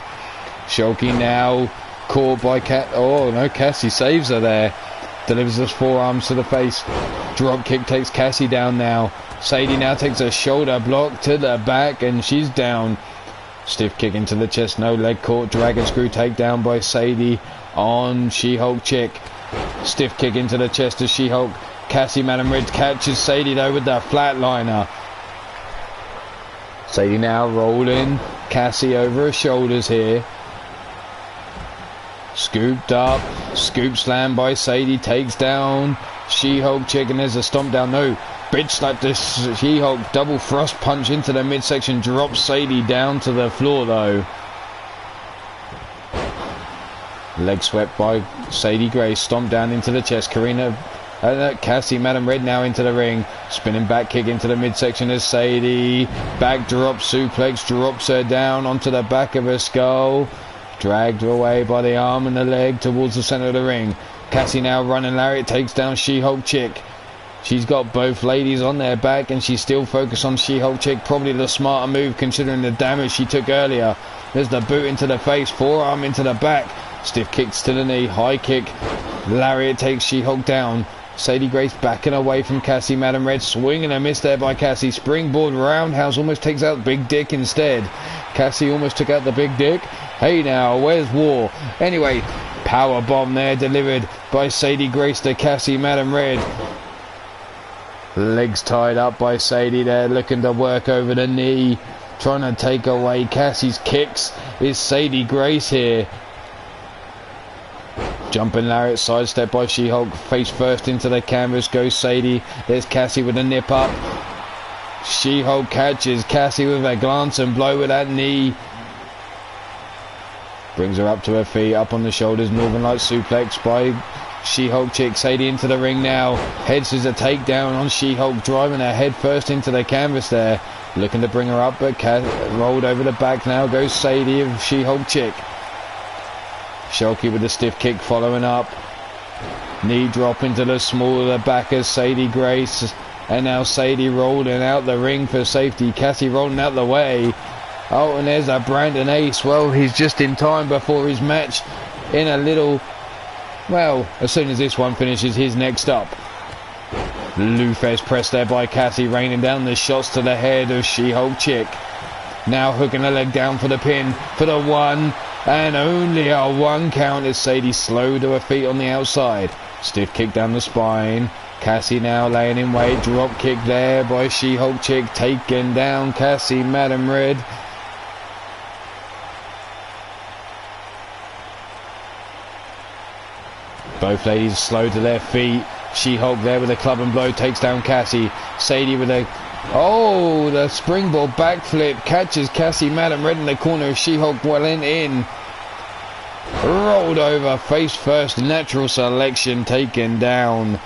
Shulky now caught by Oh no, Cassie saves her there. Delivers those forearms to the face. Drop kick takes Cassie down now. Sadie now takes a shoulder block to the back and she's down. Stiff kick into the chest. No, leg caught. Dragon screw takedown by Sadie on She-Hulk chick. Stiff kick into the chest of She-Hulk. Cassie Madam Red catches Sadie though with the flatliner. Sadie now rolling Cassie over her shoulders here. Scooped up. Scoop slam by Sadie. Takes down She-Hulk chick and there's a stomp down. No. Bitch slap this She-Hulk. Double thrust punch into the midsection. Drops Sadie down to the floor though. Leg swept by Sadie Grace. Stomp down into the chest. Cassie Madam Red now into the ring. Spinning back kick into the midsection as Sadie. Backdrop suplex. Drops her down onto the back of her skull. Dragged away by the arm and the leg towards the center of the ring. Cassie now running lariat. Takes down She-Hulk chick. She's got both ladies on their back and she's still focused on She-Hulk chick. Probably the smarter move considering the damage she took earlier. There's the boot into the face. Forearm into the back. Stiff kicks to the knee. High kick. Lariat takes She-Hulk down. Sadie Grace backing away from Cassie Madam Red. Swing and a miss there by Cassie. Springboard roundhouse almost takes out Big Dick instead. Cassie almost took out the Big Dick. Hey now, where's War? Anyway, power bomb there delivered by Sadie Grace to Cassie Madam Red. Legs tied up by Sadie there, looking to work over the knee. Trying to take away Cassie's kicks is Sadie Grace here. Jumping lariat, sidestep by She-Hulk. Face first into the canvas goes Sadie. There's Cassie with a nip up. She-Hulk catches Cassie with a glance and blow with that knee. Brings her up to her feet, up on the shoulders. Northern Light suplex by She-Hulk chick. Sadie into the ring now. Head scissor takedown on She-Hulk, driving her head first into the canvas there. Looking to bring her up, but rolled over the back now goes Sadie of She-Hulk chick. Shulky with a stiff kick following up. Knee drop into the small of the back of Sadie Grace. And now Sadie rolling out the ring for safety. Cassie rolling out the way. Oh, and there's a Brandon Ace. Well, he's just in time before his match in a little... Well, as soon as this one finishes, he's next up. Lufez pressed there by Cassie, raining down the shots to the head of She-Hulk chick. Now hooking her leg down for the pin. For the one... And only a one count as Sadie slow to her feet on the outside. Stiff kick down the spine. Cassie now laying in wait. Drop kick there by She-Hulk chick. Taking down Cassie Madam Red. Both ladies slow to their feet. She-Hulk there with a club and blow. Takes down Cassie. Sadie with a... Oh, the springboard backflip catches Cassie Madam Red in the corner of She-Hulk went in. Rolled over face first, natural selection taken down.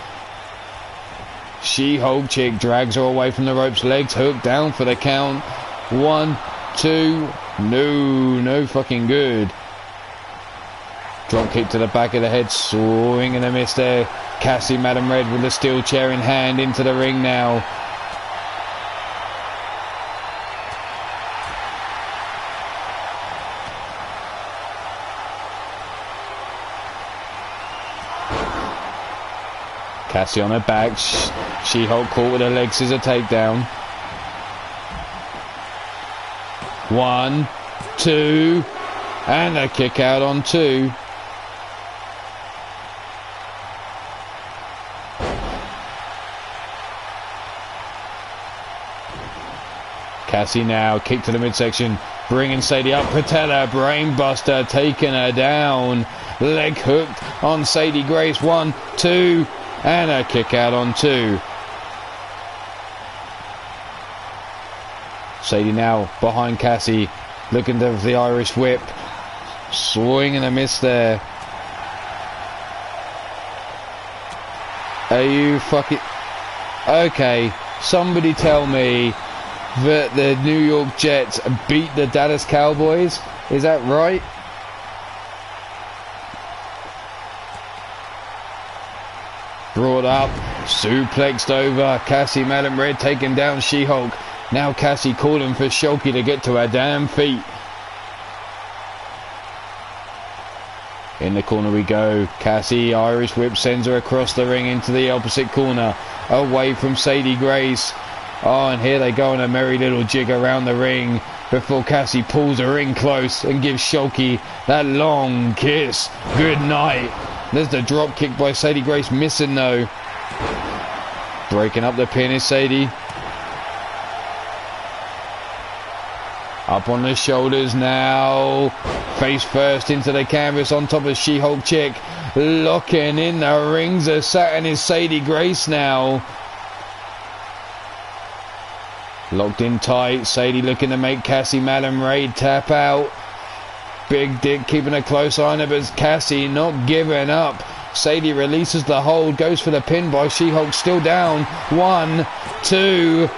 She-Hulk chick drags her away from the ropes, legs hooked down for the count. 1, 2, no fucking good. Drop kick to the back of the head, swing and a miss there. Cassie Madam Red with a steel chair in hand into the ring now. Cassie on her back. She-Hulk caught with her leg scissor takedown. 1, 2, and a kick out on 2. Cassie now kick to the midsection, bringing Sadie up. Patella brainbuster, taking her down. Leg hooked on Sadie Grace. 1, 2. And a kick out on 2. Sadie now behind Cassie, looking to the Irish whip. Swing and a miss there. Are you fucking... Okay, somebody tell me that the New York Jets beat the Dallas Cowboys. Is that right? brought up, suplexed over. Cassie Madam Red taking down She-Hulk. Now Cassie calling for Shulky to get to her damn feet. In the corner we go. Cassie, Irish Whip, sends her across the ring into the opposite corner. Away from Sadie Grace. Oh, and here they go on a merry little jig around the ring before Cassie pulls her in close and gives Shulky that long kiss. Good night. There's the drop kick by Sadie Grace, missing though. Breaking up the pin is Sadie. Up on the shoulders now. Face first into the canvas on top of She-Hulk Chick. Locking in the rings of Saturn is Sadie Grace now. Locked in tight. Sadie looking to make Cassie Madam Ray tap out. Big Dick keeping a close eye on it, but Cassie not giving up. Sadie releases the hold. Goes for the pin by She-Hulk. Still down. 1, 2,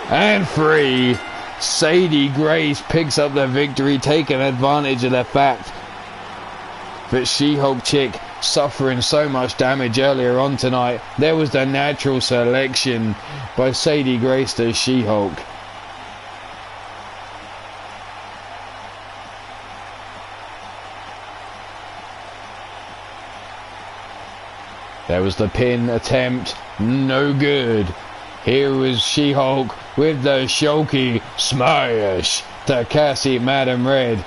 and 3. Sadie Grace picks up the victory, taking advantage of the fact that She-Hulk Chick suffering so much damage earlier on tonight. There was the natural selection by Sadie Grace to She-Hulk. There was the pin attempt, no good. Here was She-Hulk with the Shulky smash to Cassie Madam Red.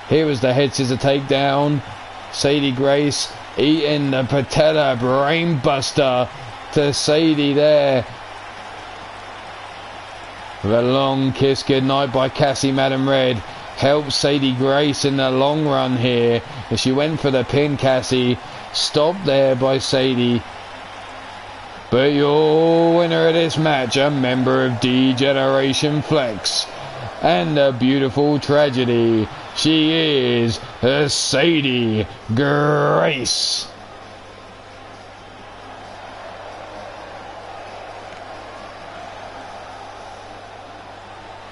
Here was the head scissor takedown. Sadie Grace eating the patella brainbuster to Sadie there. The long kiss goodnight by Cassie Madam Red helped Sadie Grace in the long run here. As she went for the pin, Cassie stopped there by Sadie. But your winner of this match, a member of D-Generation Flex, and a beautiful tragedy, she is Sadie Grace.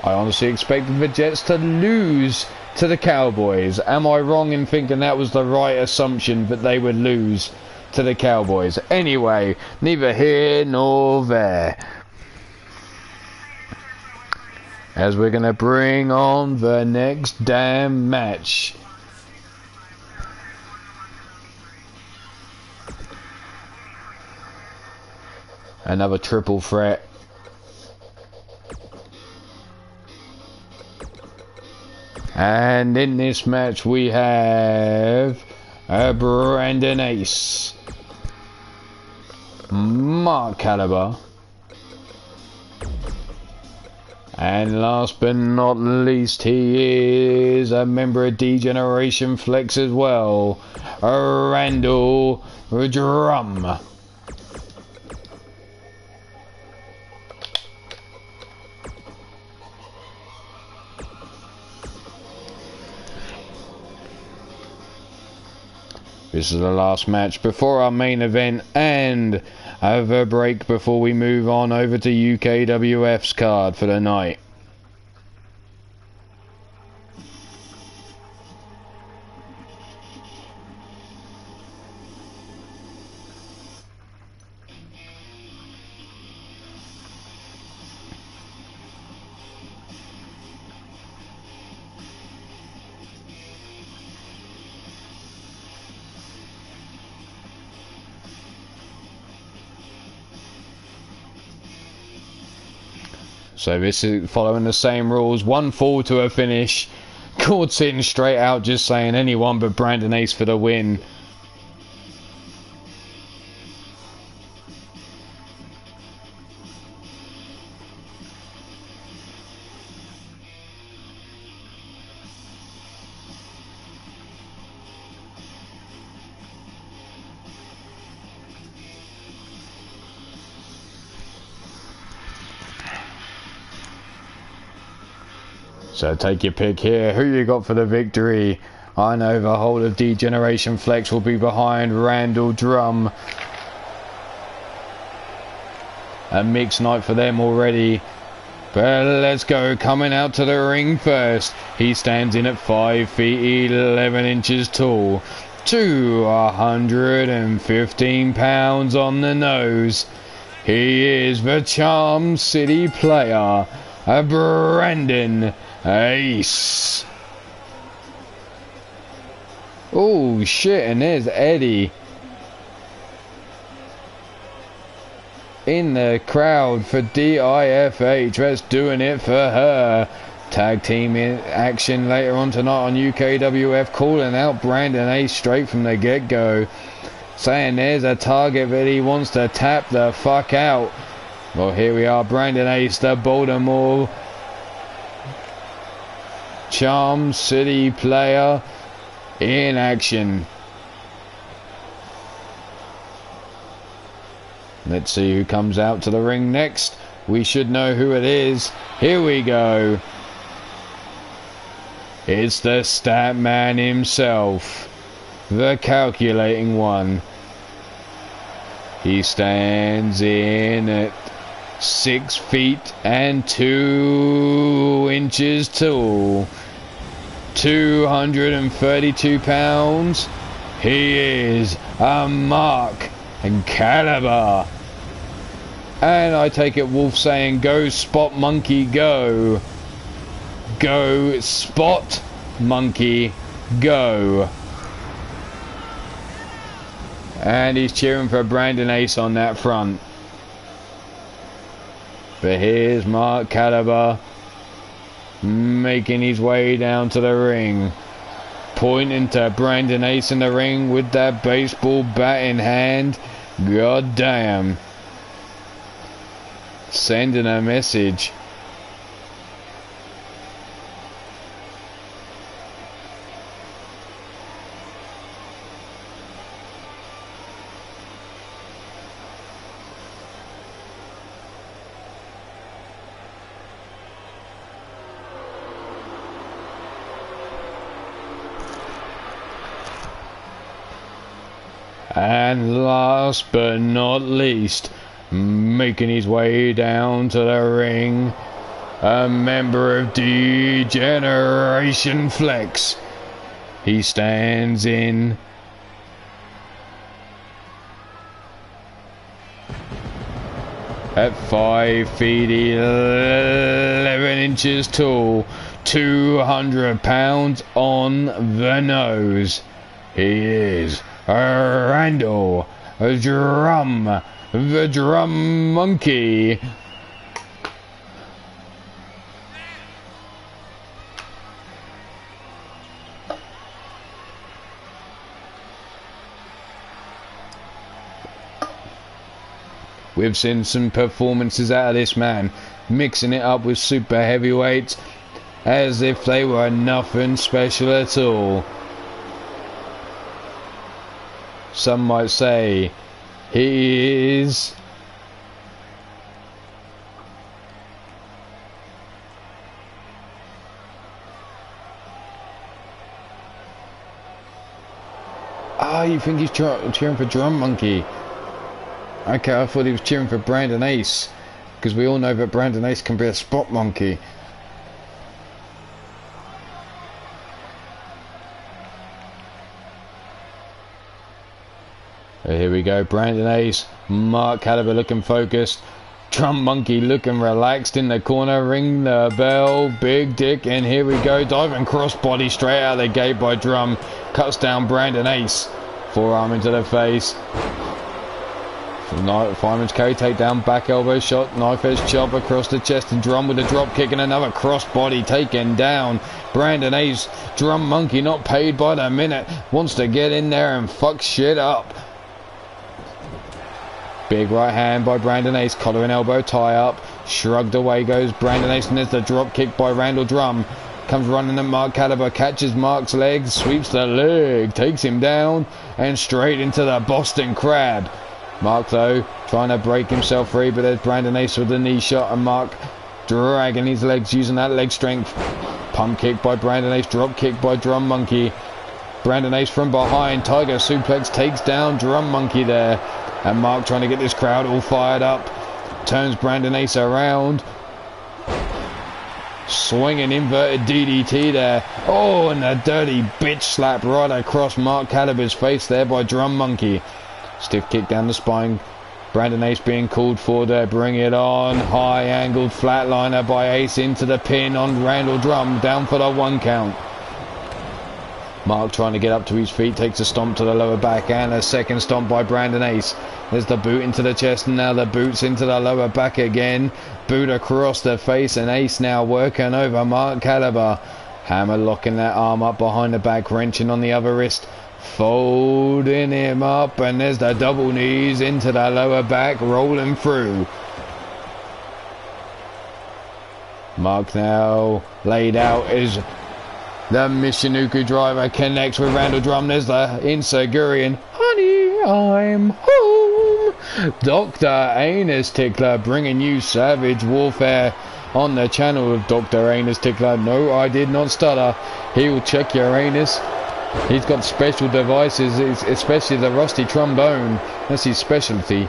I honestly expected the Jets to lose to the Cowboys. Am I wrong in thinking that was the right assumption, that they would lose to the Cowboys? Anyway, neither here nor there. As we're going to bring on the next damn match. Another triple threat. And in this match we have a Brandon Ace, Mark Caliber, and last but not least, he is a member of D-Generation Flex as well, Randall Drum. This is the last match before our main event, and have a break before we move on over to UKWF's card for the night. So this is following the same rules. 1 fall to a finish. Cord sitting straight out, just saying anyone but Brandon Ace for the win. So take your pick here. Who you got for the victory? I know the whole of D-Generation Flex will be behind Randall Drum. A mixed night for them already. But let's go. Coming out to the ring first. He stands in at 5 feet 11 inches tall. 215 pounds on the nose. He is the Charm City player, Brandon Ace. Oh shit, and there's Eddie in the crowd for DIFH. That's doing it for her. Tag team in action later on tonight on UKWF, calling out Brandon Ace straight from the get-go, saying there's a target that he wants to tap the fuck out. Well, here we are, Brandon Ace, the Baltimore Charm City player, in action. Let's see who comes out to the ring next. We should know who it is. Here we go. It's the stat man himself, the calculating one. He stands in at 6 feet and 2 inches tall, 232 pounds. He is a Mark Caliber. And I take it Wolf saying, go Spot Monkey, go. Go Spot Monkey, go. And he's cheering for Brandon Ace on that front. But here's Mark Caliber making his way down to the ring, pointing to Brandon Ace in the ring with that baseball bat in hand. God damn. Sending a message. And last but not least, making his way down to the ring, a member of D-Generation Flex. He stands in at 5 feet 11 inches tall, 200 pounds on the nose. He is Randall Drum, the Drum Monkey. We've seen some performances out of this man, mixing it up with super heavyweights as if they were nothing special at all. Some might say he is you think he's cheering for Drum Monkey? Okay, I thought he was cheering for Brandon Ace, because we all know that Brandon Ace can be a Spot Monkey. Here we go, Brandon Ace, Mark Caliber looking focused, Drum Monkey looking relaxed in the corner, ring the bell, big dick, and here we go, diving crossbody straight out of the gate by Drum, cuts down Brandon Ace, forearm into the face, fireman's carry, takedown, back elbow shot, knife edge chop across the chest, and Drum with a drop kick and another crossbody taken down. Brandon Ace, Drum Monkey not paid by the minute, wants to get in there and fuck shit up. Big right hand by Brandon Ace, collar and elbow tie up, shrugged away goes Brandon Ace, and there's the drop kick by Randall Drum. Comes running at Mark Caliber, catches Mark's legs, sweeps the leg, takes him down, and straight into the Boston Crab. Mark though, trying to break himself free, but there's Brandon Ace with the knee shot, and Mark dragging his legs, using that leg strength. Pump kick by Brandon Ace, drop kick by Drum Monkey. Brandon Ace from behind, Tiger suplex, takes down Drum Monkey there. And Mark trying to get this crowd all fired up. Turns Brandon Ace around. Swinging inverted DDT there. Oh, and a dirty bitch slap right across Mark Caliber's face there by Drum Monkey. Stiff kick down the spine. Brandon Ace being called for there. Bring it on. High angled flatliner by Ace into the pin on Randall Drum. Down for the 1 count. Mark trying to get up to his feet, takes a stomp to the lower back and a second stomp by Brandon Ace. There's the boot into the chest and now the boots into the lower back again. Boot across the face and Ace now working over Mark Caliber. Hammer locking that arm up behind the back, wrenching on the other wrist. Folding him up and there's the double knees into the lower back, rolling through. Mark now laid out is... The Michinoku driver connects with Randall Drum. There's the Insegurian. Honey, I'm home. Dr. Anus Tickler bringing you Savage Warfare on the channel of Dr. Anus Tickler. No, I did not stutter. He will check your anus. He's got special devices, especially the rusty trombone. That's his specialty.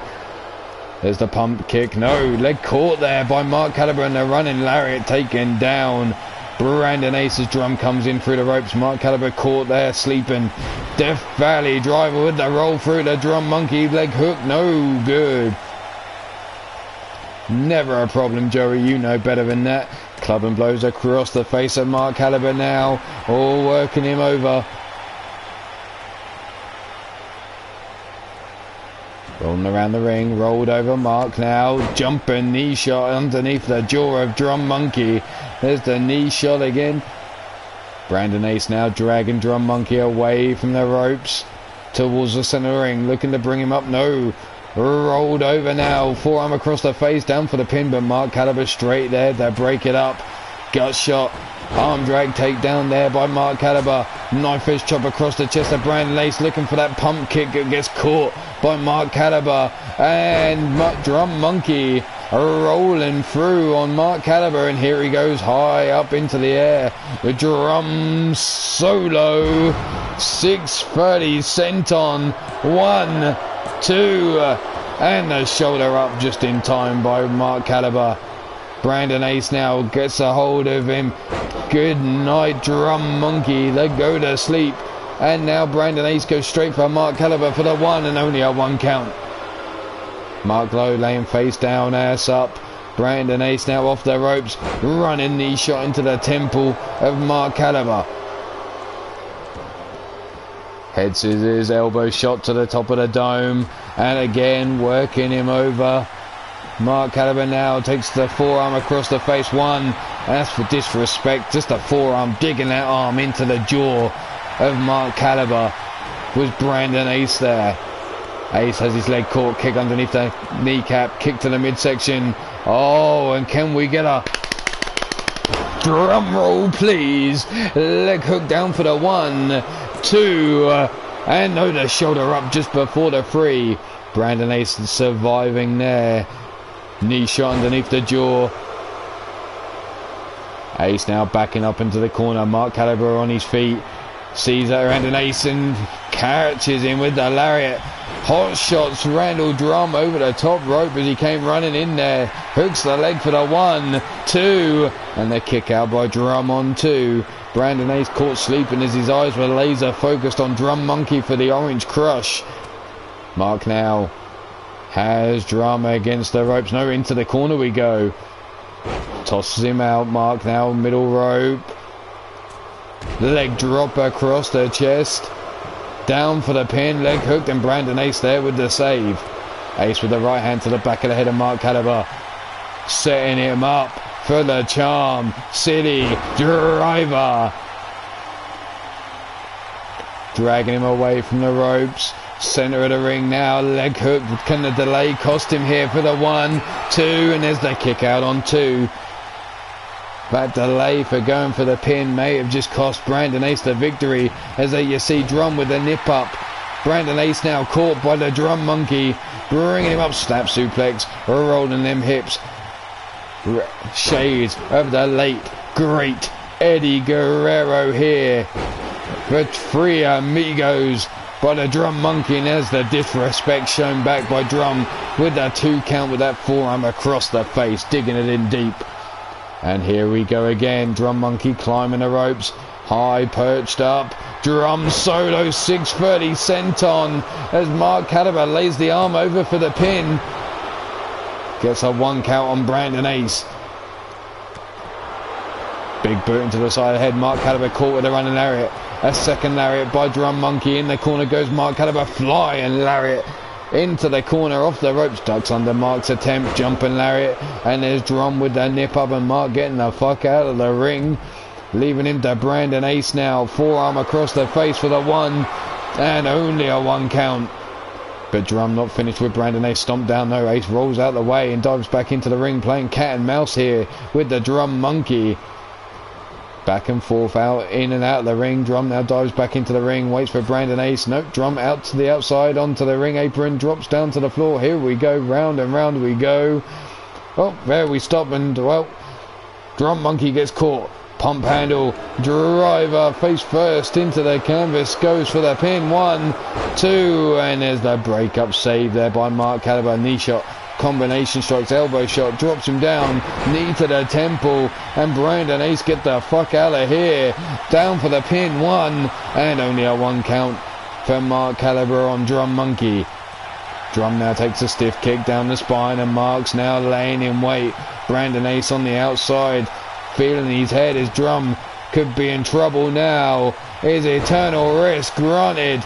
There's the pump kick. No, leg caught there by Mark Caliber and the running lariat taken down. Brandon Ace's drum comes in through the ropes. Mark Caliber caught there, sleeping. Death Valley driver with the roll through the Drum Monkey. Leg hook, no good. Never a problem, Joey. You know better than that. Club and blows across the face of Mark Caliber now. All working him over. Rolling around the ring, rolled over Mark now. Jumping knee shot underneath the jaw of Drum Monkey. There's the knee shot again. Brandon Ace now dragging Drum Monkey away from the ropes towards the center of the ring, looking to bring him up. No. Rolled over now. Forearm across the face, down for the pin, but Mark Caliber straight there to break it up. Gut shot. Arm drag takedown there by Mark Caliber. Knife fish chop across the chest of Brandon Ace, looking for that pump kick. It gets caught by Mark Caliber. And Drum Monkey rolling through on Mark Caliber. And here he goes high up into the air. The drum solo. 630 senton. 1, 2. And the shoulder up just in time by Mark Caliber. Brandon Ace now gets a hold of him. Good night, Drum Monkey. They go to sleep. And now Brandon Ace goes straight for Mark Caliber for the 1 and only a 1 count. Mark Lowe laying face down, ass up. Brandon Ace now off the ropes. Running knee shot into the temple of Mark Caliber. Head scissors, elbow shot to the top of the dome. And again working him over. Mark Caliber now takes the forearm across the face. 1. And that's for disrespect. Just a forearm digging that arm into the jaw of Mark Caliber. Was Brandon Ace there. Ace has his leg caught. Kick underneath the kneecap. Kick to the midsection. Oh, and can we get a drum roll, please? Leg hook down for the 1, 2. And no, the shoulder up just before the 3. Brandon Ace surviving there. Knee shot underneath the jaw. Ace now backing up into the corner. Mark Caliber on his feet. Sees that Brandon Ace and catches him with the lariat. Hot shots Randall Drum over the top rope as he came running in there. Hooks the leg for the 1, 2. And the kick out by Drum on 2. Brandon Ace caught sleeping as his eyes were laser focused on Drum Monkey for the orange crush. Mark now has Drum against the ropes. No, into the corner we go. Tosses him out. Mark now middle rope. Leg drop across the chest. Down for the pin. Leg hooked and Brandon Ace there with the save. Ace with the right hand to the back of the head of Mark Caliber. Setting him up for the charm. City driver. Dragging him away from the ropes. Center of the ring now, leg hook. Can the delay cost him here for the 1, 2, and there's the kick out on 2. That delay for going for the pin may have just cost Brandon Ace the victory, as you see Drum with the nip up. Brandon Ace now caught by the Drum Monkey, bringing him up, snap suplex, rolling them hips. Shades of the late great Eddie Guerrero here for 3 amigos by the Drum Monkey, and there's the disrespect shown back by Drum with that 2 count with that forearm across the face, digging it in deep. And here we go again. Drum Monkey climbing the ropes. High perched up. Drum solo 630 senton as Mark Caliber lays the arm over for the pin. Gets a 1 count on Brandon Ace. Big boot into the side of the head. Mark Caliber caught with a running lariat. A second lariat by Drum Monkey. In the corner goes Mark Caliber. Flying lariat into the corner off the ropes. Ducks under Mark's attempt. Jumping lariat. And there's Drum with the nip up and Mark getting the fuck out of the ring. Leaving him to Brandon Ace now. Forearm across the face for the 1. And only a 1 count. But Drum not finished with Brandon Ace. Stomped down though. Ace rolls out the way and dives back into the ring. Playing cat and mouse here with the Drum Monkey. Back and forth, out, in and out of the ring. Drum now dives back into the ring. Waits for Brandon Ace. Nope. Drum out to the outside. Onto the ring apron. Drops down to the floor. Here we go. Round and round we go. Oh, there we stop. And, well, Drum Monkey gets caught. Pump handle, driver, face first into the canvas, goes for the pin, 1, 2, and there's the breakup save there by Mark Caliber. Knee shot, combination strikes, elbow shot, drops him down, knee to the temple, and Brandon Ace get the fuck out of here. Down for the pin, 1, and only a 1 count for Mark Caliber on Drum Monkey. Drum now takes a stiff kick down the spine, and Mark's now laying in wait. Brandon Ace on the outside. Feeling his head as Drum could be in trouble now. His eternal risk granted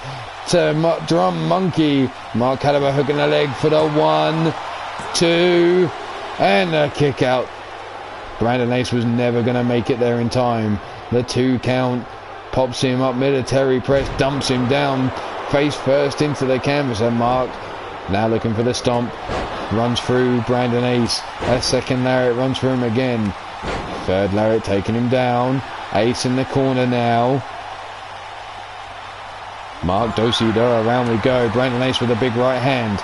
to Drum Monkey. Mark Caliber hooking the leg for the 1, 2, and a kick out. Brandon Ace was never going to make it there in time. The 2 count pops him up, military press, dumps him down, face first into the canvas. And Mark now looking for the stomp. Runs through Brandon Ace. A second lariat runs through him again. Third lariat taking him down. Ace in the corner now. Mark do-si-do, around we go. Brandon Ace with a big right hand.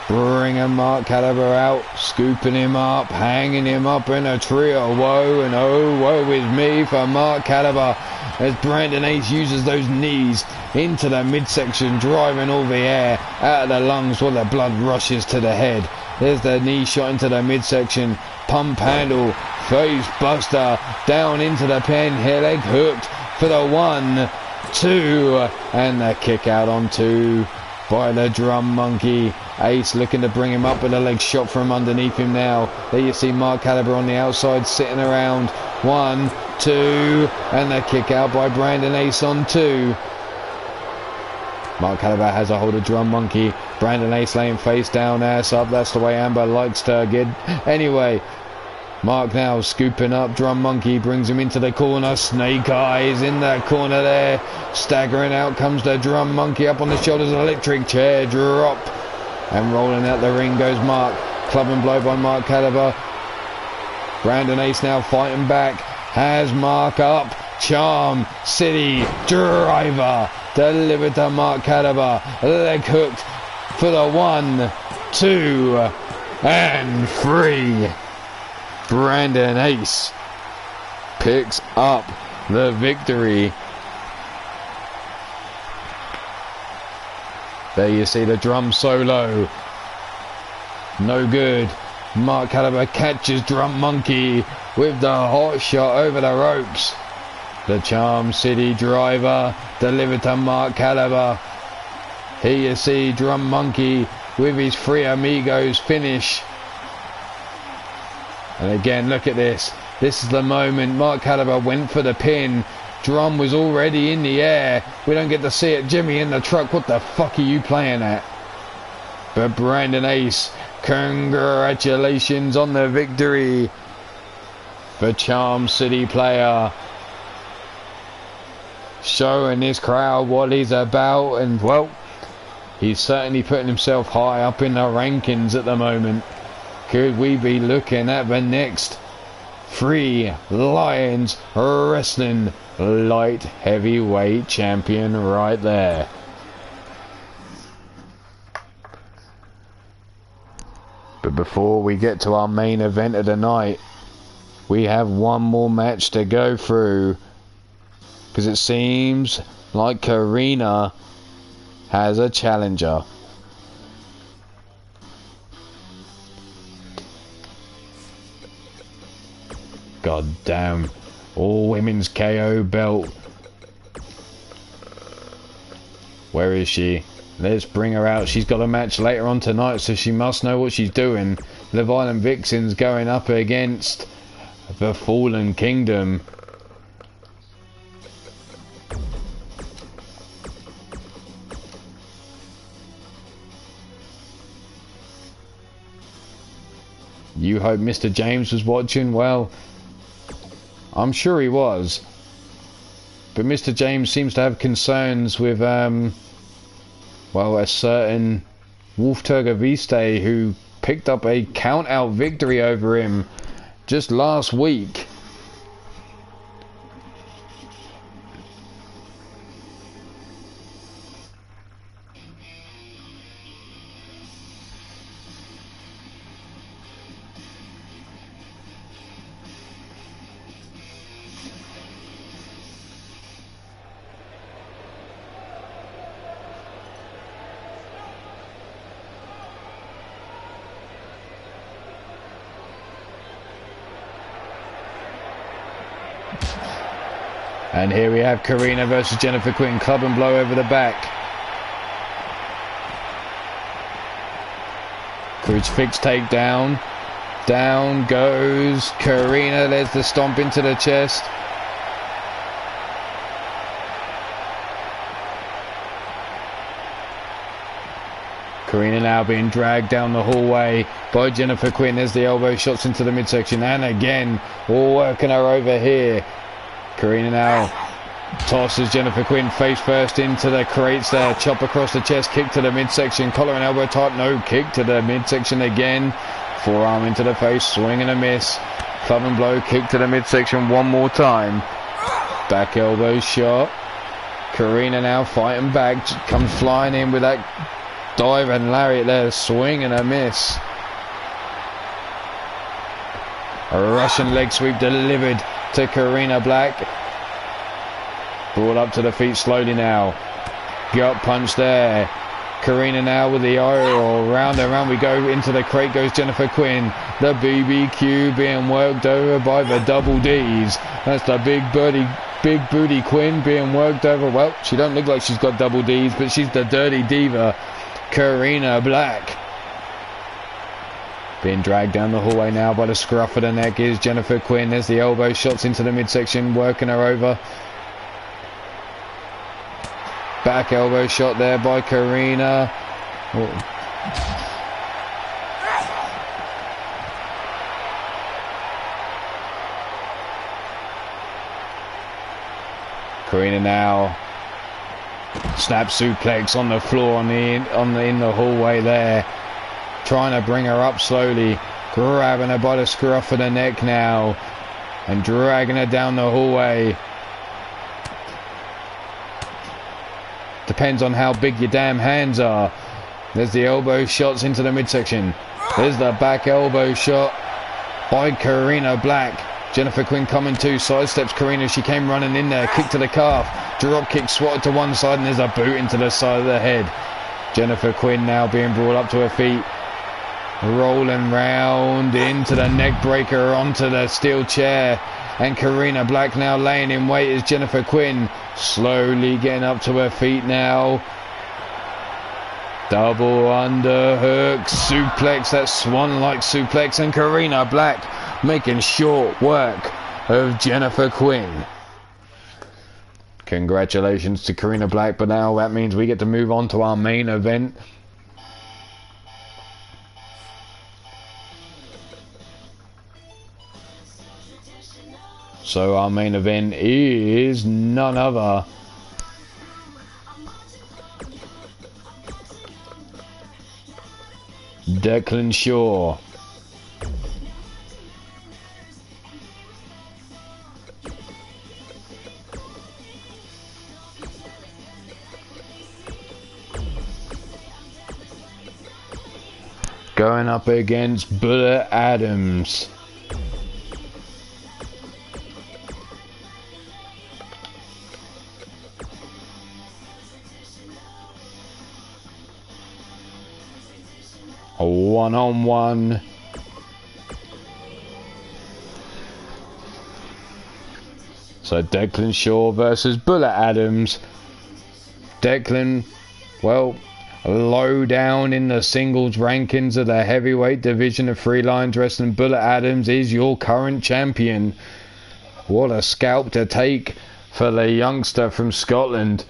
Bringing Mark Caliber out. Scooping him up. Hanging him up in a trio. Woe and oh, woe is me for Mark Caliber. As Brandon Ace uses those knees into the midsection. Driving all the air out of the lungs while the blood rushes to the head. There's the knee shot into the midsection. Pump handle, face buster, down into the pen, head leg hooked for the 1, 2, and the kick out on 2 by the Drum Monkey. Ace looking to bring him up with a leg shot from underneath him now. There you see Mark Caliber on the outside sitting around. 1, 2, and the kick out by Brandon Ace on 2. Mark Caliber has a hold of Drum Monkey. Brandon Ace laying face down, ass up. That's the way Amber likes to get. Anyway, Mark now scooping up Drum Monkey, brings him into the corner. Snake eyes in the corner there. Staggering out comes the Drum Monkey up on the shoulders. Electric chair drop. And rolling out the ring goes Mark. Club and blow by Mark Caliber. Brandon Ace now fighting back. Has Mark up. Charm City driver. Delivered to Mark Caliber. Leg hooked for the 1, 2, and 3. Brandon Ace picks up the victory. There you see the drum solo. No good. Mark Caliber catches Drum Monkey with the hot shot over the ropes. The Charm City driver delivered to Mark Caliber. Here you see Drum Monkey with his Three Amigos finish. And again, look at this. This is the moment. Mark Caliber went for the pin. Drum was already in the air. We don't get to see it. Jimmy in the truck. What the fuck are you playing at? But Brandon Ace, congratulations on the victory. The Charm City player. Showing this crowd what he's about. And, well, he's certainly putting himself high up in the rankings at the moment. Could we be looking at the next Free Lions Wrestling light heavyweight champion right there? But before we get to our main event of the night, we have one more match to go through, because it seems like Karina has a challenger. God damn. All women's KO belt. Where is she? Let's bring her out. She's got a match later on tonight, so she must know what she's doing. The Violent Vixens going up against the Fallen Kingdom. You hope Mr. James was watching? Well, I'm sure he was. But Mr. James seems to have concerns with, well, a certain Wolf Turgoviste who picked up a count-out victory over him just last week. And here we have Karina versus Jennifer Quinn, club and blow over the back. Crucifix takedown. Down goes Karina. There's the stomp into the chest. Karina now being dragged down the hallway by Jennifer Quinn. There's the elbow shots into the midsection. And again, all working her over here. Karina now tosses Jennifer Quinn face first into the crates there. Chop across the chest, kick to the midsection. Collar and elbow type, no, kick to the midsection again. Forearm into the face, swing and a miss. Club and blow, kick to the midsection one more time. Back elbow shot. Karina now fighting back, comes flying in with that dive and lariat there. Swing and a miss. A Russian leg sweep delivered to Karina Black. Brought up to the feet slowly now. Gut punch there. Karina now with the roll. Round and round we go. Into the crate goes Jennifer Quinn. The BBQ being worked over by the double Ds. That's the big booty Quinn being worked over. Well, she don't look like she's got double Ds, but she's the dirty diva, Karina Black. Being dragged down the hallway now by the scruff of the neck is Jennifer Quinn. There's the elbow shots into the midsection, working her over. Back elbow shot there by Karina. Oh. Karina now snap suplex on the floor in the hallway there. Trying to bring her up slowly, grabbing her by the scruff of the neck now and dragging her down the hallway. Depends on how big your damn hands are. There's the elbow shots into the midsection. There's the back elbow shot by Karina Black. Jennifer Quinn coming to, sidesteps Karina. She came running in there, kick to the calf, drop kick swatted to one side, and there's a boot into the side of the head. Jennifer Quinn now being brought up to her feet. Rolling round into the neck breaker onto the steel chair, and Karina Black now laying in wait as Jennifer Quinn slowly getting up to her feet now. Double underhook suplex, that swan-like suplex, and Karina Black making short work of Jennifer Quinn. Congratulations to Karina Black, but now that means we get to move on to our main event. So our main event is none other Declan Shaw going up against Bullet Adams. A one-on-one So Declan Shaw versus Bullet Adams. Declan, well, low down in the singles rankings of the heavyweight division of Three Lions Wrestling. Bullet Adams is your current champion. What a scalp to take for the youngster from Scotland.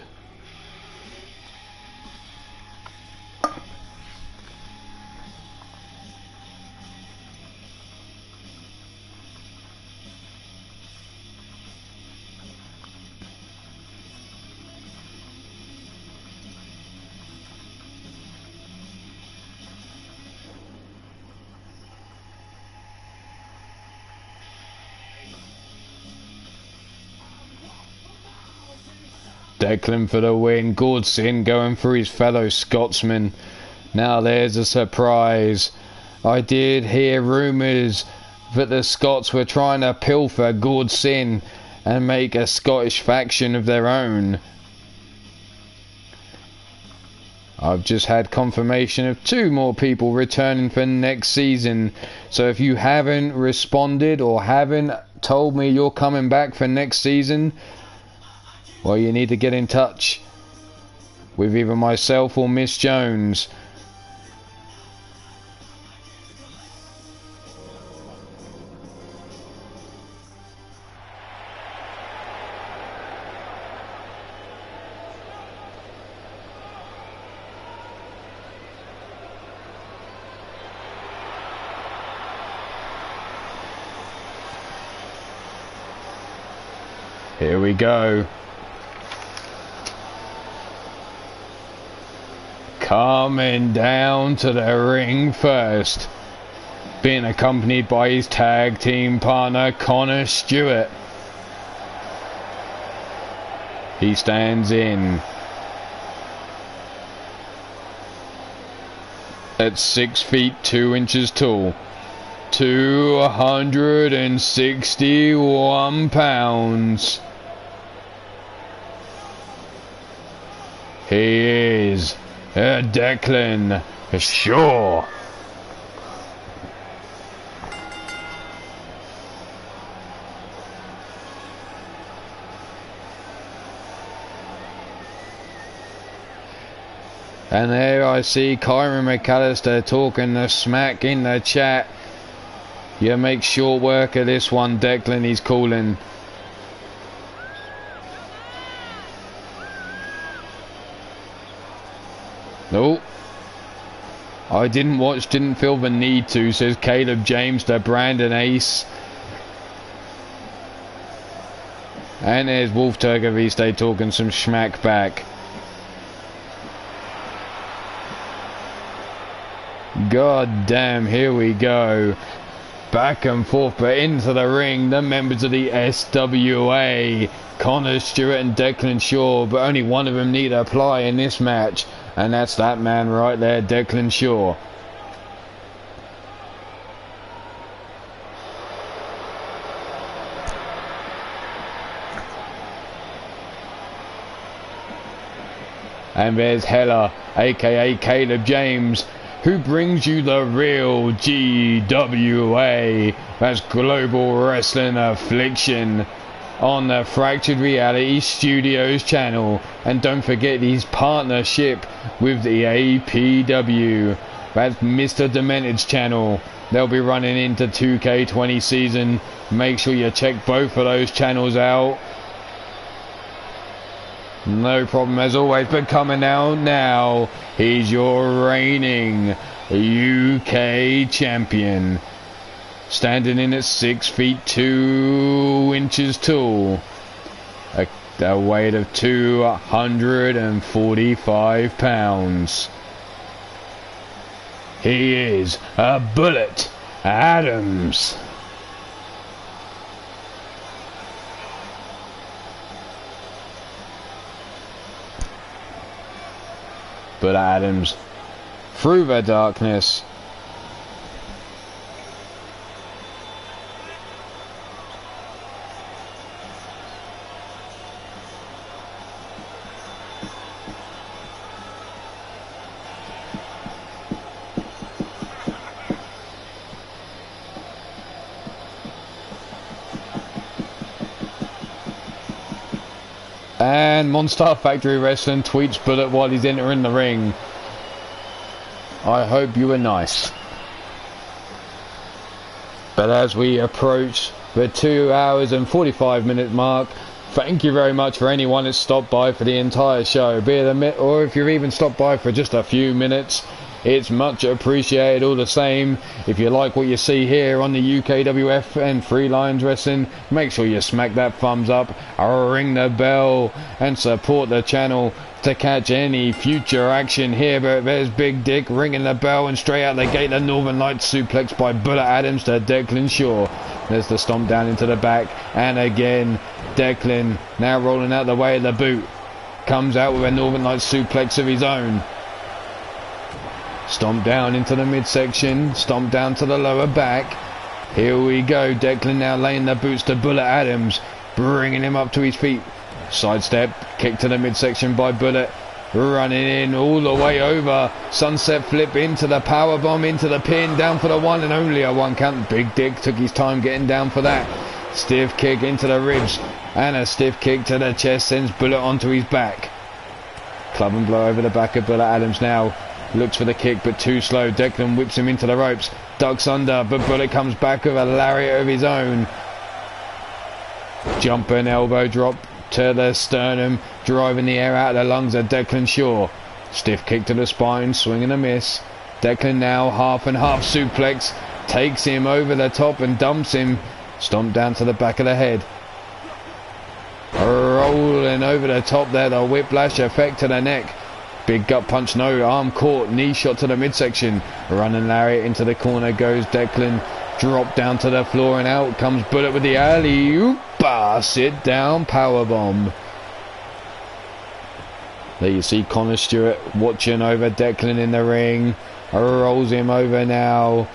Declan for the win. Gordson going for his fellow Scotsman. Now there's a surprise. I did hear rumours that the Scots were trying to pilfer Gordson and make a Scottish faction of their own. I've just had confirmation of 2 more people returning for next season. So if you haven't responded or haven't told me you're coming back for next season, well, you need to get in touch with either myself or Miss Jones. Here we go. Coming down to the ring first, being accompanied by his tag team partner Connor Stewart. He stands in at 6 feet 2 inches tall, 261 pounds. He is Declan Shaw. And there I see Kyron McAllister talking the smack in the chat. You make short work of this one, Declan, he's calling. No, I didn't watch, didn't feel the need to, says Caleb James to Brandon Ace. And there's Wolf Turgoviste talking some schmack back. God damn, here we go. Back and forth, but into the ring, the members of the SWA, Connor Stewart and Declan Shaw, but only one of them need to apply in this match. And that's that man right there, Declan Shaw. And there's Hella, aka Caleb James, who brings you the real GWA. That's Global Wrestling Affliction on the Fractured Reality Studios channel. And don't forget his partnership with the APW. That's Mr. Demented's channel. They'll be running into 2K20 season. Make sure you check both of those channels out. No problem as always, but coming out now, he's your reigning UK champion. Standing in at 6 feet 2 inches tall. A weight of 245 pounds. He is a Bullet Adams. Bullet Adams through the darkness. And Monster Factory Wrestling tweets Bullet while he's entering the ring. I hope you were nice. But as we approach the 2 hours and 45 minute mark, thank you very much for anyone that stopped by for the entire show, be it or if you've even stopped by for just a few minutes. It's much appreciated all the same. If you like what you see here on the UKWF and Free Lions Wrestling, make sure you smack that thumbs up, ring the bell, and support the channel to catch any future action here. But there's Big Dick ringing the bell, and straight out the gate, the Northern Lights suplex by Bullet Adams to Declan Shaw. There's the stomp down into the back, and again Declan now rolling out the way of the boot, comes out with a Northern Lights suplex of his own. Stomp down into the midsection, stomp down to the lower back. Here we go, Declan now laying the boots to Bullet Adams, bringing him up to his feet. Sidestep, kick to the midsection by Bullet, running in all the way over. Sunset flip into the power bomb, into the pin, down for the one and only a 1 count. Big Dick took his time getting down for that. Stiff kick into the ribs, and a stiff kick to the chest sends Bullet onto his back. Club and blow over the back of Bullet Adams now. Looks for the kick, but too slow. Declan whips him into the ropes, ducks under, but Bullet comes back with a lariat of his own. Jumping elbow drop to the sternum, driving the air out of the lungs of Declan Shaw. Stiff kick to the spine, swing and a miss. Declan now half and half suplex, takes him over the top and dumps him. Stomp down to the back of the head. Rolling over the top there, the whiplash effect to the neck. Big gut punch, no, arm caught, knee shot to the midsection. Running lariat into the corner goes Declan. Drop down to the floor, and out comes Bullet with the alley-oop. Sit down powerbomb. There you see Connor Stewart watching over Declan in the ring. Rolls him over now.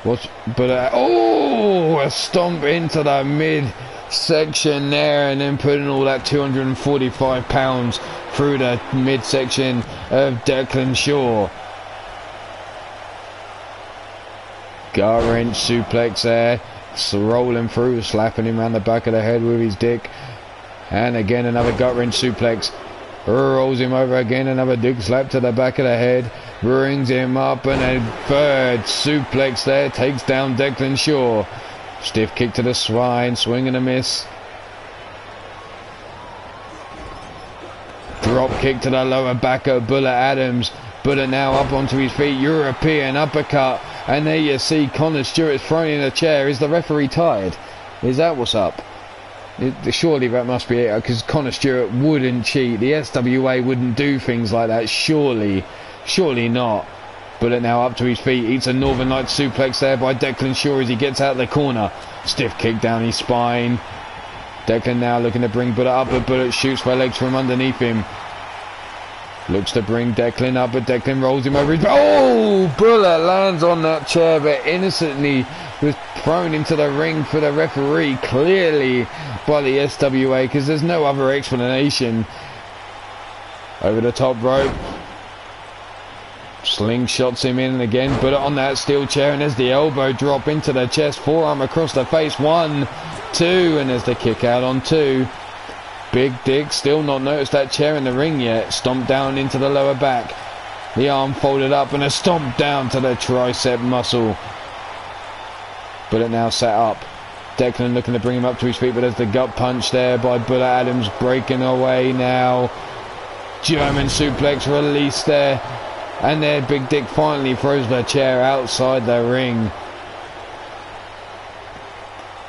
Oh, a stomp into the midsection there, and then putting all that 245 pounds through the midsection of Declan Shaw. Gut wrench suplex there, rolling through, slapping him around the back of the head with his dick. And again another gut wrench suplex. Rolls him over again, another dick slap to the back of the head. Brings him up, and a third suplex there, takes down Declan Shaw. Stiff kick to the spine, swing and a miss. Drop kick to the lower back of Bullet Adams. Bullet now up onto his feet, European uppercut. And there you see Connor Stewart thrown in a chair. Is the referee tired? Is that what's up? Surely that must be it, because Connor Stewart wouldn't cheat. The SWA wouldn't do things like that, surely. Surely not. Bullet now up to his feet, eats a Northern Lights suplex there by Declan Shaw as he gets out of the corner. Stiff kick down his spine. Declan now looking to bring Bullet up, but Bullet shoots for legs from underneath him. Looks to bring Declan up, but Declan rolls him over his... Oh! Bullet lands on that chair, but innocently was thrown into the ring for the referee, clearly by the SWA, because there's no other explanation. Over the top rope. Slingshots him in again, Bullet on that steel chair, and there's the elbow drop into the chest, forearm across the face, 1, 2, and there's the kick out on 2. Big Dick still not noticed that chair in the ring yet. Stomp down into the lower back. The arm folded up, and a stomp down to the tricep muscle. Bullet now sat up. Declan looking to bring him up to his feet, but there's the gut punch there by Bullet Adams, breaking away now. German suplex released there. And there Big Dick finally throws the chair outside the ring.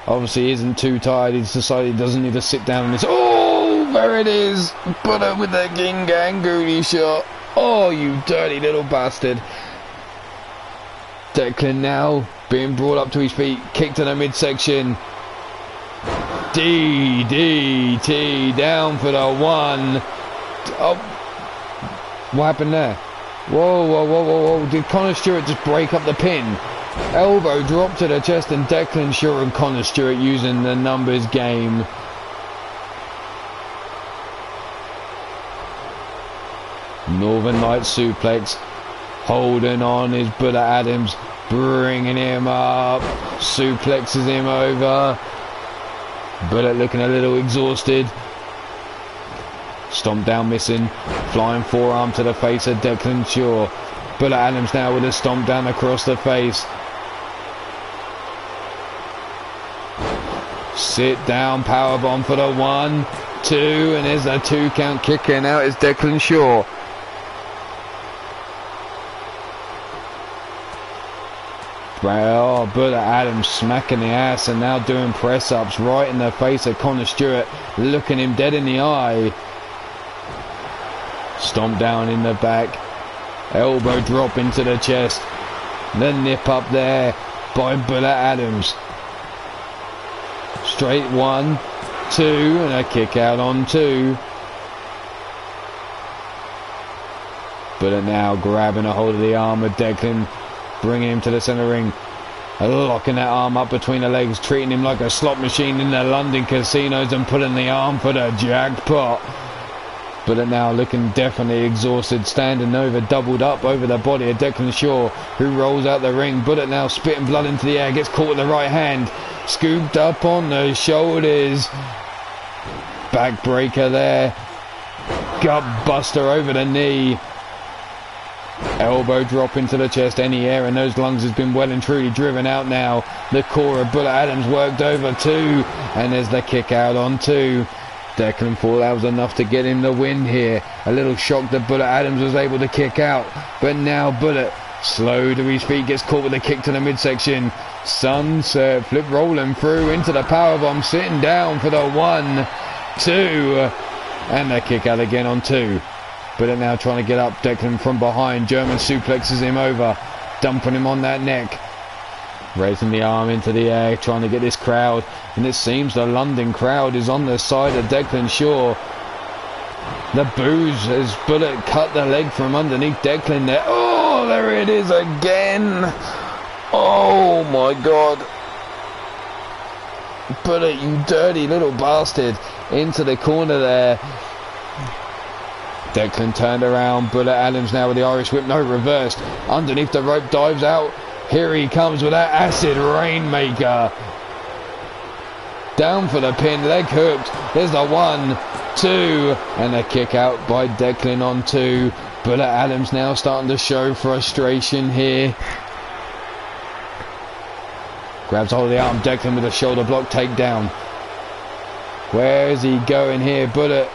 Obviously he isn't too tired. He's decided he doesn't need to sit down in this. Oh, there it is. Bullet with the Gingangoody shot. Oh, you dirty little bastard. Declan now being brought up to his feet. Kick to the midsection. DDT down for the 1. Oh, what happened there? Whoa, whoa, whoa, whoa, whoa. Did Connor Stewart just break up the pin? Elbow drop to the chest, and Declan Shaw and Connor Stewart using the numbers game. Northern Lights suplex. Holding on is Bullet Adams. Bringing him up. Suplexes him over. Bullet looking a little exhausted. Stomp down missing. Flying forearm to the face of Declan Shaw. Bullet Adams now with a stomp down across the face. Sit down powerbomb for the 1, 2, and there's a 2 count. Kicking out is Declan Shaw. Well, Bullet Adams smacking the ass and now doing press ups right in the face of Connor Stewart, looking him dead in the eye. Stomp down in the back. Elbow drop into the chest. The nip up there by Bullet Adams. Straight 1, 2, and a kick out on 2. Bullet now grabbing a hold of the arm of Declan, bringing him to the centre ring. Locking that arm up between the legs, treating him like a slot machine in the London casinos and putting the arm for the jackpot. Bullet now looking definitely exhausted, standing over, doubled up over the body of Declan Shaw, who rolls out the ring. Bullet now spitting blood into the air, gets caught with the right hand, scooped up on the shoulders. Backbreaker there. Gut buster over the knee. Elbow drop into the chest, any air in those lungs has been well and truly driven out now. The core of Bullet Adams worked over 2, and there's the kick out on 2. Declan thought that was enough to get him the win here. A little shocked that Bullet Adams was able to kick out, but now Bullet, slow to his feet, gets caught with a kick to the midsection. Sunset flip rolling through into the powerbomb, sitting down for the 1, 2, and the kick out again on 2. Bullet now trying to get up. Declan from behind, German suplexes him over, dumping him on that neck. Raising the arm into the air, trying to get this crowd, and it seems the London crowd is on the side of Declan Shaw. The boos as Bullet cut the leg from underneath Declan there. Oh, there it is again. Oh my God. Bullet, you dirty little bastard, into the corner there. Declan turned around. Bullet Adams now with the Irish whip, no, reversed. Underneath the rope, dives out. Here he comes with that acid rainmaker. Down for the pin, leg hooked. There's the 1, 2, and a kick out by Declan on 2. Bullet Adams now starting to show frustration here. Grabs hold of the arm, Declan with a shoulder block takedown. Where is he going here? Bullet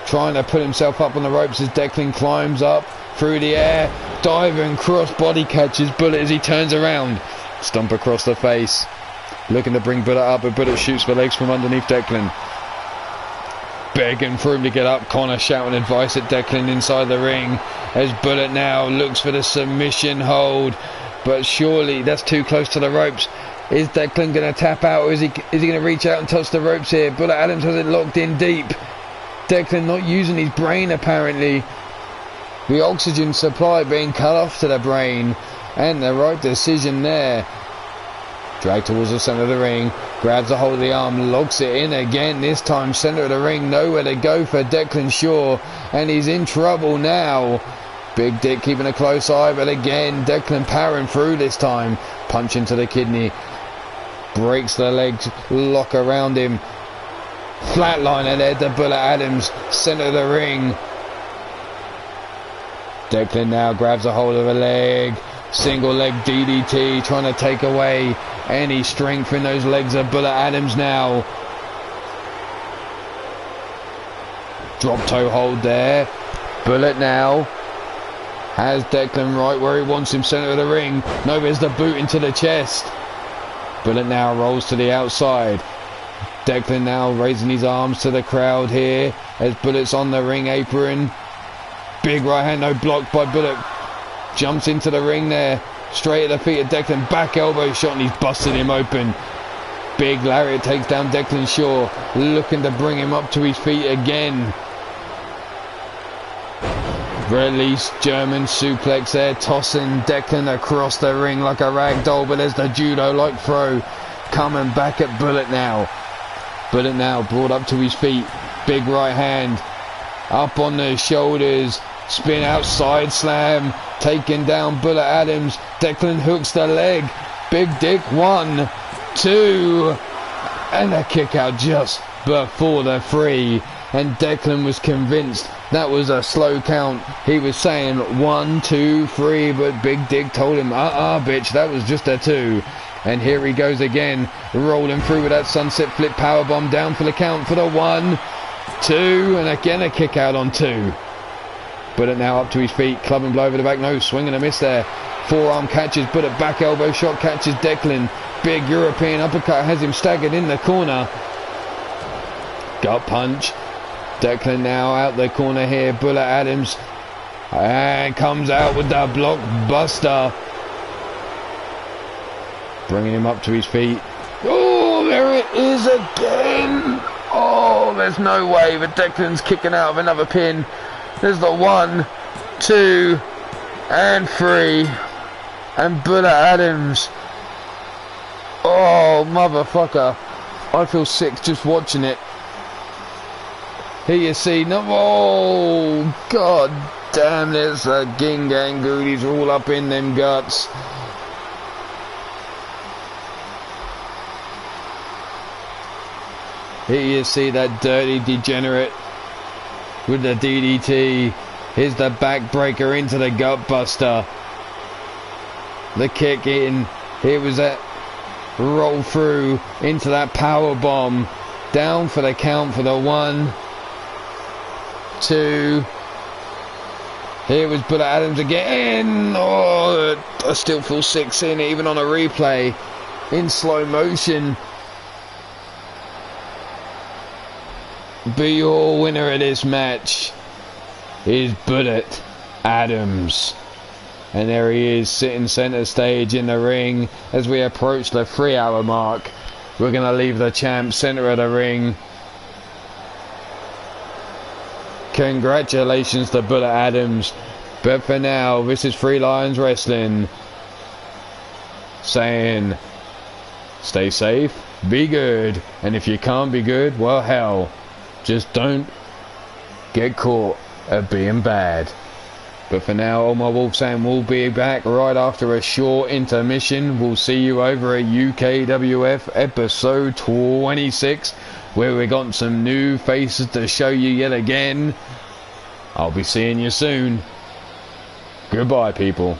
trying to put himself up on the ropes as Declan climbs up through the air, diving cross body catches Bullet as he turns around. Stomp across the face, looking to bring Bullet up, but Bullet shoots the legs from underneath Declan. Begging for him to get up. Connor shouting advice at Declan inside the ring as Bullet now looks for the submission hold, but surely that's too close to the ropes. Is Declan going to tap out, or is he going to reach out and touch the ropes here? Bullet Adams has it locked in deep. Declan not using his brain apparently. The oxygen supply being cut off to the brain, and the right decision there. Dragged towards the centre of the ring, grabs a hold of the arm, locks it in again, this time centre of the ring, nowhere to go for Declan Shaw, and he's in trouble now. Big Dick keeping a close eye, but again Declan powering through this time, punch into the kidney, breaks the legs, lock around him, flatliner there to Bullet Adams, centre of the ring. Declan now grabs a hold of a leg, single leg DDT, trying to take away any strength in those legs of Bullet Adams now. Drop toe hold there. Bullet now has Declan right where he wants him, centre of the ring. No, there's the boot into the chest. Bullet now rolls to the outside. Declan now raising his arms to the crowd here as Bullet's on the ring apron. Big right hand, no, blocked by Bullet. Jumps into the ring there, straight at the feet of Declan. Back elbow shot and he's busted him open. Big lariat takes down Declan Shaw, looking to bring him up to his feet again. Release German suplex there, tossing Declan across the ring like a rag doll, but there's the judo-like throw coming back at Bullet now. Bullet now brought up to his feet. Big right hand, up on the shoulders, spin outside slam, taking down Bullet Adams. Declan hooks the leg. Big Dick, 1, 2, and a kick out just before the 3. and Declan was convinced that was a slow count. He was saying 1, 2, 3, but Big Dig told him, bitch, that was just a 2. And here he goes again, rolling through with that sunset flip powerbomb down for the count for the 1, 2, and again a kick out on 2. Bullet now up to his feet, clubbing blow over the back, no, swing and a miss there. Forearm catches, Bullet back elbow shot catches Declan. Big European uppercut has him staggered in the corner. Gut punch. Declan now out the corner here, Bullet Adams. And comes out with the blockbuster. Bringing him up to his feet. Oh, there it is again. Oh, there's no way, but Declan's kicking out of another pin. There's the 1, 2, and 3. And Bullet Adams. Oh, motherfucker. I feel sick just watching it. Here you see, no, oh, god damn, there's a Gingang goodies all up in them guts. Here you see that dirty degenerate with the DDT. Here's the backbreaker into the gut buster. The kick in. Here was that roll through into that power bomb. Down for the count for the 1, 2. Here was Bullet Adams again. Oh, I still feel sick seeing it even on a replay in slow motion. But your winner of this match is Bullet Adams. And there he is, sitting centre stage in the ring as we approach the 3-hour mark. We're going to leave the champ centre of the ring. Congratulations to Bullet Adams. But for now, this is Three Lions Wrestling saying, stay safe, be good. And if you can't be good, well, hell, just don't get caught at being bad. But for now, Ulmarwolf saying we'll be back right after a short intermission. We'll see you over at UKWF episode 26, where we got some new faces to show you yet again. I'll be seeing you soon. Goodbye, people.